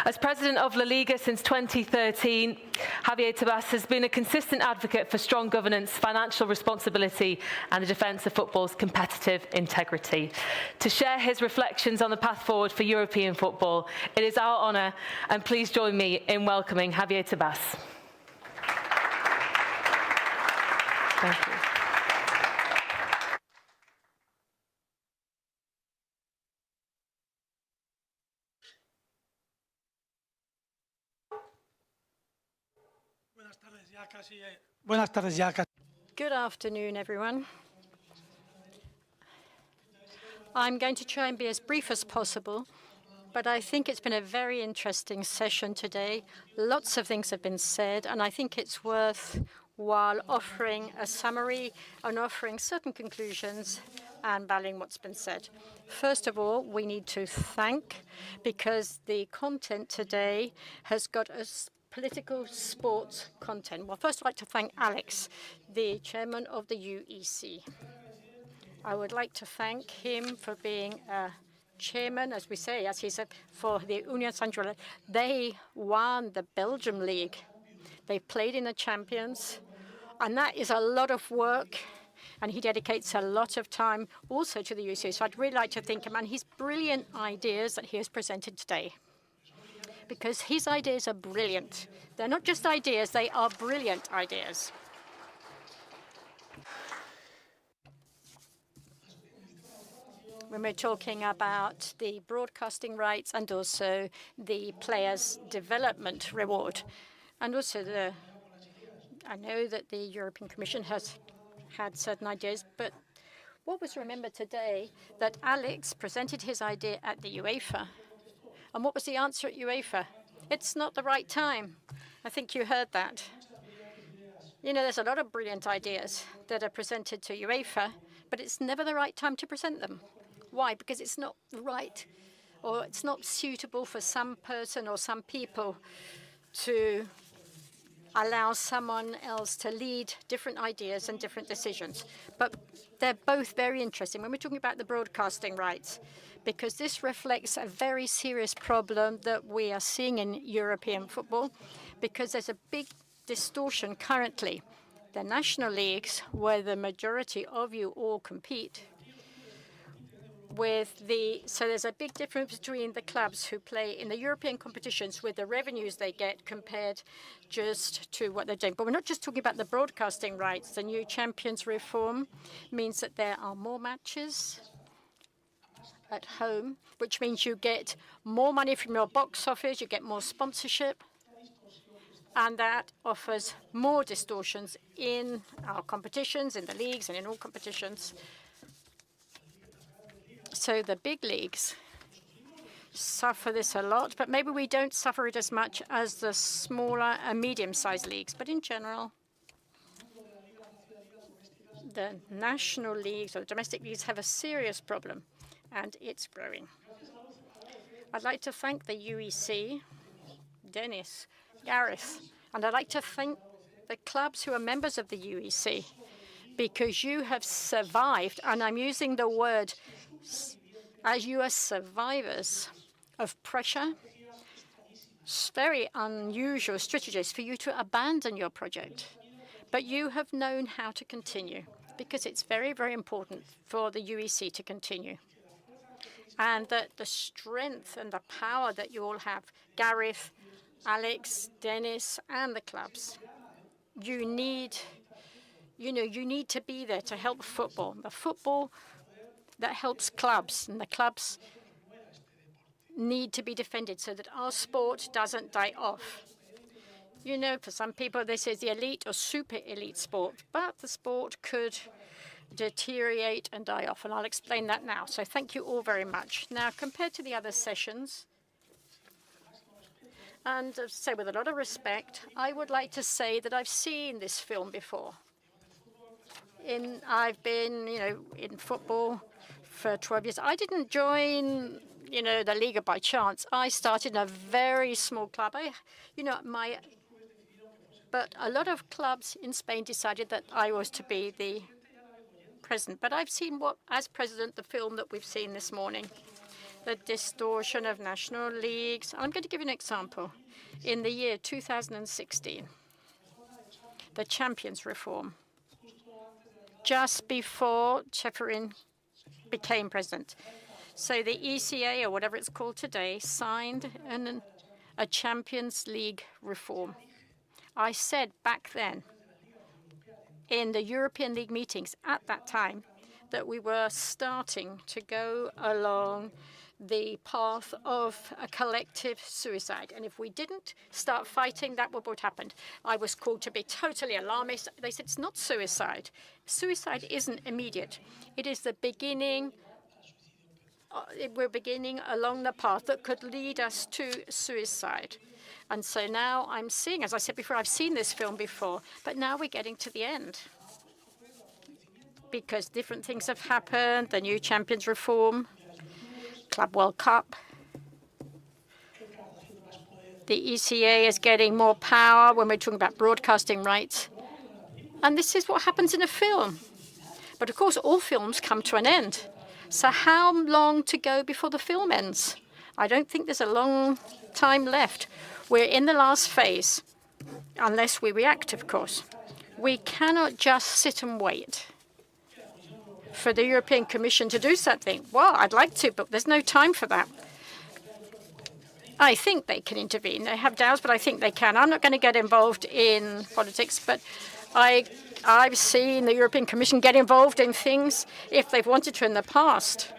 As president of La Liga since 2013, Javier Tebas has been a consistent advocate for strong governance, financial responsibility, and the defence of football's competitive integrity. To share his reflections on the path forward for European football, it is our honour, and please join me in welcoming Javier Tebas. Thank you. Good afternoon, everyone. I'm going to try and be as brief as possible, but I think it's been a very interesting session today. Lots of things have been said, and I think it's worthwhile offering a summary and offering certain conclusions and valuing what's been said. First of all, we need to thank, because the content today has got us political sports content. Well, first I'd like to thank Alex, the chairman of the UEC. I would like to thank him for being a chairman, as we say, as he said, for the Union Saint-Gilloise. They won the Belgium League. They played in the Champions, and that is a lot of work, and he dedicates a lot of time also to the UEC. So I'd really like to thank him and his brilliant ideas that he has presented today, because his ideas are brilliant. They're not just ideas, they are brilliant ideas. When we're talking about the broadcasting rights and also the players' development reward, and also I know that the European Commission has had certain ideas, but what was remembered today that Alex presented his idea at the UEFA. And what was the answer at UEFA? It's not the right time. I think you heard that. You know, there's a lot of brilliant ideas that are presented to UEFA, but it's never the right time to present them. Why? Because it's not right, or it's not suitable for some person or some people to allow someone else to lead different ideas and different decisions. But they're both very interesting when we're talking about the broadcasting rights, because this reflects a very serious problem that we are seeing in European football, because there's a big distortion currently. The national leagues, where the majority of you all compete, so there's a big difference between the clubs who play in the European competitions with the revenues they get compared just to what they're doing. But we're not just talking about the broadcasting rights. The new Champions reform means that there are more matches at home, which means you get more money from your box office, you get more sponsorship, and that offers more distortions in our competitions, in the leagues, and in all competitions. So the big leagues suffer this a lot, but maybe we don't suffer it as much as the smaller and medium-sized leagues. But in general, the national leagues or the domestic leagues have a serious problem, and it's growing. I'd like to thank the UEC, Dennis, Gareth, and I'd like to thank the clubs who are members of the UEC, because you have survived, and I'm using the word as you are survivors of pressure, very unusual strategies for you to abandon your project. But you have known how to continue, because it's very, very important for the UEC to continue. And that the strength and the power that you all have, Gareth, Alex, Dennis, and the clubs, you need to be there to help football. The football that helps clubs, and the clubs need to be defended so that our sport doesn't die off. You know, for some people, this is the elite or super elite sport, but the sport could deteriorate and die off, and I'll explain that now. So thank you all very much. Now, compared to the other sessions, and say with a lot of respect, I would like to say that I've seen this film before. I've been, in football for 12 years. I didn't join the Liga by chance. I started in a very small club. But a lot of clubs in Spain decided that I was to be the president. But I've seen as president, the film that we've seen this morning, the distortion of national leagues. I'm going to give you an example. In the year 2016, the Champions reform, just before Javier became president. So the ECA, or whatever it's called today, signed a Champions League reform. I said back then, in the European League meetings at that time, that we were starting to go along the path of a collective suicide. And if we didn't start fighting, that was what happened. I was called to be totally alarmist. They said, it's not suicide. Suicide isn't immediate. It is the beginning. We're beginning along the path that could lead us to suicide. And so now I'm seeing, as I said before, I've seen this film before, but now we're getting to the end. Because different things have happened, the new Champions reform, Club World Cup. The ECA is getting more power when we're talking about broadcasting rights. And this is what happens in a film. But of course, all films come to an end. So how long to go before the film ends? I don't think there's a long time left. We're in the last phase, unless we react, of course. We cannot just sit and wait for the European Commission to do something. Well, I'd like to, but there's no time for that. I think they can intervene. They have doubts, but I think they can. I'm not going to get involved in politics, but I've seen the European Commission get involved in things if they've wanted to in the past.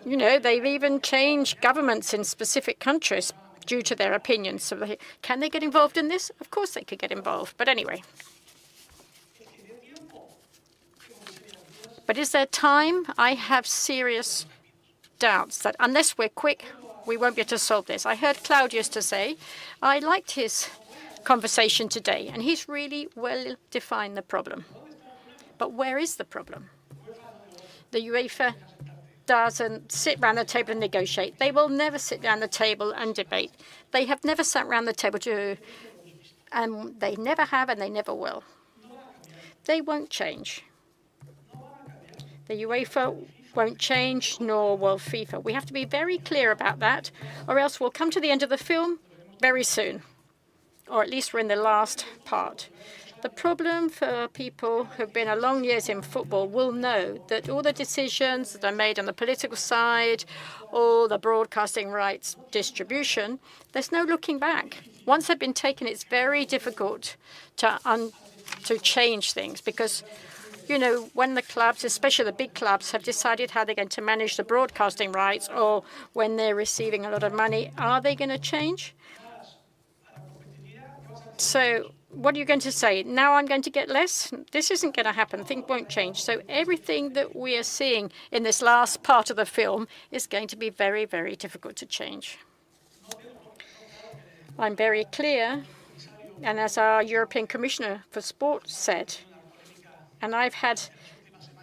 They've even changed governments in specific countries due to their opinions. So can they get involved in this? Of course they could get involved. But anyway. But is there time? I have serious doubts that unless we're quick, we won't be able to solve this. I heard Claudius to say, I liked his conversation today, and he's really well defined the problem. But where is the problem? The UEFA doesn't sit around the table and negotiate. They will never sit down the table and debate. They have never sat around the table and they never have and they never will. They won't change. The UEFA won't change, nor will FIFA. We have to be very clear about that, or else we'll come to the end of the film very soon. Or at least we're in the last part. The problem for people who've been a long years in football will know that all the decisions that are made on the political side, all the broadcasting rights distribution, there's no looking back. Once they've been taken, it's very difficult to change things because, when the clubs, especially the big clubs, have decided how they're going to manage the broadcasting rights or when they're receiving a lot of money, are they going to change? So what are you going to say? Now I'm going to get less? This isn't going to happen. Things won't change. So everything that we are seeing in this last part of the film is going to be very, very difficult to change. I'm very clear, and as our European Commissioner for Sport said, and I've had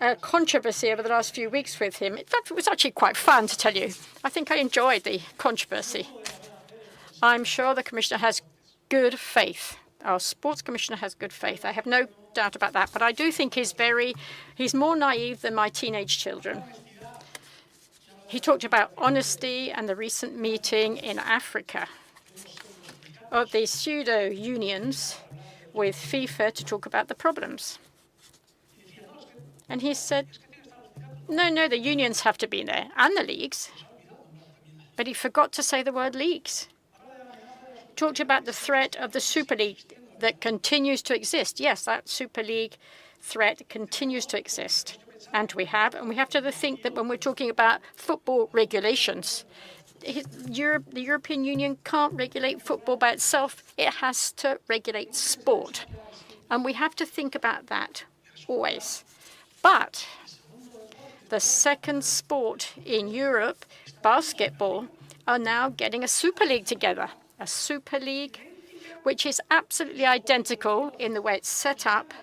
a controversy over the last few weeks with him. In fact, it was actually quite fun, to tell you. I think I enjoyed the controversy. I'm sure the Commissioner has good faith. Our Sports Commissioner has good faith. I have no doubt about that. But I do think he's more naive than my teenage children. He talked about honesty and the recent meeting in Africa of the pseudo-unions with FIFA to talk about the problems. And he said, no, the unions have to be there, and the leagues. But he forgot to say the word leagues. Talked about the threat of the Super League that continues to exist. Yes, that Super League threat continues to exist. And we have to think that when we're talking about football regulations, the European Union can't regulate football by itself. It has to regulate sport. And we have to think about that always. But the second sport in Europe, basketball, are now getting a Super League together. A Super League which is absolutely identical in the way it's set up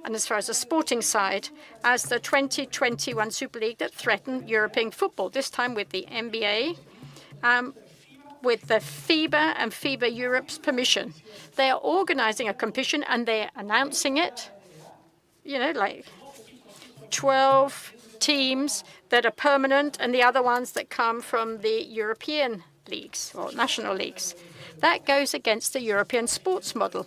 and as far as the sporting side as the 2021 Super League that threatened European football, this time with the NBA with the FIBA and FIBA Europe's permission. They are organizing a competition and they're announcing it, you know, like 12 teams that are permanent and the other ones that come from the European leagues or national leagues. That goes against the European sports model.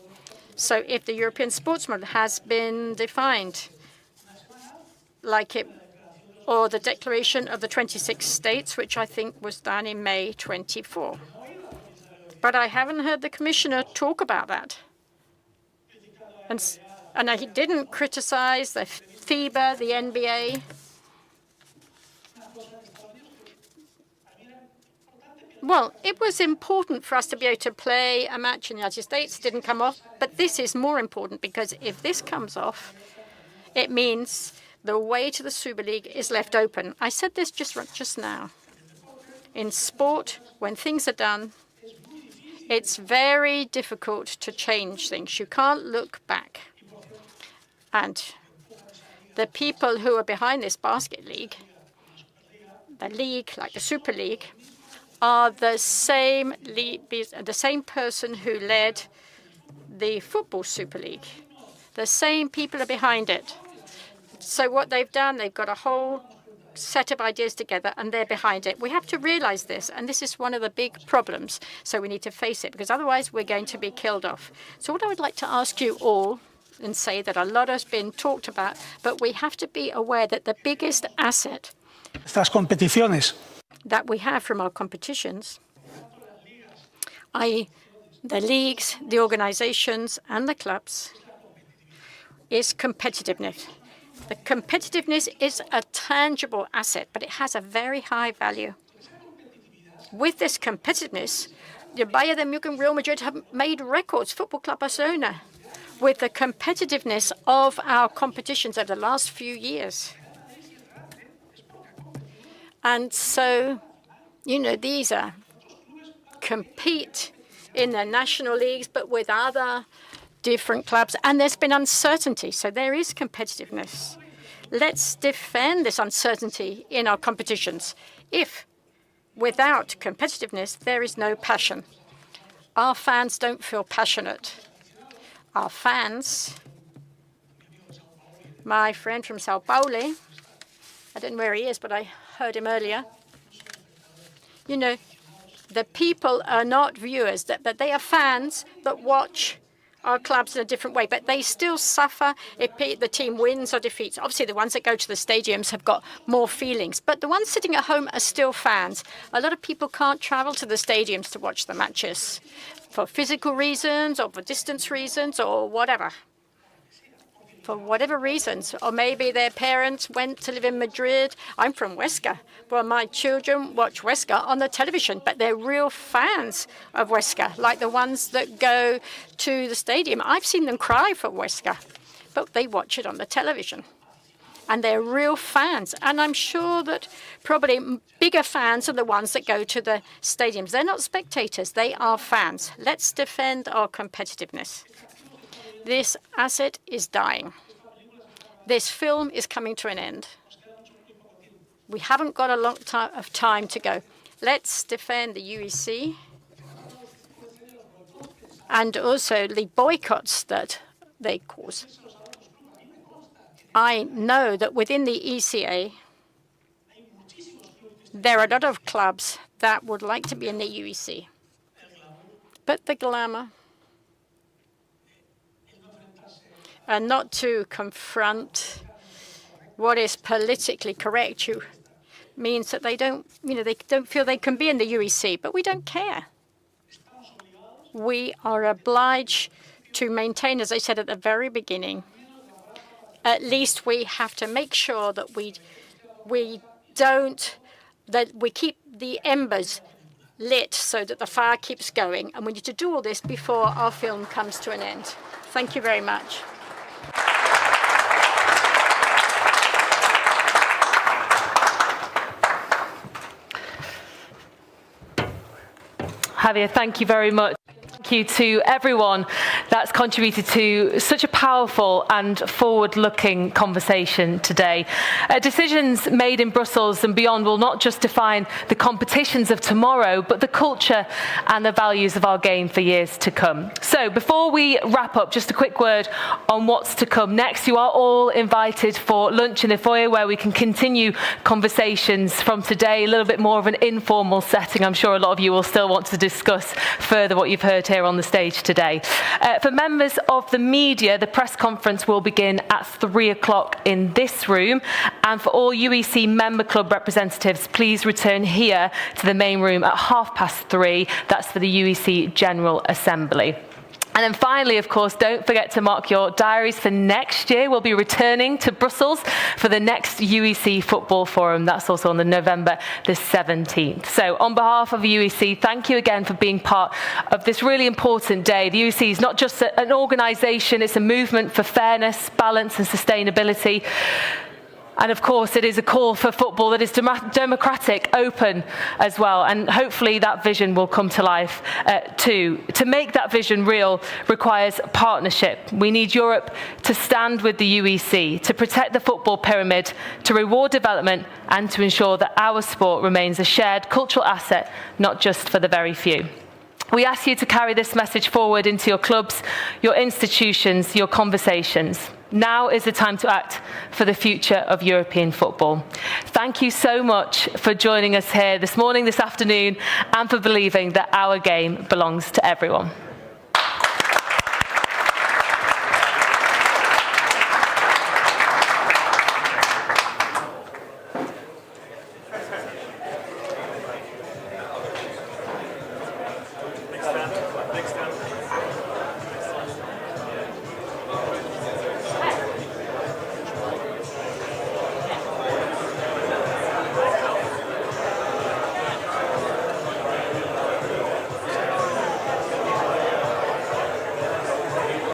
So if the European sports model has been defined like it, or the declaration of the 26 states, which I think was done in May 24. But I haven't heard the commissioner talk about that. And he didn't criticize the FIBA, the NBA. Well, it was important for us to be able to play a match in the United States. It didn't come off. But this is more important because if this comes off, it means the way to the Super League is left open. I said this just now. In sport, when things are done, it's very difficult to change things. You can't look back. And the people who are behind this basket league, the league, like the Super League, are the same person who led the Football Super League. The same people are behind it. So what they've done, they've got a whole set of ideas together and they're behind it. We have to realize this, and this is one of the big problems. So we need to face it, because otherwise we're going to be killed off. So what I would like to ask you all, and say that a lot has been talked about, but we have to be aware that the biggest asset Estas competiciones that we have from our competitions, i.e. the leagues, the organizations and the clubs, is competitiveness. The competitiveness is a tangible asset, but it has a very high value. With this competitiveness, the Bayern Munich and Real Madrid have made records, Football Club Barcelona, with the competitiveness of our competitions over the last few years. And so, you know, these are compete in the national leagues, but with other different clubs, and there's been uncertainty, so there is competitiveness. Let's defend this uncertainty in our competitions. If without competitiveness, there is no passion. Our fans don't feel passionate. Our fans, my friend from Sao Paulo, I don't know where he is, but I heard him earlier. You know, the people are not viewers, but they are fans that watch our clubs in a different way, but they still suffer if the team wins or defeats. Obviously, the ones that go to the stadiums have got more feelings, but the ones sitting at home are still fans. A lot of people can't travel to the stadiums to watch the matches for physical reasons or for distance reasons or whatever. For whatever reasons, or maybe their parents went to live in Madrid. I'm from Huesca. Well, my children watch Huesca on the television, but they're real fans of Huesca, like the ones that go to the stadium. I've seen them cry for Huesca, but they watch it on the television. And they're real fans. And I'm sure that probably bigger fans are the ones that go to the stadiums. They're not spectators, they are fans. Let's defend our competitiveness. This asset is dying. This film is coming to an end. We haven't got a lot of time to go. Let's defend the UEC and also the boycotts that they cause. I know that within the ECA, there are a lot of clubs that would like to be in the UEC. But the glamour, and not to confront what is politically correct, means that they don't feel they can be in the UEC, but we don't care. We are obliged to maintain, as I said at the very beginning, at least we have to make sure that we keep the embers lit so that the fire keeps going. And we need to do all this before our film comes to an end. Thank you very much. Javier, thank you very much. Thank you to everyone that's contributed to such a powerful and forward-looking conversation today. Decisions made in Brussels and beyond will not just define the competitions of tomorrow, but the culture and the values of our game for years to come. So before we wrap up, just a quick word on what's to come next. You are all invited for lunch in the foyer where we can continue conversations from today, a little bit more of an informal setting. I'm sure a lot of you will still want to discuss further what you've heard here on the stage today. For members of the media, the press conference will begin at 3 o'clock in this room. And for all UEC member club representatives, please return here to the main room at 3:30. That's for the UEC General Assembly. And then finally, of course, don't forget to mark your diaries for next year. We'll be returning to Brussels for the next UEC Football Forum. That's also on November the 17th. So on behalf of the UEC, thank you again for being part of this really important day. The UEC is not just an organisation, it's a movement for fairness, balance and sustainability. And of course, it is a call for football that is democratic, open as well. And hopefully that vision will come to life too. To make that vision real requires partnership. We need Europe to stand with the UEC, to protect the football pyramid, to reward development, and to ensure that our sport remains a shared cultural asset, not just for the very few. We ask you to carry this message forward into your clubs, your institutions, your conversations. Now is the time to act for the future of European football. Thank you so much for joining us here this morning, this afternoon, and for believing that our game belongs to everyone.